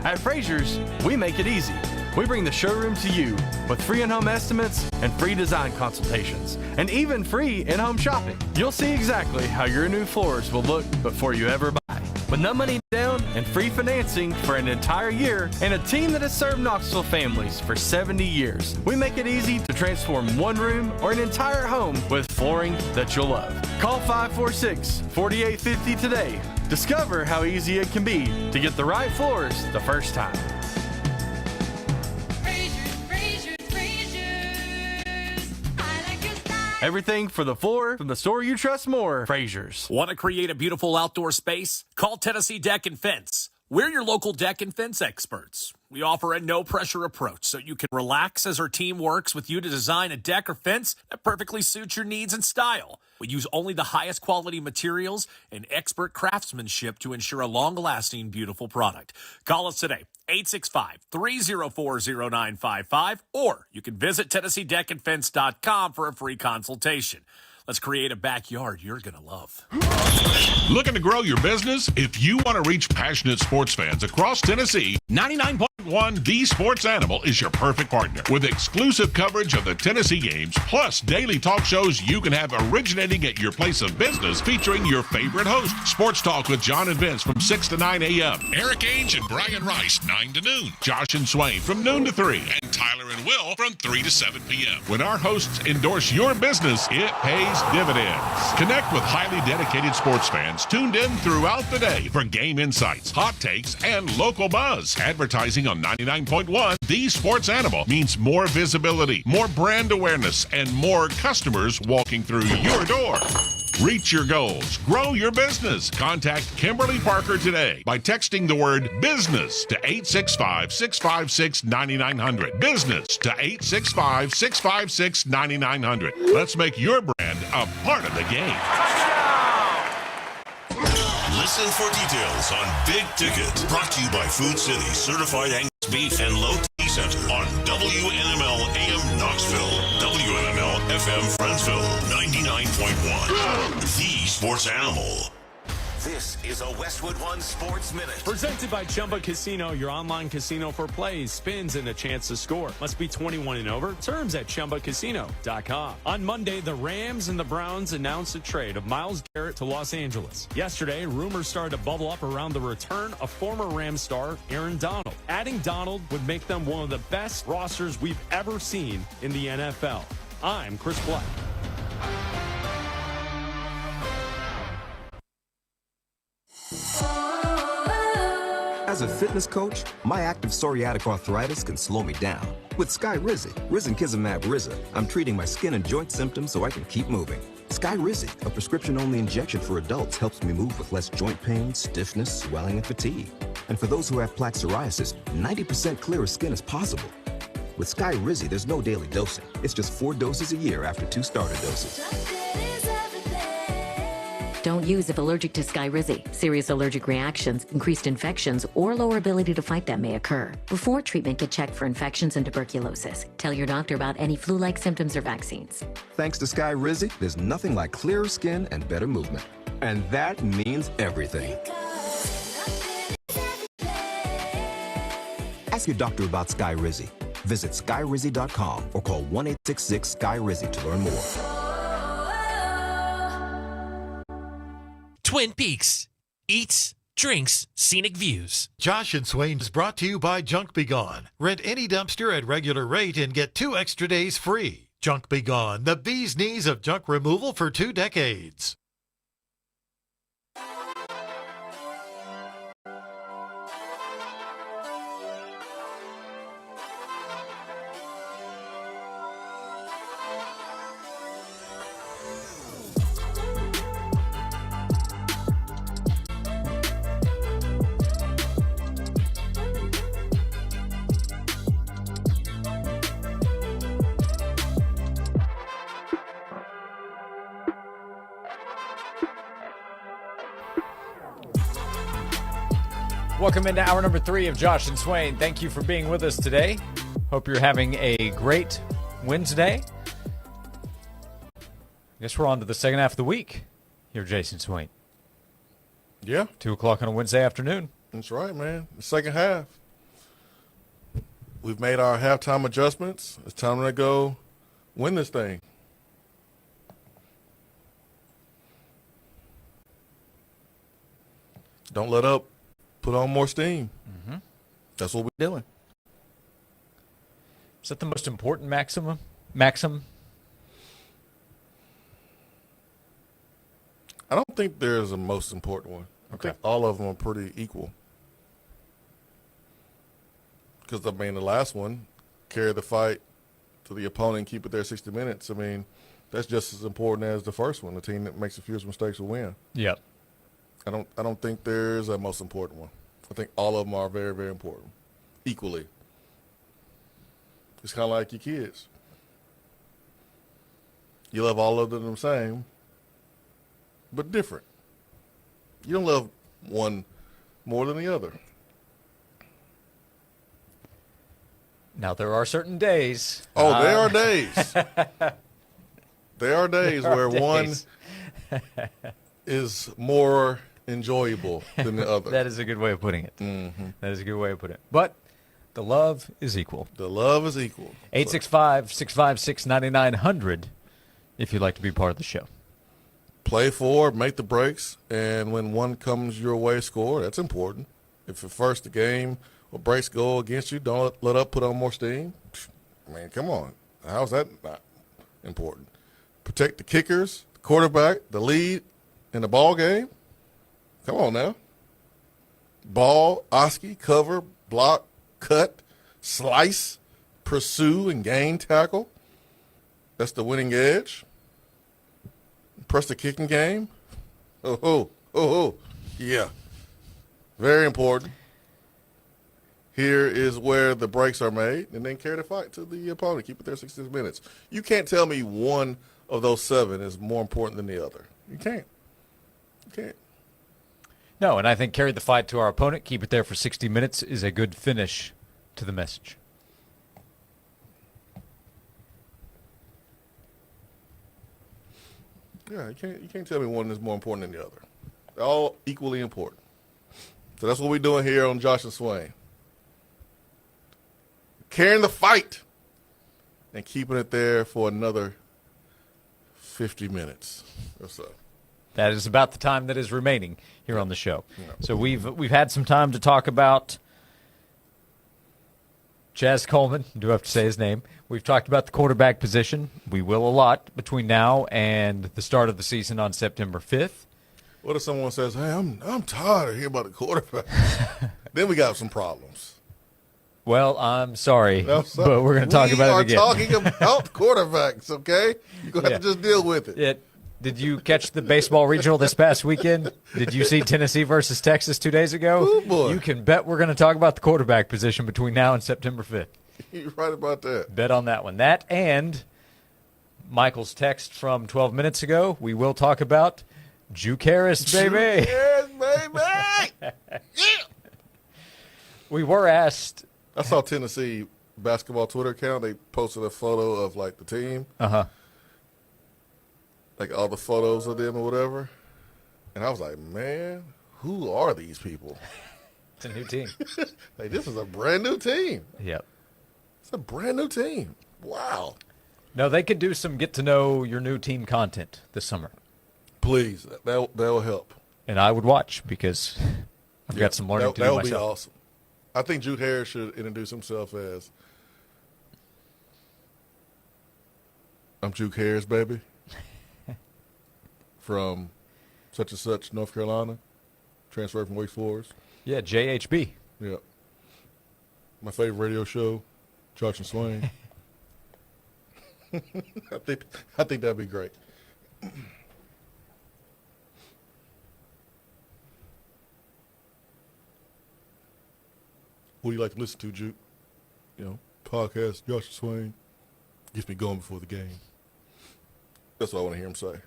S23: At Fraser's, we make it easy. We bring the showroom to you with free in-home estimates and free design consultations, and even free in-home shopping. You'll see exactly how your new floors will look before you ever buy. with no money down and free financing for an entire year, and a team that has served Knoxville families for 70 years. We make it easy to transform one room or an entire home with flooring that you'll love. Call 546-4850 today. Discover how easy it can be to get the right floors the first time. Everything for the floor from the store you trust more. Fraser's.
S5: Want to create a beautiful outdoor space? Call Tennessee Deck and Fence. We're your local deck and fence experts. We offer a no-pressure approach so you can relax as our team works with you to design a deck or fence that perfectly suits your needs and style. We use only the highest quality materials and expert craftsmanship to ensure a long-lasting, beautiful product. Call us today, 865-304-0955, or you can visit TennesseeDeckandFence.com for a free consultation. Let's create a backyard you're going to love.
S9: Looking to grow your business? If you want to reach passionate sports fans across Tennessee, 99.1 The Sports Animal is your perfect partner. With exclusive coverage of the Tennessee games, plus daily talk shows you can have originating at your place of business featuring your favorite host. Sports Talk with John and Vince from 6 to 9 a.m. Eric Ainge and Brian Rice, 9 to noon. Josh and Swain from noon to 3. And Tyler and Will from 3 to 7 p.m. When our hosts endorse your business, it pays dividends. Connect with highly dedicated sports fans tuned in throughout the day for game insights, hot takes, and local buzz. Advertising on 99.1 The Sports Animal means more visibility, more brand awareness, and more customers walking through your door. Reach your goals. Grow your business. Contact Kimberly Parker today by texting the word business to 865-656-9900. Business to 865-656-9900. Let's make your brand a part of the game.
S7: Listen for details on Big Ticket. Brought to you by Food City, Certified Angus Beef and Low T Center on WNML AM Knoxville, WNML FM Friendsville, 99.1. The Sports Animal. This is a Westwood One Sports Minute.
S17: Presented by Chumba Casino, your online casino for plays, spins, and a chance to score. Must be 21 and over. Terms at ChumbaCasino.com. On Monday, the Rams and the Browns announced a trade of Myles Garrett to Los Angeles. Yesterday, rumors started to bubble up around the return of former Rams star Aaron Donald. Adding Donald would make them one of the best rosters we've ever seen in the NFL. I'm Chris Black.
S6: As a fitness coach, my active psoriatic arthritis can slow me down. With Skyrizi, Risankizumab Riza, I'm treating my skin and joint symptoms so I can keep moving. Skyrizi, a prescription-only injection for adults, helps me move with less joint pain, stiffness, swelling, and fatigue. And for those who have plaque psoriasis, 90% clearer skin is possible. With Skyrizi, there's no daily dosing. It's just 4 doses a year after 2 starter doses.
S11: Don't use if allergic to Skyrizi. Serious allergic reactions, increased infections, or lower ability to fight them may occur. Before treatment, get checked for infections and tuberculosis. Tell your doctor about any flu-like symptoms or vaccines.
S6: Thanks to Skyrizi, there's nothing like clearer skin and better movement. And that means everything. Ask your doctor about Skyrizi. Visit Skyrizi.com or call 1-866-SKY-RIZZI to learn more.
S13: Twin Peaks. Eats, drinks, scenic views.
S24: Josh and Swain is brought to you by Junk Be Gone. Rent any dumpster at regular rate and get 2 extra days free. Junk Be Gone, the bee's knees of junk removal for 2 decades.
S8: Welcome into hour number 3 of Josh and Swain. Thank you for being with us today. Hope you're having a great Wednesday. I guess we're on to the second half of the week here, Jason Swain.
S4: Yeah.
S8: 2 o'clock on a Wednesday afternoon.
S4: That's right, man. The second half. We've made our halftime adjustments. It's time to go win this thing. Don't let up. Put on more steam.
S8: Mm-hmm.
S4: That's what we're doing.
S8: Is that the most important maxim?
S4: I don't think there's a most important one.
S8: Okay.
S4: I think all of them are pretty equal. Because, I mean, the last one, carry the fight to the opponent and keep it there 60 minutes. I mean, that's just as important as the first one. The team that makes the fewest mistakes will win.
S8: Yep.
S4: I don't think there's a most important one. I think all of them are very, very important, equally. It's kind of like your kids. You love all of them the same, but different. You don't love one more than the other.
S8: Now, there are certain days.
S4: Oh, there are days. There are days where one is more enjoyable than the other.
S8: That is a good way of putting it.
S4: Mm-hmm.
S8: That is a good way of putting it. But the love is equal.
S4: The love is equal.
S8: 865-656-9900 if you'd like to be part of the show.
S4: Play forward, make the breaks, and when one comes your way, score. That's important. If at first the game or breaks go against you, don't let up, put on more steam. I mean, come on. How's that not important? Protect the kickers, the quarterback, the lead in the ball game. Come on now. Ball, Oski, cover, block, cut, slice, pursue, and gain tackle. That's the winning edge. Press the kicking game. Yeah. Very important. Here is where the breaks are made, and then carry the fight to the opponent. Keep it there 60 minutes. You can't tell me one of those 7 is more important than the other. You can't. You can't.
S8: No, and I think carry the fight to our opponent, keep it there for 60 minutes is a good finish to the message.
S4: Yeah, you can't tell me one is more important than the other. They're all equally important. So that's what we're doing here on Josh and Swain. Carrying the fight and keeping it there for another 50 minutes or so.
S8: That is about the time that is remaining here on the show. Yeah. So we've had some time to talk about Chaz Coleman. I do have to say his name. We've talked about the quarterback position. We will a lot between now and the start of the season on September 5th.
S4: What if someone says, "Hey, I'm tired of hearing about the quarterback"? Then we got some problems.
S8: Well, I'm sorry, but we're going to talk about it again.
S4: We are talking about quarterbacks, okay? You're going to have to just deal with it.
S8: Did you catch the baseball regional this past weekend? Did you see Tennessee versus Texas 2 days ago?
S4: Oh, boy.
S8: You can bet we're going to talk about the quarterback position between now and September 5th.
S4: You're right about that.
S8: Bet on that one. That and Michael's text from 12 minutes ago. We will talk about Juke Harris, baby.
S4: Juke Harris, baby. Yeah.
S8: We were asked.
S4: I saw Tennessee basketball Twitter account. They posted a photo of, like, the team.
S8: Uh-huh.
S4: Like all the photos of them or whatever. And I was like, man, who are these people?
S8: It's a new team.
S4: Like, this is a brand new team.
S8: Yep.
S4: It's a brand new team. Wow.
S8: No, they could do some get to know your new team content this summer.
S4: Please. That will help.
S8: And I would watch because I've got some learning to do myself. That would be
S4: awesome. I think Juke Harris should introduce himself as, I'm Juke Harris, baby. From such and such, North Carolina. Transferred from Wake Forest.
S8: Yeah, JHB.
S4: Yeah. My favorite radio show, Josh and Swain. I think that'd be great. What do you like to listen to, Juke? You know, podcast, Josh and Swain. Gets me going before the game. That's what I want to hear him say.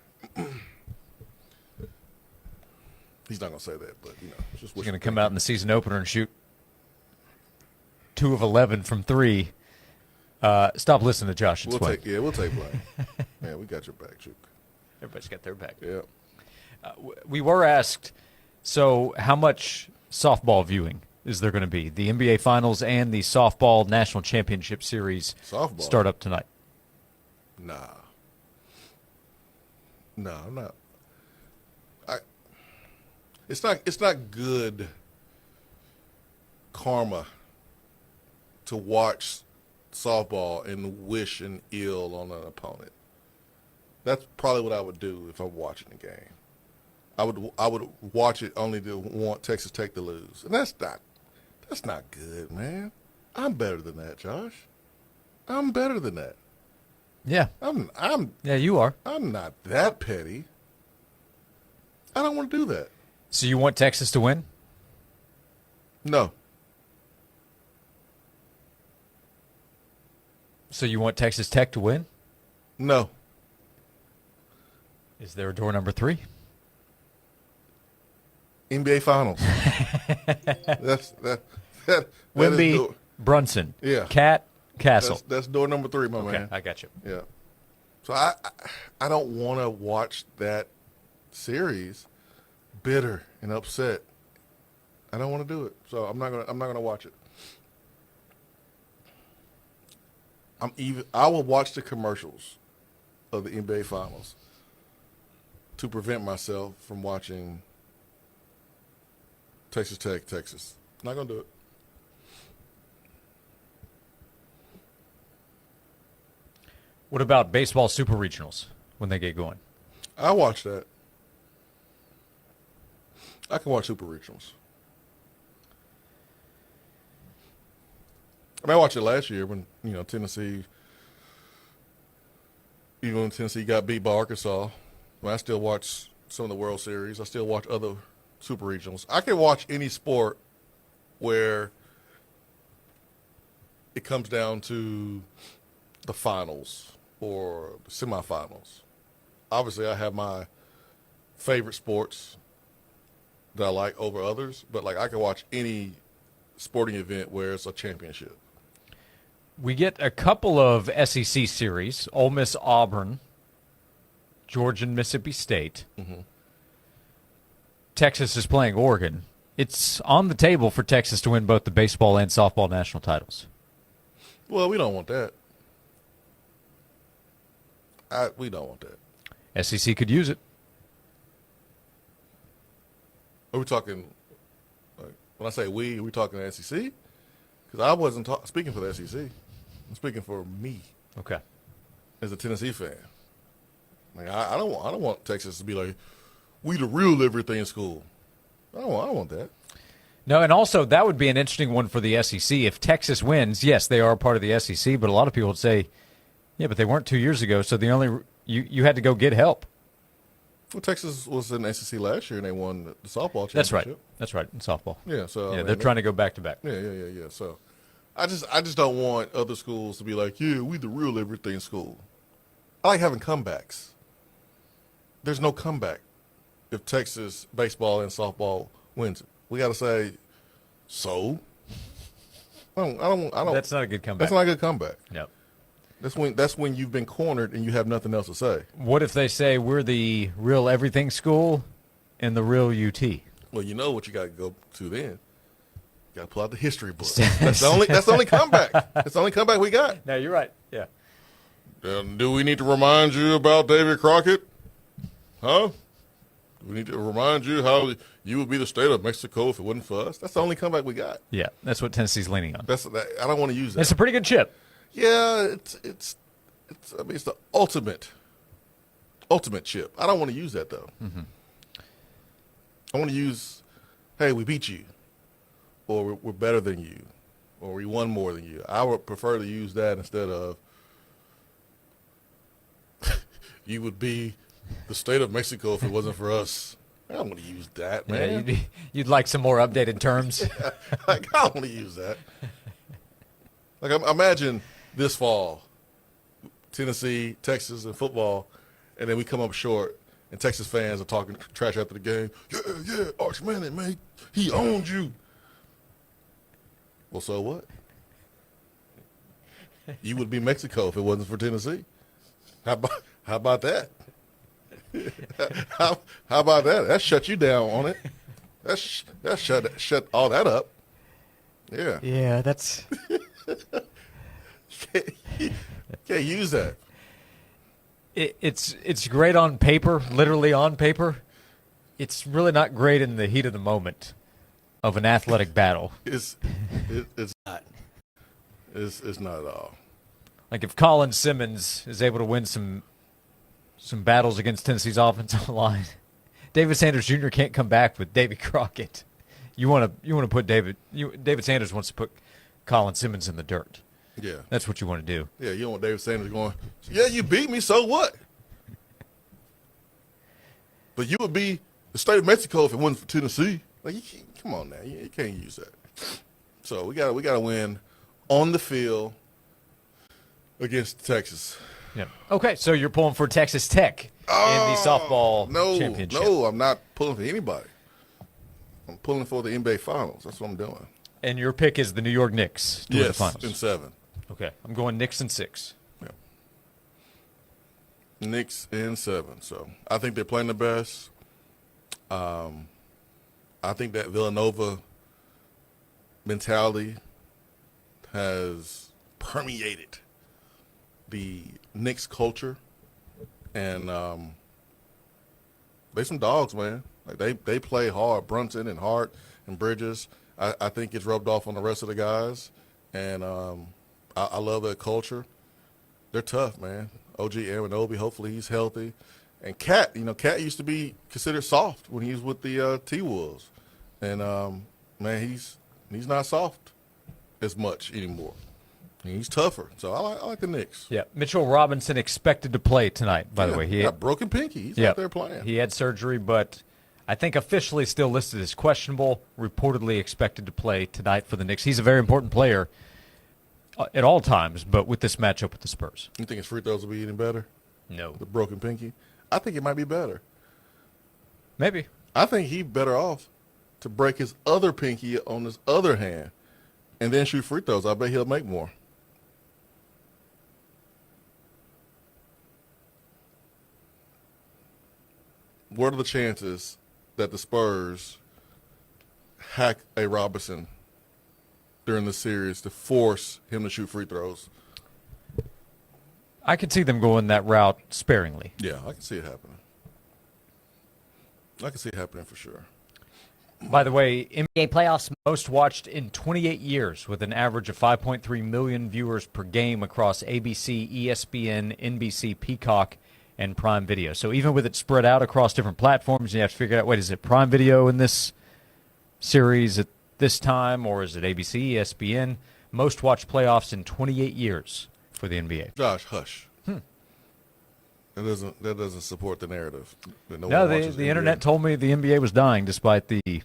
S4: He's not going to say that, but, you know. Just
S8: He's going to come out in the season opener and shoot 2 of 11 from 3. Stop listening to Josh and Swain.
S4: We'll take blame. Man, we got your back, Juke.
S8: Everybody's got their back.
S4: Yeah.
S8: We were asked, so how much softball viewing is there going to be? The NBA Finals and the Softball National Championship Series start up tonight.
S4: Nah, I'm not. It's not good karma to watch softball and wish an ill on an opponent. That's probably what I would do if I'm watching the game. I would watch it only to want Texas Tech to lose, and that's not good, man. I'm better than that, Josh. I'm better than that.
S8: Yeah. Yeah, you are.
S4: I'm not that petty. I don't want to do that.
S8: So you want Texas to win?
S4: No.
S8: So you want Texas Tech to win?
S4: No.
S8: Is there a door number 3?
S4: NBA Finals. that
S8: Wimby, Brunson.
S4: Yeah.
S8: Cat, Castle.
S4: That's door number 3, my man.
S8: I got you.
S4: Yeah. So I don't want to watch that series bitter and upset. I don't want to do it. So I'm not gonna watch it. I will watch the commercials of the NBA Finals to prevent myself from watching Texas Tech, Texas. Not going to do it.
S8: What about baseball super regionals when they get going?
S4: I watch that. I can watch super regionals. I watched it last year when, Tennessee, even when Tennessee got beat by Arkansas. I still watch some of the World Series. I still watch other super regionals. I can watch any sport where it comes down to the finals or the semifinals. Obviously, I have my favorite sports that I like over others, but I can watch any sporting event where it's a championship.
S8: We get a couple of SEC series, Ole Miss, Auburn, Georgia, and Mississippi State.
S4: Mm-hmm.
S8: Texas is playing Oregon. It's on the table for Texas to win both the baseball and softball national titles.
S4: Well, we don't want that. We don't want that.
S8: SEC could use it.
S4: Are we talking, when I say we, are we talking the SEC? Because I wasn't speaking for the SEC. I'm speaking for me.
S8: Okay.
S4: As a Tennessee fan. I don't want Texas to be like, we the real everything school. I don't want that.
S8: No, and also that would be an interesting one for the SEC. If Texas wins, yes, they are part of the SEC, but a lot of people would say, yeah, but they weren't 2 years ago, so you had to go get help.
S4: Well, Texas was in SEC last year, and they won the softball championship.
S8: That's right, in softball.
S4: Yeah, so
S8: they're trying to go back to back.
S4: Yeah. So I just don't want other schools to be like, yeah, we the real everything school. I like having comebacks. There's no comeback if Texas baseball and softball wins it. We got to say, so. I don't.
S8: That's not a good comeback.
S4: That's not a good comeback.
S8: Yep.
S4: That's when you've been cornered and you have nothing else to say.
S8: What if they say we're the real everything school and the real UT?
S4: Well, you know what you got to go to then. You got to pull out the history book. That's the only comeback. That's the only comeback we got.
S8: No, you're right. Yeah.
S4: Do we need to remind you about David Crockett? Huh? Do we need to remind you how you would be the state of Mexico if it wasn't for us? That's the only comeback we got.
S8: Yeah, that's what Tennessee's leaning on.
S4: I don't want to use that.
S8: It's a pretty good chip.
S4: Yeah, it's the ultimate chip. I don't want to use that though.
S8: Mm-hmm.
S4: I want to use, hey, we beat you, or we're better than you, or we won more than you. I would prefer to use that instead of you would be the state of Mexico if it wasn't for us. I don't want to use that, man.
S8: Yeah, you'd like some more updated terms.
S4: I don't want to use that. Imagine this fall, Tennessee, Texas, and football, and then we come up short, and Texas fans are talking trash after the game. Yeah, Arch Manning, man, he owned you. Well, so what? You would be Mexico if it wasn't for Tennessee. How about that? how about that? That shut you down on it. That shut all that up. Yeah.
S8: Yeah, that's.
S4: Can't use that.
S8: It's great on paper, literally on paper. it's really not great in the heat of the moment of an athletic battle.
S4: It's not. It's not at all.
S8: Like if Colin Simmons is able to win some battles against Tennessee's offensive line, David Sanders Jr. can't come back with Davy Crockett. You want to put David Sanders wants to put Colin Simmons in the dirt.
S4: Yeah.
S8: That's what you want to do.
S4: Yeah, you don't want David Sanders going, yeah, you beat me, so what? But you would be the state of Mexico if it wasn't for Tennessee. Like, come on now, you can't use that. So we got to win on the field against Texas.
S8: Yeah. Okay, so you're pulling for Texas Tech in the softball championship.
S4: No, I'm not pulling for anybody. I'm pulling for the NBA Finals. That's what I'm doing.
S8: And your pick is the New York Knicks to win the finals.
S4: In 7.
S8: Okay, I'm going Knicks in 6.
S4: Yeah. Knicks in 7. So I think they're playing the best. I think that Villanova mentality has permeated the Knicks culture, and they some dogs, man. Like they play hard. Brunson and Hart and Bridges. I think it's rubbed off on the rest of the guys, and I love that culture. They're tough, man. OG Anunoby, hopefully he's healthy, and Cat. Cat used to be considered soft when he was with the T-Wolves, and man, he's not soft as much anymore. He's tougher, so I like the Knicks.
S8: Yeah, Mitchell Robinson expected to play tonight, by the way.
S4: He got broken pinky. He's out there playing.
S8: He had surgery, but I think officially still listed as questionable, reportedly expected to play tonight for the Knicks. He's a very important player at all times, but with this matchup with the Spurs.
S4: You think his free throws will be any better?
S8: No.
S4: The broken pinky? I think it might be better.
S8: Maybe.
S4: I think he's better off to break his other pinky on his other hand and then shoot free throws. I bet he'll make more. What are the chances that the Spurs hack a Robinson during the series to force him to shoot free throws?
S8: I could see them going that route sparingly.
S4: Yeah, I can see it happening. I can see it happening for sure.
S8: By the way, NBA playoffs most watched in 28 years with an average of 5.3 million viewers per game across ABC, ESPN, NBC, Peacock, and Prime Video. So even with it spread out across different platforms, you have to figure out, wait, is it Prime Video in this series at this time, or is it ABC, ESPN? Most watched playoffs in 28 years for the NBA.
S4: Josh, hush. That doesn't support the narrative.
S8: No, the internet told me the NBA was dying despite the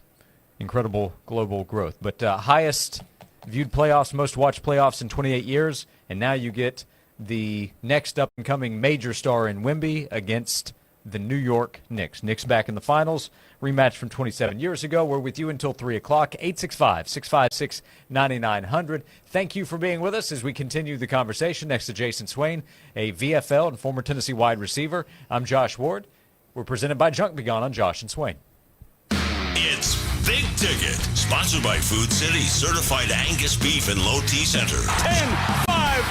S8: incredible global growth. But highest viewed playoffs, most watched playoffs in 28 years, and now you get the next up-and-coming major star in Wemby against the New York Knicks. Knicks back in the finals. Rematch from 27 years ago. We're with you until 3 o'clock. 865-656-9900. Thank you for being with us as we continue the conversation. Next to Jason Swain, a VFL and former Tennessee wide receiver. I'm Josh Ward. We're presented by Junk Be Gone on Josh and Swain.
S7: It's Big Ticket, sponsored by Food City Certified Angus Beef and Low T Center.
S1: 10-5.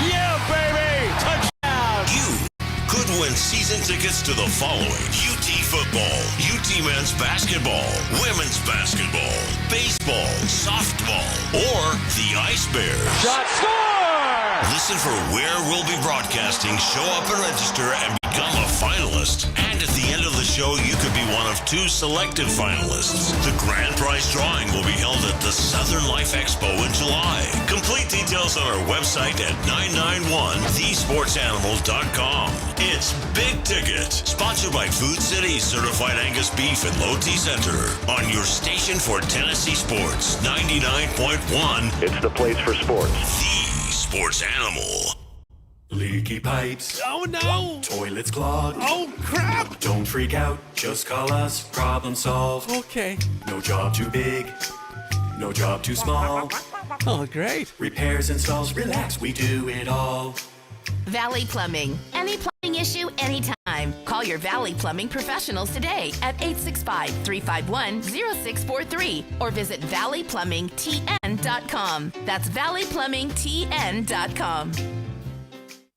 S1: Yeah, baby! Touchdown!
S7: You could win season tickets to the following: UT football, UT men's basketball, women's basketball, baseball, softball, or the Ice Bears.
S1: Shot, score!
S7: Listen for where we'll be broadcasting, show up and register, and become a finalist. And at the end of the show, you could be one of 2 selected finalists. The grand prize drawing will be held at the Southern Life Expo in July. Complete details on our website at 991thesportsanimals.com. It's Big Ticket, sponsored by Food City Certified Angus Beef and Low T Center, on your station for Tennessee sports, 99.1.
S2: It's the place for sports.
S7: The Sports Animal.
S10: Leaky pipes.
S1: Oh no!
S10: Toilets clogged.
S1: Oh crap!
S10: Don't freak out, just call us, problem solved.
S1: Okay.
S10: No job too big, no job too small.
S1: Oh, great.
S10: Repairs, installs, relax, we do it all.
S15: Valley Plumbing. Any plumbing issue, anytime. Call your Valley Plumbing professionals today at 865-351-0643 or visit valleyplumbingtn.com. That's valleyplumbingtn.com.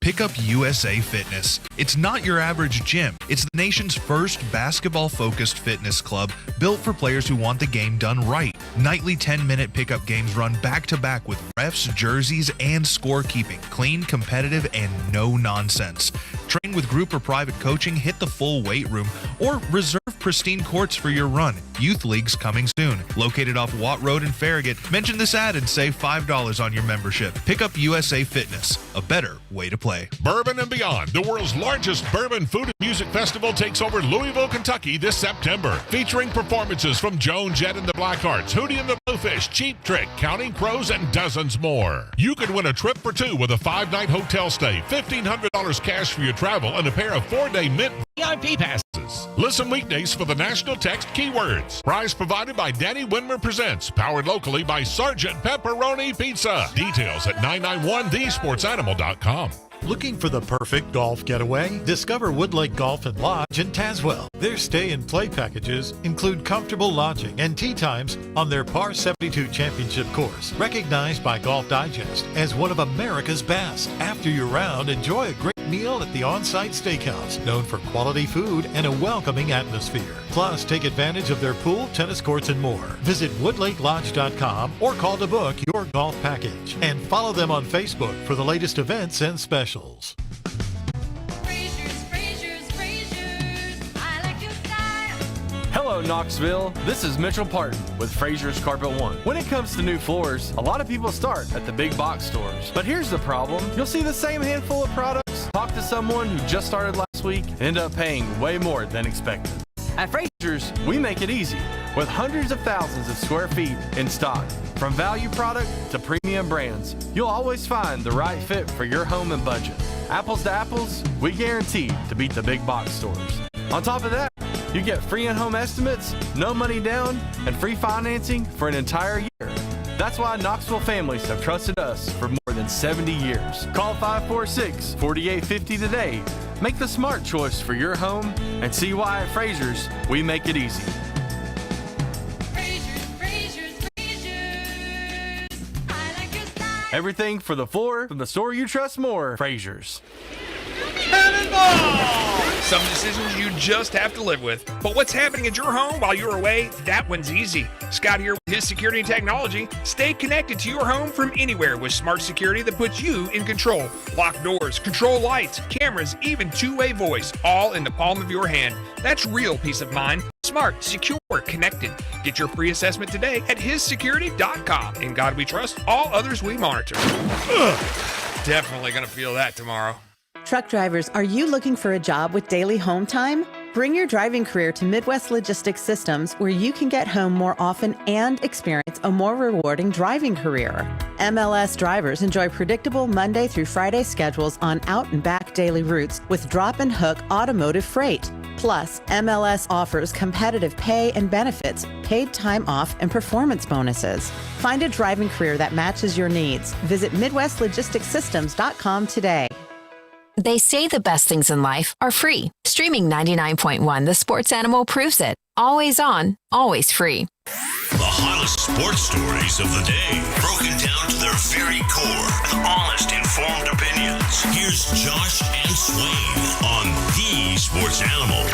S2: Pick up USA Fitness. It's not your average gym. It's the nation's first basketball-focused fitness club built for players who want the game done right. Nightly 10-minute pickup games run back-to-back with refs, jerseys, and scorekeeping. Clean, competitive, and no nonsense. Train with group or private coaching, hit the full weight room, or reserve pristine courts for your run. Youth leagues coming soon. Located off Watt Road in Farragut, mention this ad and save $5 on your membership. Pick up USA Fitness, a better way to play.
S9: Bourbon and Beyond, the world's largest bourbon food and music festival, takes over Louisville, Kentucky this September, featuring performances from Joan Jett and the Blackhearts, Hootie and the Blowfish, Cheap Trick, Counting Crows, and dozens more. You could win a trip for two with a 5-night hotel stay, $1,500 cash for your travel, and a pair of 4-day Mint VIP passes. Listen weekdays for the national text keywords. Prize provided by Danny Winmer Presents, powered locally by Sergeant Pepperoni Pizza. Details at 991thesportsanimal.com.
S24: Looking for the perfect golf getaway? Discover Woodlake Golf and Lodge in Tazewell. Their stay and play packages include comfortable lodging and tee times on their Par 72 Championship course, recognized by Golf Digest as one of America's best. After your round, enjoy a great meal at the on-site steakhouse, known for quality food and a welcoming atmosphere. Plus, take advantage of their pool, tennis courts, and more. Visit woodlakelodge.com or call to book your golf package. And follow them on Facebook for the latest events and specials.
S23: Hello, Knoxville. This is Mitchell Parton with Fraser's Carpet One. When it comes to new floors, a lot of people start at the big box stores. But here's the problem. You'll see the same handful of products, talk to someone who just started last week, and end up paying way more than expected. At Fraser's, we make it easy with hundreds of thousands of square feet in stock. From value product to premium brands, you'll always find the right fit for your home and budget. Apples to apples, we guarantee to beat the big box stores. On top of that, you get free in-home estimates, no money down, and free financing for an entire year. That's why Knoxville families have trusted us for more than 70 years. Call 546-4850 today. Make the smart choice for your home and see why at Fraser's we make it easy. Everything for the floor from the store you trust more. Fraser's.
S12: Cannonball! Some decisions you just have to live with. But what's happening at your home while you're away? That one's easy. Scott here with his security and technology. Stay connected to your home from anywhere with smart security that puts you in control. Lock doors, control lights, cameras, even two-way voice, all in the palm of your hand. That's real peace of mind. Smart, secure, connected. Get your free assessment today at hissecurity.com. In God we trust, all others we monitor. Ugh, definitely gonna feel that tomorrow.
S16: Truck drivers, are you looking for a job with daily home time? Bring your driving career to Midwest Logistics Systems, where you can get home more often and experience a more rewarding driving career. MLS drivers enjoy predictable Monday through Friday schedules on out and back daily routes with drop and hook automotive freight. Plus, MLS offers competitive pay and benefits, paid time off, and performance bonuses. Find a driving career that matches your needs. Visit MidwestLogisticsSystems.com today.
S15: They say the best things in life are free. Streaming 99.1 The Sports Animal proves it. Always on, always free.
S7: The hottest sports stories of the day, broken down to their very core with honest, informed opinions. Here's Josh and Swain on The Sports Animal.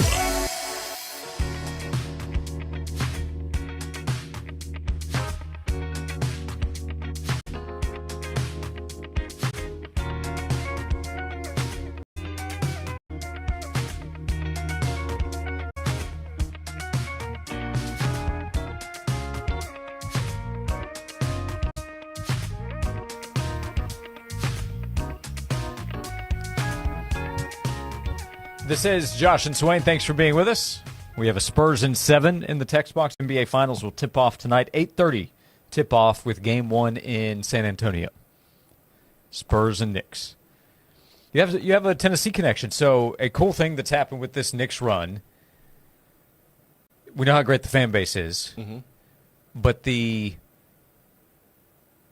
S8: This is Josh and Swain. Thanks for being with us. We have a Spurs in 7 in the text box. NBA Finals will tip off tonight, 8:30. Tip off with Game 1 in San Antonio. Spurs and Knicks. You have a Tennessee connection. So a cool thing that's happened with this Knicks run. We know how great the fan base is, but the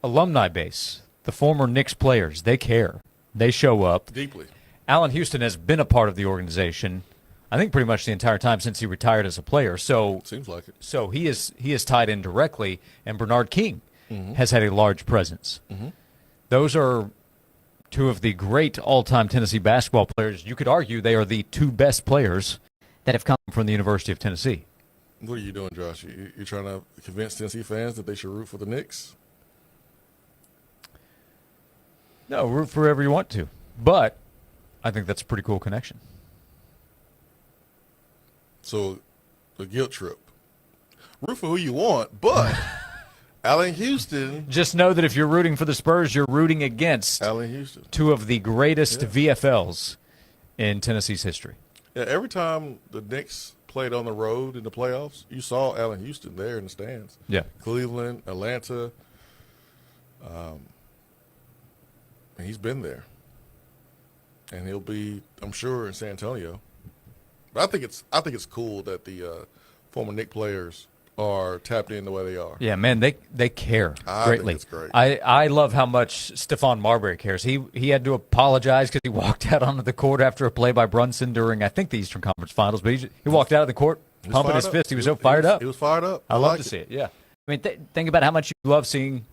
S8: alumni base, the former Knicks players, they care. They show up
S4: deeply.
S8: Allen Houston has been a part of the organization, I think, pretty much the entire time since he retired as a player. So
S4: seems like it.
S8: So he is tied in directly, and Bernard King has had a large presence. Those are two of the great all-time Tennessee basketball players. You could argue they are the two best players that have come from the University of Tennessee.
S4: What are you doing, Josh? You're trying to convince Tennessee fans that they should root for the Knicks?
S8: No, root for whoever you want to. But I think that's a pretty cool connection.
S4: So, the guilt trip. Root for who you want, but Allen Houston.
S8: Just know that if you're rooting for the Spurs, you're rooting against
S4: Allen Houston,
S8: two of the greatest VFLs in Tennessee's history.
S4: Yeah, every time the Knicks played on the road in the playoffs, you saw Allen Houston there in the stands.
S8: Yeah.
S4: Cleveland, Atlanta. And he's been there. And he'll be, I'm sure, in San Antonio. But I think it's cool that the former Knick players are tapped in the way they are.
S8: Yeah, man, they care greatly.
S4: I think it's great.
S8: I love how much Stephon Marbury cares. He had to apologize because he walked out onto the court after a play by Brunson during, I think, the Eastern Conference Finals. But he walked out of the court pumping his fist. He was so fired up.
S4: He was fired up.
S8: I love to see it, yeah. I mean, think about how much you love seeing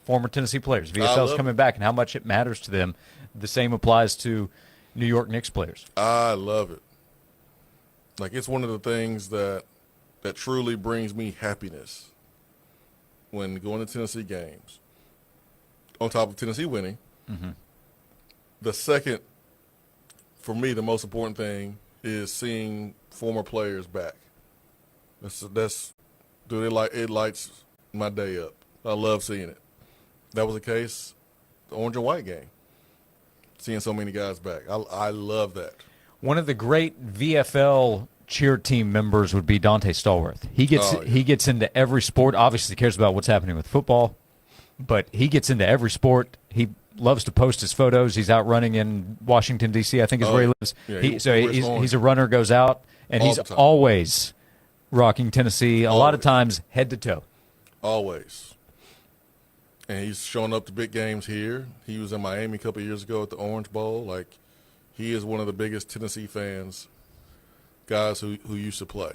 S8: former Tennessee players, VFLs coming back, and how much it matters to them. The same applies to New York Knicks players.
S4: I love it. Like, it's one of the things that truly brings me happiness when going to Tennessee games. On top of Tennessee winning, the second, for me, the most important thing is seeing former players back. It lights my day up. I love seeing it. That was the case, the orange and white game. Seeing so many guys back. I love that.
S8: One of the great VFL cheer team members would be Dante Stallworth. He gets into every sport. Obviously, cares about what's happening with football, but he gets into every sport. He loves to post his photos. He's out running in Washington, D.C., I think is where he lives.
S4: Yeah,
S8: he's a runner, goes out, and he's always rocking Tennessee, a lot of times head to toe.
S4: Always. And he's showing up to big games here. He was in Miami a couple of years ago at the Orange Bowl. Like, he is one of the biggest Tennessee fans, guys who used to play.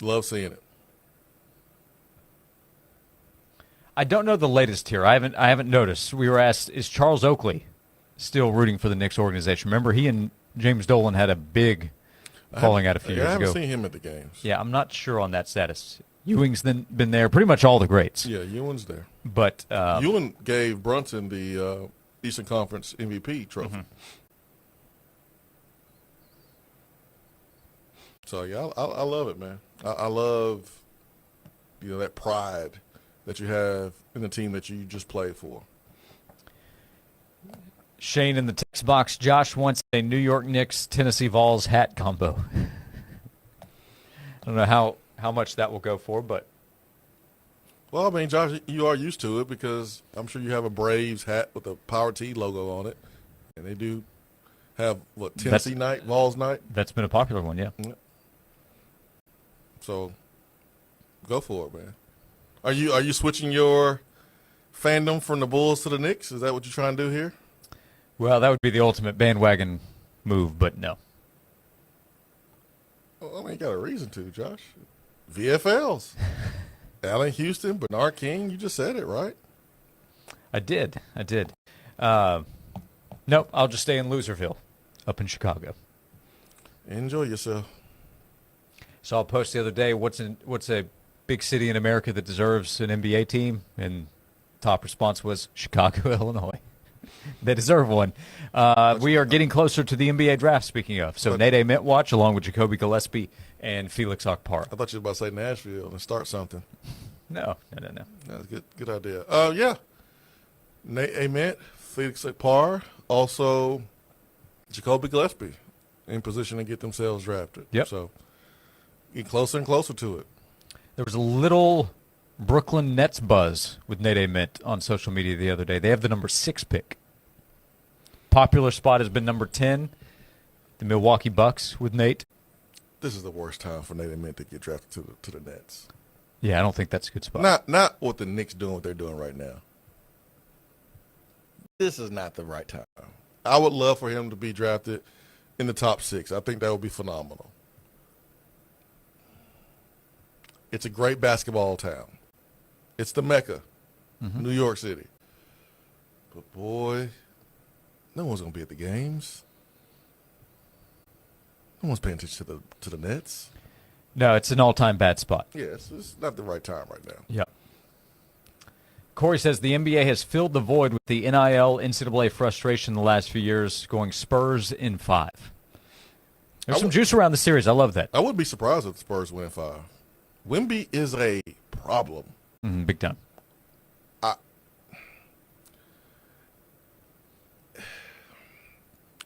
S4: Love seeing it.
S8: I don't know the latest here. I haven't noticed. We were asked, is Charles Oakley still rooting for the Knicks organization? Remember, he and James Dolan had a big falling out a few years ago.
S4: I haven't seen him at the games.
S8: Yeah, I'm not sure on that status. Ewing's been there, pretty much all the greats.
S4: Yeah, Ewing's there.
S8: But
S4: Ewing gave Brunson the Eastern Conference MVP trophy. So, yeah, I love it, man. I love, that pride that you have in the team that you just played for.
S8: Shane in the text box, Josh wants a New York Knicks Tennessee Vols hat combo. I don't know how much that will go for, but.
S4: Well, I mean, Josh, you are used to it because I'm sure you have a Braves hat with a Power T logo on it. And they do have, Tennessee night, Vols night?
S8: That's been a popular one, yeah.
S4: So, go for it, man. Are you switching your fandom from the Bulls to the Knicks? Is that what you're trying to do here?
S8: Well, that would be the ultimate bandwagon move, but no.
S4: Well, I mean, you got a reason to, Josh. VFLs. Allen Houston, Bernard King, you just said it, right?
S8: I did. Nope, I'll just stay in Loserville up in Chicago.
S4: Enjoy yourself.
S8: Saw a post the other day, what's a big city in America that deserves an NBA team? And top response was Chicago, Illinois. They deserve one. We are getting closer to the NBA draft, speaking of. So Nate Mint watch along with Jacoby Gillespie and Felix Okpara.
S4: I thought you were about to say Nashville and start something.
S8: No.
S4: That's a good idea. Yeah. Nate Mint, Felix Okpara, also Jacoby Gillespie in position to get themselves drafted.
S8: Yep.
S4: So get closer and closer to it.
S8: There was a little Brooklyn Nets buzz with Nate Mint on social media the other day. They have the number 6 pick. Popular spot has been number 10, the Milwaukee Bucks with Nate.
S4: This is the worst time for Nate Mint to get drafted to the Nets.
S8: Yeah, I don't think that's a good spot.
S4: Not what the Knicks doing, what they're doing right now. This is not the right time. I would love for him to be drafted in the top 6. I think that would be phenomenal. It's a great basketball town. It's the Mecca, New York City. But, boy, no one's going to be at the games. No one's paying attention to the Nets.
S8: No, it's an all-time bad spot.
S4: Yeah, it's not the right time right now.
S8: Yep. Corey says the NBA has filled the void with the NIL NCAA frustration the last few years, going Spurs in 5. There's some juice around the series. I love that.
S4: I wouldn't be surprised if the Spurs win 5. Wemby is a problem.
S8: Big time.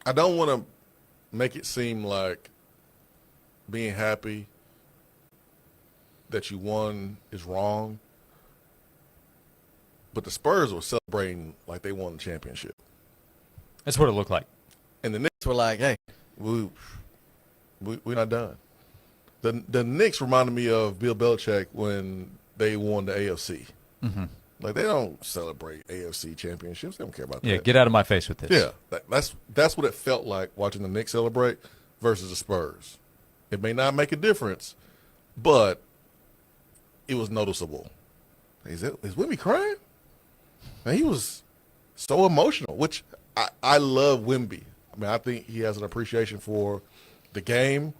S4: I don't want to make it seem like being happy that you won is wrong, but the Spurs were celebrating like they won the championship.
S8: That's what it looked like.
S4: And the Knicks were like, hey, we're not done. The Knicks reminded me of Bill Belichick when they won the AFC.
S8: Mm-hmm.
S4: Like, they don't celebrate AFC championships. They don't care about that.
S8: Yeah, get out of my face with this.
S4: Yeah, that's what it felt like watching the Knicks celebrate versus the Spurs. It may not make a difference, but it was noticeable. Is Wemby crying? Man, he was so emotional, which I love Wemby. I mean, I think he has an appreciation for the game.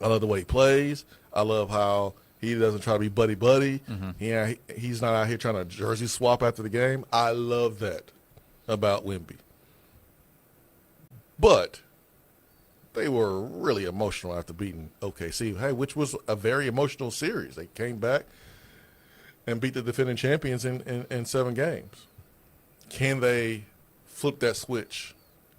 S4: I love the way he plays. I love how he doesn't try to be buddy-buddy. Mm-hmm. He's not out here trying to jersey swap after the game. I love that about Wemby. But they were really emotional after beating OKC, which was a very emotional series. They came back and beat the defending champions in 7 games. Can they flip that switch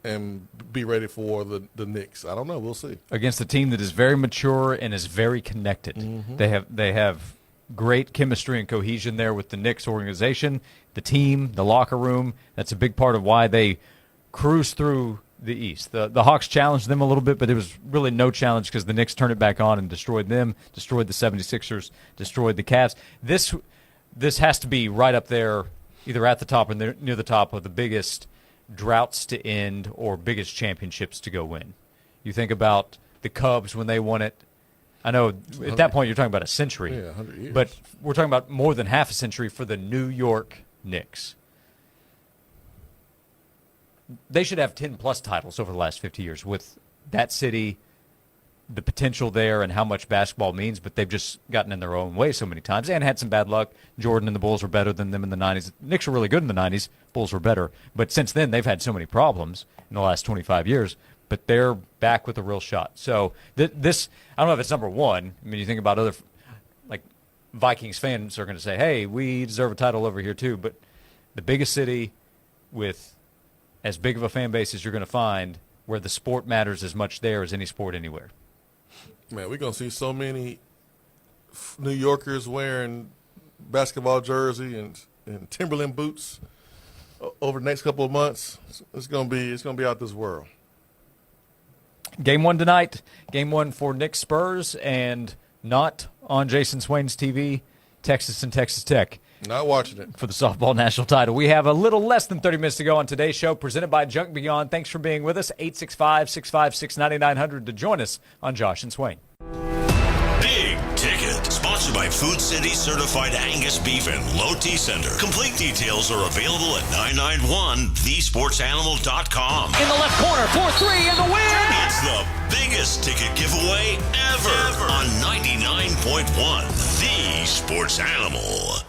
S4: and be ready for the Knicks? I don't know. We'll see.
S8: Against a team that is very mature and is very connected. Mm-hmm. They have great chemistry and cohesion there with the Knicks organization, the team, the locker room. That's a big part of why they cruise through the East. The Hawks challenged them a little bit, but it was really no challenge because the Knicks turned it back on and destroyed them, destroyed the 76ers, destroyed the Cavs. This has to be right up there, either at the top or near the top of the biggest droughts to end or biggest championships to go win. You think about the Cubs when they won it. I know at that point you're talking about a century.
S4: Yeah, 100 years.
S8: But we're talking about more than half a century for the New York Knicks. They should have 10-plus titles over the last 50 years with that city, the potential there, and how much basketball means, but they've just gotten in their own way so many times and had some bad luck. Jordan and the Bulls were better than them in the 90s. Knicks were really good in the 90s. Bulls were better. But since then, they've had so many problems in the last 25 years, but they're back with a real shot. So this, I don't know if it's number one. I mean, you think about other, like Vikings fans are going to say, hey, we deserve a title over here too, but the biggest city with as big of a fan base as you're going to find where the sport matters as much there as any sport anywhere.
S4: Man, we're going to see so many New Yorkers wearing basketball jersey and Timberland boots over the next couple of months. It's going to be out this world.
S8: Game 1 tonight. Game 1 for Knicks Spurs, and not on Jason Swain's TV, Texas and Texas Tech.
S4: Not watching it.
S8: For the softball national title. We have a little less than 30 minutes to go on today's show, presented by Junk Beyond. Thanks for being with us. 865-656-9900 to join us on Josh and Swain.
S7: Big Ticket, sponsored by Food City Certified Angus Beef and Low T Center. Complete details are available at 991thesportsanimal.com.
S5: In the left corner, 4-3 in the win!
S7: It's the biggest ticket giveaway ever on 99.1 The Sports Animal.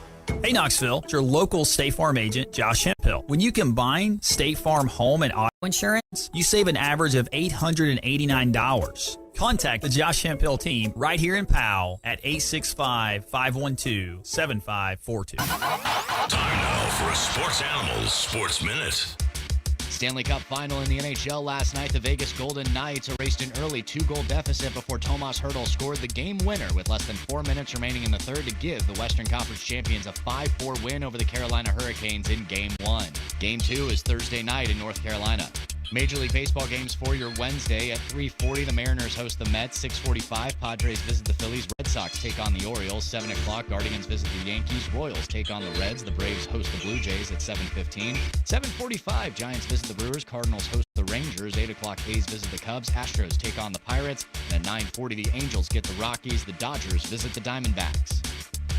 S3: Hey Knoxville, it's your local State Farm agent, Josh Hemphill. When you combine State Farm home and auto insurance, you save an average of $889. Contact the Josh Hemphill team right here in Powell at 865-512-7542.
S7: Time now for a Sports Animals Sports Minute.
S14: Stanley Cup final in the NHL last night. The Vegas Golden Knights erased an early 2-goal deficit before Tomas Hertl scored the game winner with less than 4 minutes remaining in the third to give the Western Conference champions a 5-4 win over the Carolina Hurricanes in Game 1. Game 2 is Thursday night in North Carolina. Major League Baseball games for your Wednesday. At 3:40, the Mariners host the Mets. 6:45, Padres visit the Phillies. Red Sox take on the Orioles. 7 o'clock, Guardians visit the Yankees. Royals take on the Reds. The Braves host the Blue Jays at 7:15. 7:45, Giants visit the Brewers. Cardinals host the Rangers. 8 o'clock, A's visit the Cubs. Astros take on the Pirates. And at 9:40, the Angels get the Rockies. The Dodgers visit the Diamondbacks.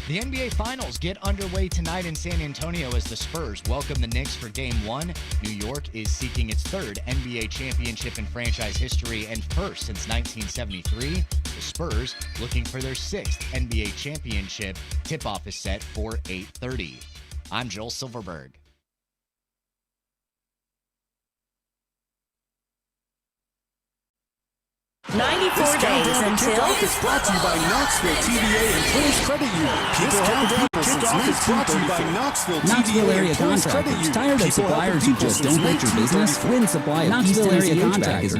S14: The NBA Finals get underway tonight in San Antonio as the Spurs welcome the Knicks for Game 1. New York is seeking its third NBA championship in franchise history and first since 1973. The Spurs looking for their sixth NBA championship. Tip-off is set for 8:30. I'm Joel Silverberg.
S18: Days until.
S19: Is brought to you by Knoxville TVA and Twins Credit Union. People have the people since 1934.
S25: Knoxville area contractors. Tired of suppliers who just don't get your business? Win supply of Knoxville area contractors.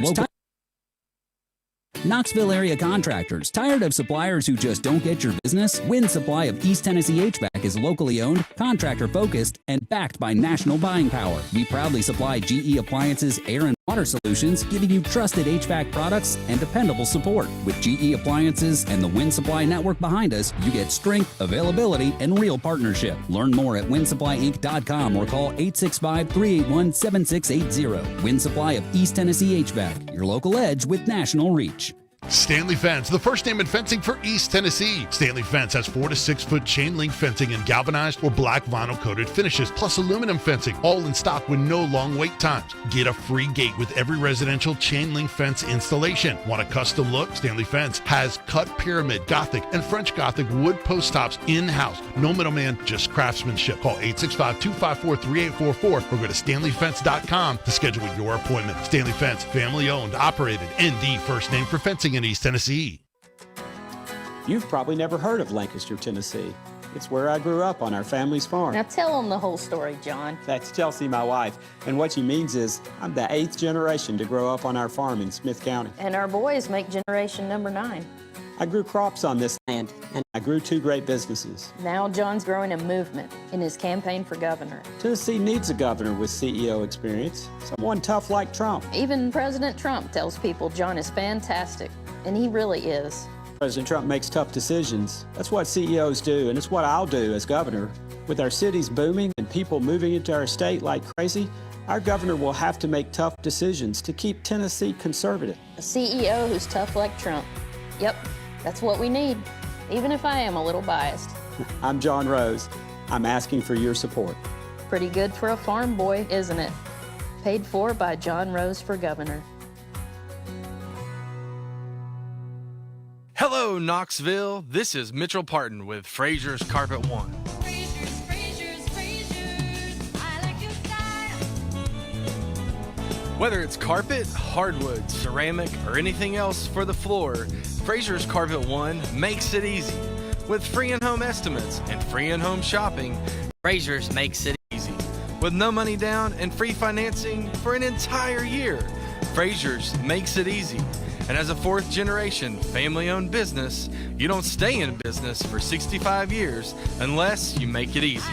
S25: Knoxville area contractors. Tired of suppliers who just don't get your business? Win Supply of East Tennessee HVAC is locally owned, contractor focused, and backed by national buying power. We proudly supply GE Appliances air and water solutions, giving you trusted HVAC products and dependable support. With GE Appliances and the Win Supply network behind us, you get strength, availability, and real partnership. Learn more at winsupplyinc.com or call 865-381-7680. Win Supply of East Tennessee HVAC, your local edge with national reach.
S20: Stanley Fence, the first name in fencing for East Tennessee. Stanley Fence has 4 to 6 foot chain link fencing in galvanized or black vinyl coated finishes, plus aluminum fencing, all in stock with no long wait times. Get a free gate with every residential chain link fence installation. Want a custom look? Stanley Fence has cut pyramid, Gothic, and French Gothic wood post tops in-house. No middleman, just craftsmanship. Call 865-254-3844 or go to stanleyfence.com to schedule your appointment. Stanley Fence, family owned, operated, and the first name for fencing in East Tennessee.
S21: You've probably never heard of Lancaster, Tennessee. It's where I grew up on our family's farm.
S22: Now tell them the whole story, John.
S21: That's Chelsea, my wife. And what she means is I'm the 8th generation to grow up on our farm in Smith County.
S22: And our boys make generation number 9.
S21: I grew crops on this land, and I grew 2 great businesses.
S22: Now John's growing a movement in his campaign for governor.
S21: Tennessee needs a governor with CEO experience, someone tough like Trump.
S22: Even President Trump tells people John is fantastic, and he really is.
S21: President Trump makes tough decisions. That's what CEOs do, and it's what I'll do as governor. With our cities booming and people moving into our state like crazy, our governor will have to make tough decisions to keep Tennessee conservative.
S22: A CEO who's tough like Trump. Yep. That's what we need, even if I am a little biased.
S21: I'm John Rose. I'm asking for your support.
S22: Pretty good for a farm boy, isn't it? Paid for by John Rose for governor.
S23: Hello, Knoxville. This is Mitchell Parton with Fraser's Carpet One. Whether it's carpet, hardwood, ceramic, or anything else for the floor, Fraser's Carpet One makes it easy. With free in-home estimates and free in-home shopping, Fraser's makes it easy. With no money down and free financing for an entire year, Fraser's makes it easy. And as a 4th generation family-owned business, you don't stay in business for 65 years unless you make it easy.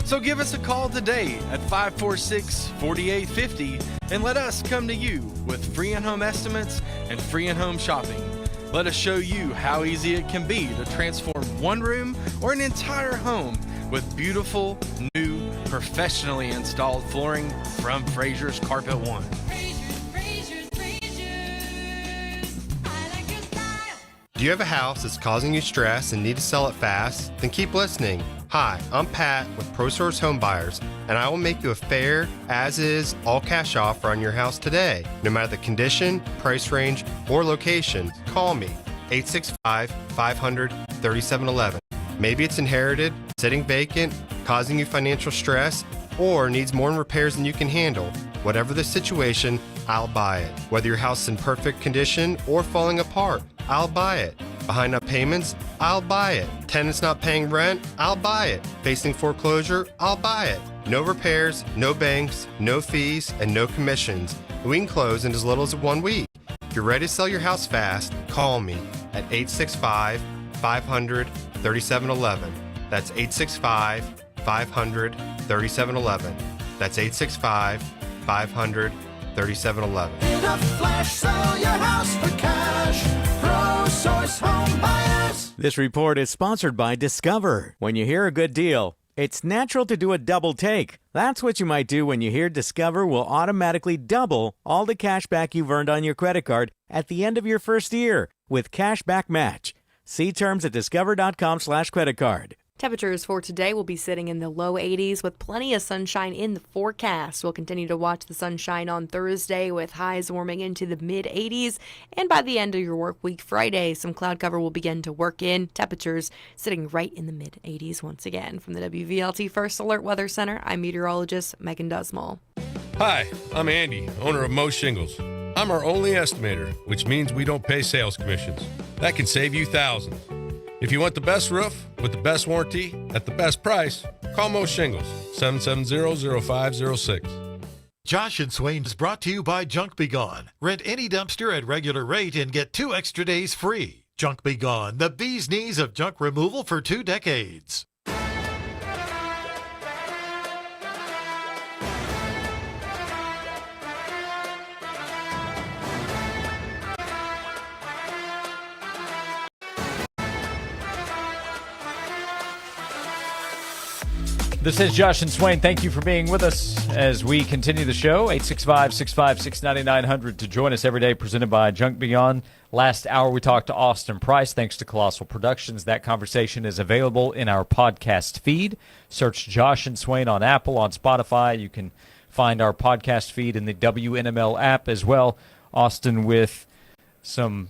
S23: So give us a call today at 546-4850 and let us come to you with free in-home estimates and free in-home shopping. Let us show you how easy it can be to transform one room or an entire home with beautiful, new, professionally installed flooring from Fraser's Carpet One.
S26: Do you have a house that's causing you stress and need to sell it fast? Then keep listening. Hi, I'm Pat with ProSource Home Buyers, and I will make you a fair, as-is, all-cash offer on your house today. No matter the condition, price range, or location, call me, 865-500-3711. Maybe it's inherited, sitting vacant, causing you financial stress, or needs more repairs than you can handle. Whatever the situation, I'll buy it. Whether your house is in perfect condition or falling apart, I'll buy it. Behind up payments, I'll buy it. Tenants not paying rent, I'll buy it. Facing foreclosure, I'll buy it. No repairs, no banks, no fees, and no commissions. We can close in as little as 1 week. If you're ready to sell your house fast, call me at 865-500-3711. That's 865-500-3711. That's 865-500-3711.
S19: In a flash, sell your house for cash. ProSource Home Buyers.
S27: This report is sponsored by Discover. When you hear a good deal, it's natural to do a double take. That's what you might do when you hear Discover will automatically double all the cash back you've earned on your credit card at the end of your first year with Cashback Match. See terms at discover.com/creditcard.
S1: Temperatures for today will be sitting in the low 80s with plenty of sunshine in the forecast. We'll continue to watch the sunshine on Thursday with highs warming into the mid 80s. And by the end of your work week Friday, some cloud cover will begin to work in. Temperatures sitting right in the mid 80s once again. From the WVLT First Alert Weather Center, I'm meteorologist Megan Dusmal.
S2: Hi, I'm Andy, owner of Mo Shingles. I'm our only estimator, which means we don't pay sales commissions. That can save you thousands. If you want the best roof with the best warranty at the best price, call Mo Shingles, 770-0506.
S24: Josh and Swain is brought to you by Junk Be Gone. Rent any dumpster at regular rate and get 2 extra days free. Junk Be Gone, the bee's knees of junk removal for 2 decades.
S8: This is Josh and Swain. Thank you for being with us as we continue the show. 865-656-9900 to join us every day, presented by Junk Beyond. Last hour, we talked to Austin Price, thanks to Colossal Productions. That conversation is available in our podcast feed. Search Josh and Swain on Apple, on Spotify. You can find our podcast feed in the WNML app as well. Austin with some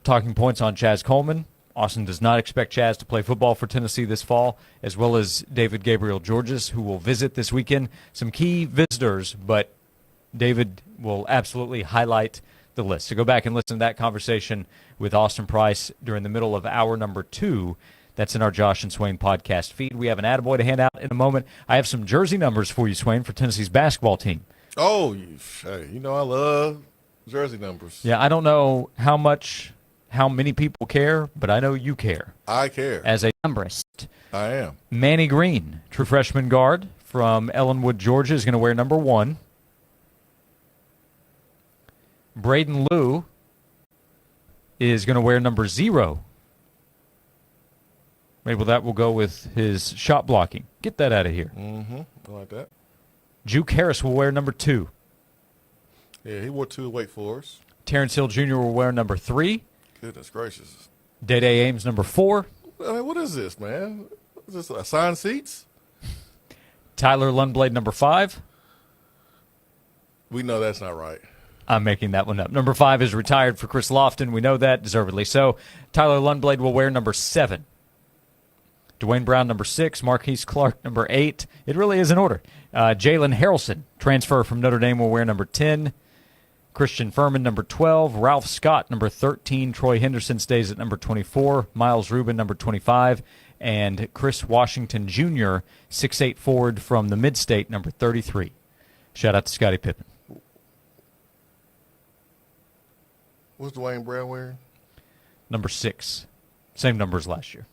S8: talking points on Chaz Coleman. Austin does not expect Chaz to play football for Tennessee this fall, as well as David Gabriel Georges, who will visit this weekend. Some key visitors, but David will absolutely highlight the list. So go back and listen to that conversation with Austin Price during the middle of hour number 2. That's in our Josh and Swain podcast feed. We have an attaboy to hand out in a moment. I have some jersey numbers for you, Swain, for Tennessee's basketball team.
S4: Oh, hey, you know I love jersey numbers.
S8: Yeah, I don't know how many people care, but I know you care.
S4: I care.
S8: As a numberist.
S4: I am.
S8: Manny Green, true freshman guard from Ellenwood, Georgia, is going to wear number 1. Braden Liu is going to wear number 0. Maybe that will go with his shot blocking. Get that out of here.
S4: Mm-hmm. I like that.
S8: Juke Harris will wear number 2.
S4: Yeah, he wore 2 at Wake Forest.
S8: Terrence Hill Jr. will wear number 3.
S4: Goodness gracious.
S8: Day-Day Ames, number 4.
S4: I mean, what is this, man? Is this assigned seats?
S8: Tyler Lundblade, number 5.
S4: We know that's not right.
S8: I'm making that one up. Number 5 is retired for Chris Lofton. We know that, deservedly so. Tyler Lundblade will wear number 7. Dwayne Brown, number 6. Marquise Clark, number 8. It really is in order. Jalen Harrelson, transfer from Notre Dame, will wear number 10. Christian Furman, number 12. Ralph Scott, number 13. Troy Henderson stays at number 24. Miles Rubin, number 25. And Chris Washington Jr., 6'8" forward from the Mid-State, number 33. Shout out to Scottie Pippen.
S4: What's Dwayne Brown wearing?
S8: Number 6. Same number as last year.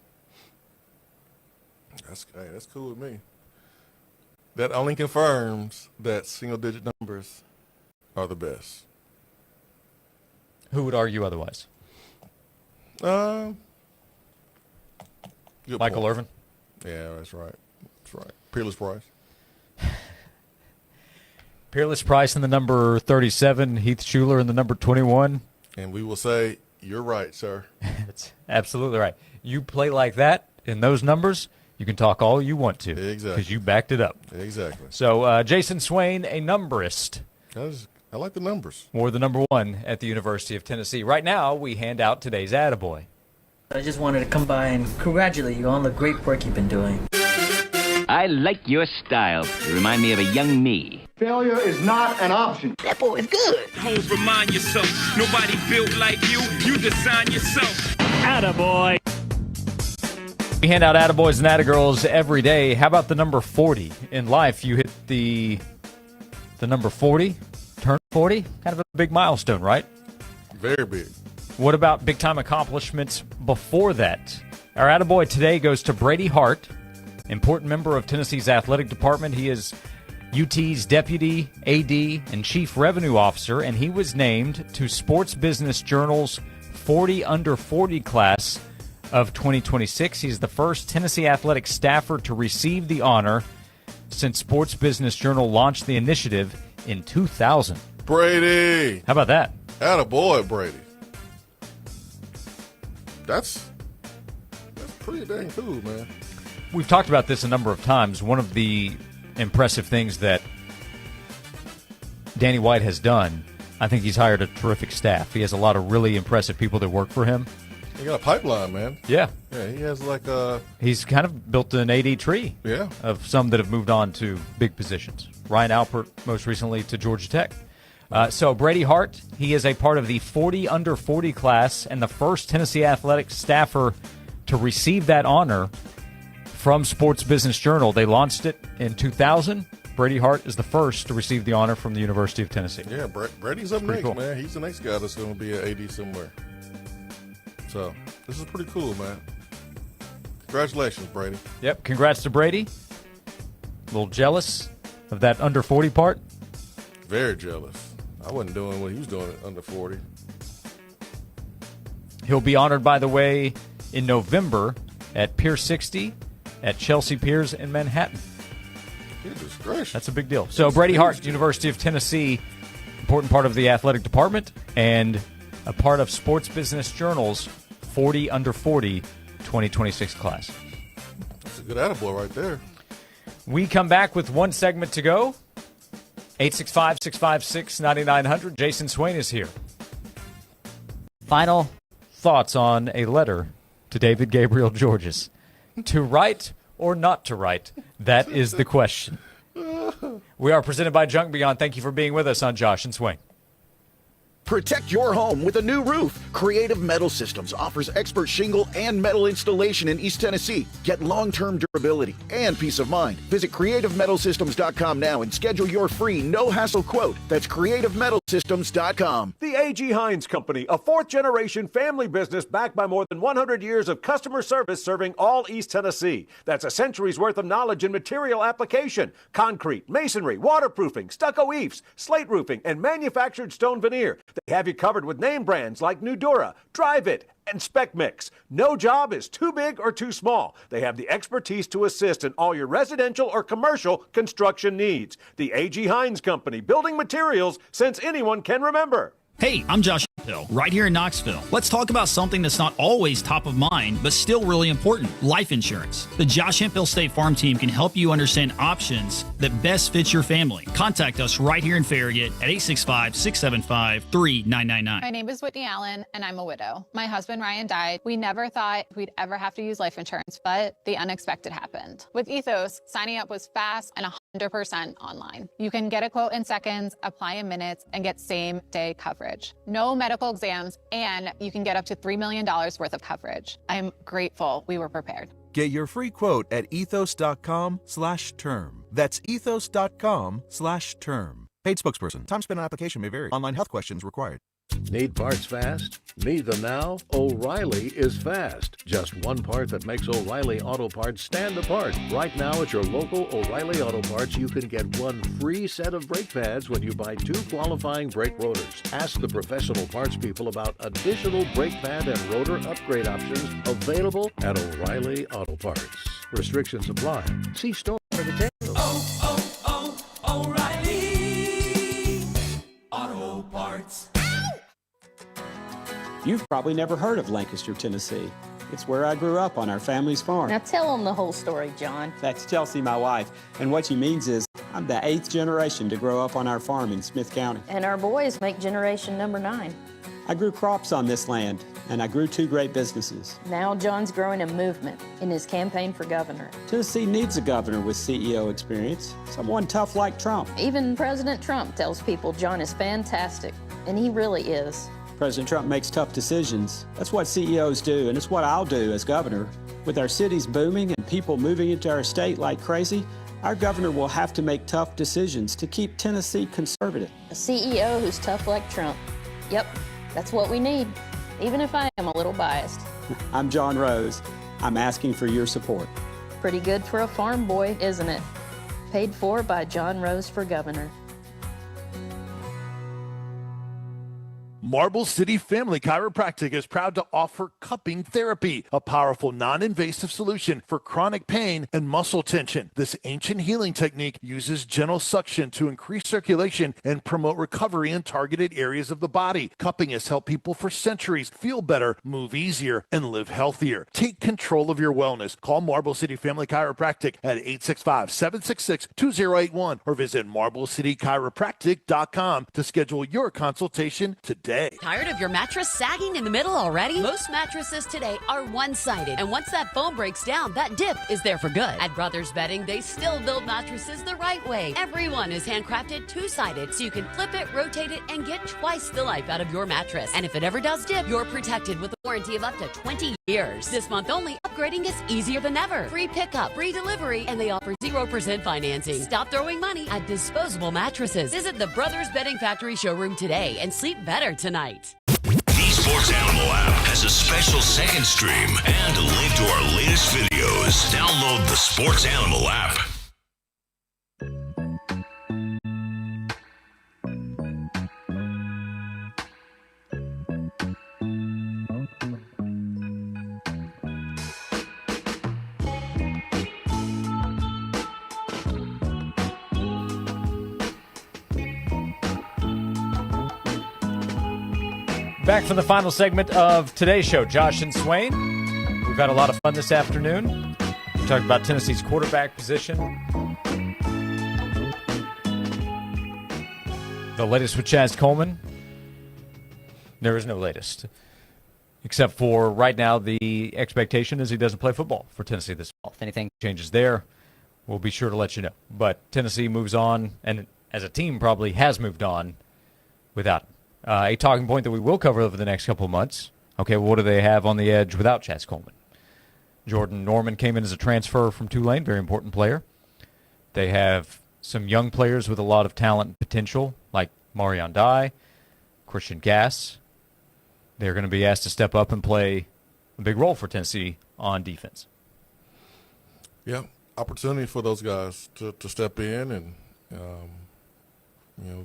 S4: That's cool with me. That only confirms that single-digit numbers are the best.
S8: Who would argue otherwise?
S4: Good
S8: Michael
S4: point.
S8: Irvin?
S4: Yeah, that's right. That's right. Peerless Price.
S8: Peerless Price in the number 37. Heath Schuler in the number 21.
S4: And we will say, you're right, sir.
S8: That's absolutely right. You play like that in those numbers, you can talk all you want to.
S4: Exactly.
S8: Because you backed it up.
S4: Exactly.
S8: So, Jason Swain, a numberist.
S4: I like the numbers.
S8: Wore the number 1 at the University of Tennessee. Right now, we hand out today's attaboy.
S6: I just wanted to come by and congratulate you on the great work you've been doing.
S10: I like your style. You remind me of a young me.
S11: Failure is not an option.
S10: That boy is good.
S13: Homes, remind yourself, nobody built like you. You design yourself.
S8: Attaboy. We hand out attaboys and attagirls every day. How about the number 40? In life, you hit the number 40, turn 40. Kind of a big milestone, right?
S4: Very big.
S8: What about big-time accomplishments before that? Our attaboy today goes to Brady Hart, important member of Tennessee's athletic department. He is UT's Deputy AD and Chief Revenue Officer, and he was named to Sports Business Journal's 40 Under 40 class of 2026. He's the first Tennessee athletic staffer to receive the honor since Sports Business Journal launched the initiative in 2000.
S4: Brady!
S8: How about that?
S4: Attaboy, Brady. That's pretty dang cool, man.
S8: We've talked about this a number of times. One of the impressive things that Danny White has done, I think he's hired a terrific staff. He has a lot of really impressive people that work for him.
S4: He got a pipeline, man.
S8: Yeah.
S4: Yeah, he has like
S8: He's kind of built an AD tree.
S4: Yeah.
S8: Of some that have moved on to big positions. Ryan Alpert, most recently, to Georgia Tech. So Brady Hart, he is a part of the 40 under 40 class and the first Tennessee Athletics staffer to receive that honor from Sports Business Journal. They launched it in 2000. Brady Hart is the first to receive the honor from the University of Tennessee.
S4: Yeah, Brady's up next,
S8: cool.
S4: man. He's the next guy that's going to be an AD somewhere. So this is pretty cool, man. Congratulations, Brady.
S8: Yep, congrats to Brady. A little jealous of that under 40 part.
S4: Very jealous. I wasn't doing what he was doing at under 40.
S8: He'll be honored, by the way, in November at Pier 60 at Chelsea Piers in Manhattan.
S4: Goodness gracious.
S8: That's a big deal. So Brady Hart, University of Tennessee, important part of the athletic department and a part of Sports Business Journal's 40 under 40 2026 class.
S4: That's a good attaboy right there.
S8: We come back with one segment to go. 865-656-9900. Jason Swain is here. Final thoughts on a letter to David Gabriel Georges. To write or not to write? That is the question. We are presented by Junk Beyond. Thank you for being with us on Josh and Swain.
S3: Protect your home with a new roof. Creative Metal Systems offers expert shingle and metal installation in East Tennessee. Get long-term durability and peace of mind. Visit CreativeMetalSystems.com now and schedule your free no-hassle quote. That's CreativeMetalSystems.com.
S5: The A.G. Hines Company, a fourth-generation family business backed by more than 100 years of customer service serving all East Tennessee. That's a century's worth of knowledge in material application, concrete, masonry, waterproofing, stucco eaves, slate roofing, and manufactured stone veneer. They have you covered with name brands like Nudura, Drive It, and Spec Mix. No job is too big or too small. They have the expertise to assist in all your residential or commercial construction needs. The A.G. Hines Company, building materials since anyone can remember.
S9: Hey, I'm Josh Hill, right here in Knoxville. Let's talk about something that's not always top of mind, but still really important, life insurance. The Josh Hemphill State Farm team can help you understand options that best fit your family. Contact us right here in Farragut at 865-675-3999.
S12: My name is Whitney Allen, and I'm a widow. My husband, Ryan, died. We never thought we'd ever have to use life insurance, but the unexpected happened. With Ethos, signing up was fast and 100% online. You can get a quote in seconds, apply in minutes, and get same-day coverage. No medical exams, and you can get up to $3 million worth of coverage. I'm grateful we were prepared.
S15: Get your free quote at ethos.com/term. That's ethos.com/term. Paid spokesperson. Time spent on application may vary. Online health questions required.
S16: Need parts fast? Need them now? O'Reilly is fast. Just one part that makes O'Reilly Auto Parts stand apart. Right now at your local O'Reilly Auto Parts, you can get one free set of brake pads when you buy 2 qualifying brake rotors. Ask the professional parts people about additional brake pad and rotor upgrade options available at O'Reilly Auto Parts. Restrictions apply. See store for details.
S19: O'Reilly Auto Parts.
S21: You've probably never heard of Lancaster, Tennessee. It's where I grew up on our family's farm.
S22: Now tell them the whole story, John.
S21: That's Chelsea, my wife. And what she means is I'm the 8th generation to grow up on our farm in Smith County.
S22: And our boys make generation number 9.
S21: I grew crops on this land, and I grew 2 great businesses.
S22: Now John's growing a movement in his campaign for governor.
S21: Tennessee needs a governor with CEO experience, someone tough like Trump.
S22: Even President Trump tells people John is fantastic, and he really is.
S21: President Trump makes tough decisions. That's what CEOs do, and it's what I'll do as governor. With our cities booming and people moving into our state like crazy, our governor will have to make tough decisions to keep Tennessee conservative.
S22: A CEO who's tough like Trump. Yep, that's what we need, even if I am a little biased.
S21: I'm John Rose. I'm asking for your support.
S22: Pretty good for a farm boy, isn't it? Paid for by John Rose for governor.
S7: Marble City Family Chiropractic is proud to offer cupping therapy, a powerful non-invasive solution for chronic pain and muscle tension. This ancient healing technique uses gentle suction to increase circulation and promote recovery in targeted areas of the body. Cupping has helped people for centuries feel better, move easier, and live healthier. Take control of your wellness. Call Marble City Family Chiropractic at 865-766-2081 or visit MarbleCityChiropractic.com to schedule your consultation today.
S14: Tired of your mattress sagging in the middle already? Most mattresses today are one-sided, and once that foam breaks down, that dip is there for good. At Brothers Bedding, they still build mattresses the right way. Everyone is handcrafted two-sided, so you can flip it, rotate it, and get twice the life out of your mattress. And if it ever does dip, you're protected with a warranty of up to 20 years. This month only, upgrading is easier than ever. Free pickup, free delivery, and they offer 0% financing. Stop throwing money at disposable mattresses. Visit the Brothers Bedding Factory showroom today and sleep better tonight.
S17: The Sports Animal app has a special second stream and a link to our latest videos. Download the Sports Animal app.
S8: Back for the final segment of today's show, Josh and Swain. We've had a lot of fun this afternoon. We talked about Tennessee's quarterback position. The latest with Chaz Coleman. There is no latest. Except for right now, the expectation is he doesn't play football for Tennessee this fall. If anything changes there, we'll be sure to let you know. But Tennessee moves on, and as a team probably has moved on without him. A talking point that we will cover over the next couple of months. Okay, well, what do they have on the edge without Chaz Coleman? Jordan Norman came in as a transfer from Tulane, very important player. They have some young players with a lot of talent and potential, like Marion Dye, Christian Gass. They're going to be asked to step up and play a big role for Tennessee on defense.
S4: Yeah, opportunity for those guys to step in and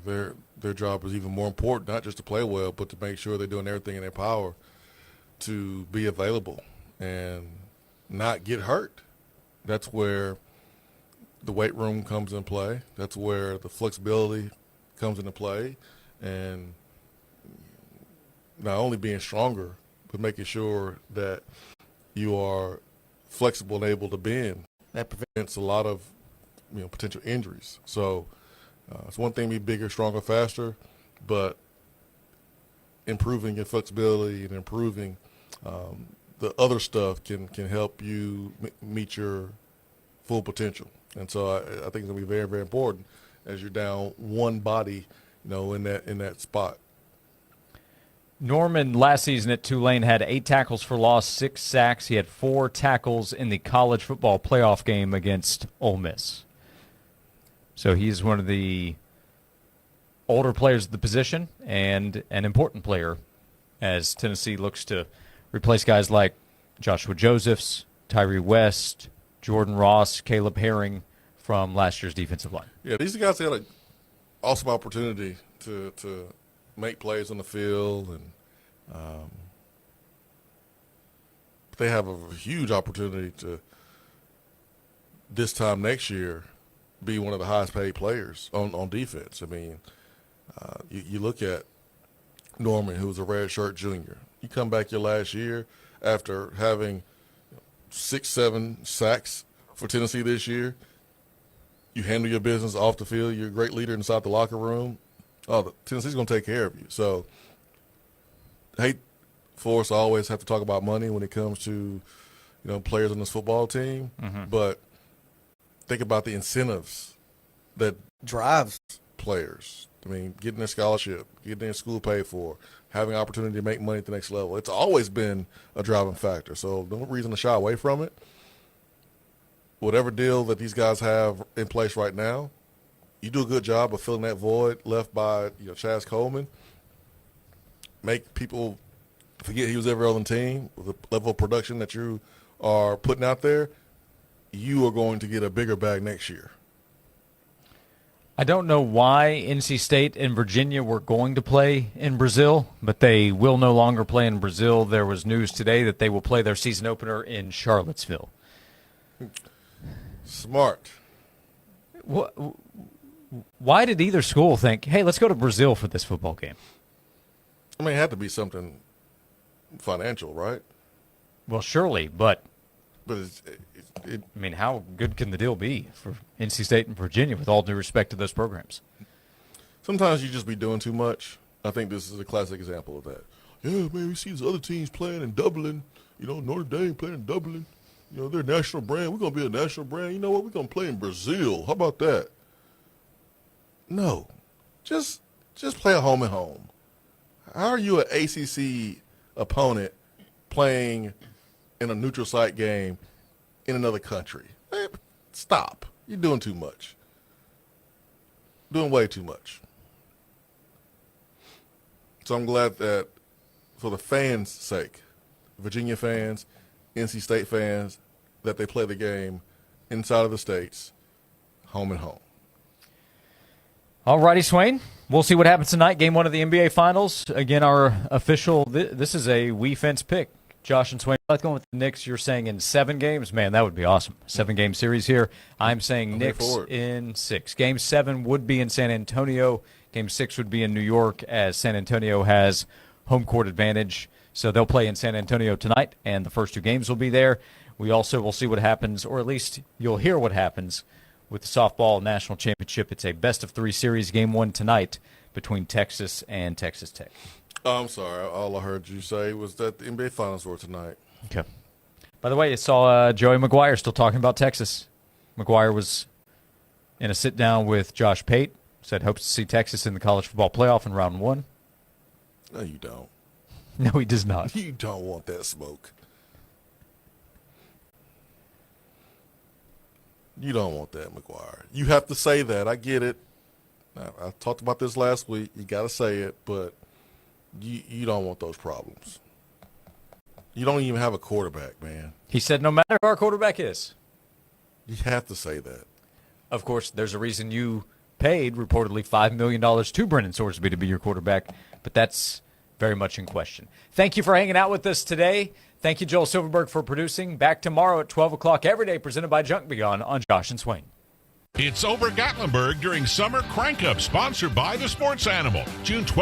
S4: their job is even more important, not just to play well, but to make sure they're doing everything in their power to be available and not get hurt. That's where the weight room comes in play. That's where the flexibility comes into play. And not only being stronger, but making sure that you are flexible and able to bend. That prevents a lot of potential injuries. So it's one thing to be bigger, stronger, faster, but improving your flexibility and improving the other stuff can help you meet your full potential. And so I think it's going to be very, very important as you're down one body, in that spot.
S8: Norman last season at Tulane had 8 tackles for loss, 6 sacks. He had 4 tackles in the college football playoff game against Ole Miss. So he's one of the older players of the position and an important player as Tennessee looks to replace guys like Joshua Josephs, Tyree West, Jordan Ross, Caleb Herring from last year's defensive line.
S4: Yeah, these guys had an awesome opportunity to make plays on the field, and they have a huge opportunity to this time next year be one of the highest paid players on defense. I mean, you look at Norman, who was a redshirt junior. You come back your last year after having 6-7 sacks for Tennessee this year. You handle your business off the field. You're a great leader inside the locker room. Tennessee's going to take care of you. So I hate for us to always have to talk about money when it comes to players on this football team, but think about the incentives that drives players. I mean, getting their scholarship, getting their school paid for, having opportunity to make money at the next level. It's always been a driving factor. So no reason to shy away from it. Whatever deal that these guys have in place right now, you do a good job of filling that void left by Chaz Coleman. Make people forget he was ever on the team with the level of production that you are putting out there. You are going to get a bigger bag next year.
S8: I don't know why NC State and Virginia were going to play in Brazil, but they will no longer play in Brazil. There was news today that they will play their season opener in Charlottesville.
S4: Smart.
S8: Why did either school think, hey, let's go to Brazil for this football game?
S4: I mean, it had to be something financial, right?
S8: Well, surely, but
S4: I
S8: mean, how good can the deal be for NC State and Virginia, with all due respect to those programs?
S4: Sometimes you just be doing too much. I think this is a classic example of that. Yeah, man, we see these other teams playing in Dublin. You know, Notre Dame playing in Dublin. You know, they're a national brand. We're going to be a national brand. You know what? We're going to play in Brazil. How about that? No. Just play at home and home. How are you an ACC opponent playing in a neutral site game in another country? Man, stop. You're doing too much. Doing way too much. So I'm glad that for the fans' sake, Virginia fans, NC State fans, that they play the game inside of the states, home and home.
S8: All righty, Swain. We'll see what happens tonight. Game 1 of the NBA Finals. Again, our official, this is a We Fence pick. Josh and Swain, let's go with the Knicks. You're saying in 7 games? Man, that would be awesome. 7-game series here. I'm saying Knicks in 6. Game 7 would be in San Antonio. Game 6 would be in New York, as San Antonio has home court advantage. So they'll play in San Antonio tonight, and the first 2 games will be there. We also will see what happens, or at least you'll hear what happens with the softball national championship. It's a best-of-3 series. Game 1 tonight between Texas and Texas Tech.
S4: Oh, I'm sorry. All I heard you say was that the NBA Finals were tonight.
S8: Okay. By the way, I saw Joey McGuire still talking about Texas. McGuire was in a sit-down with Josh Pate. Said hopes to see Texas in the college football playoff in round 1.
S4: No, you don't.
S8: No, he does not.
S4: You don't want that smoke. You don't want that, McGuire. You have to say that. I get it. I talked about this last week. You got to say it, but you don't want those problems. You don't even have a quarterback, man.
S8: He said no matter who our quarterback is.
S4: You have to say that.
S8: Of course, there's a reason you paid reportedly $5 million to Brennan Sorsby to be your quarterback, but that's very much in question. Thank you for hanging out with us today. Thank you, Joel Silverberg, for producing. Back tomorrow at 12 o'clock every day, presented by Junk Beyond on Josh and Swain.
S1: It's over Gatlinburg during Summer Crank Up, sponsored by the Sports Animal. June 12th.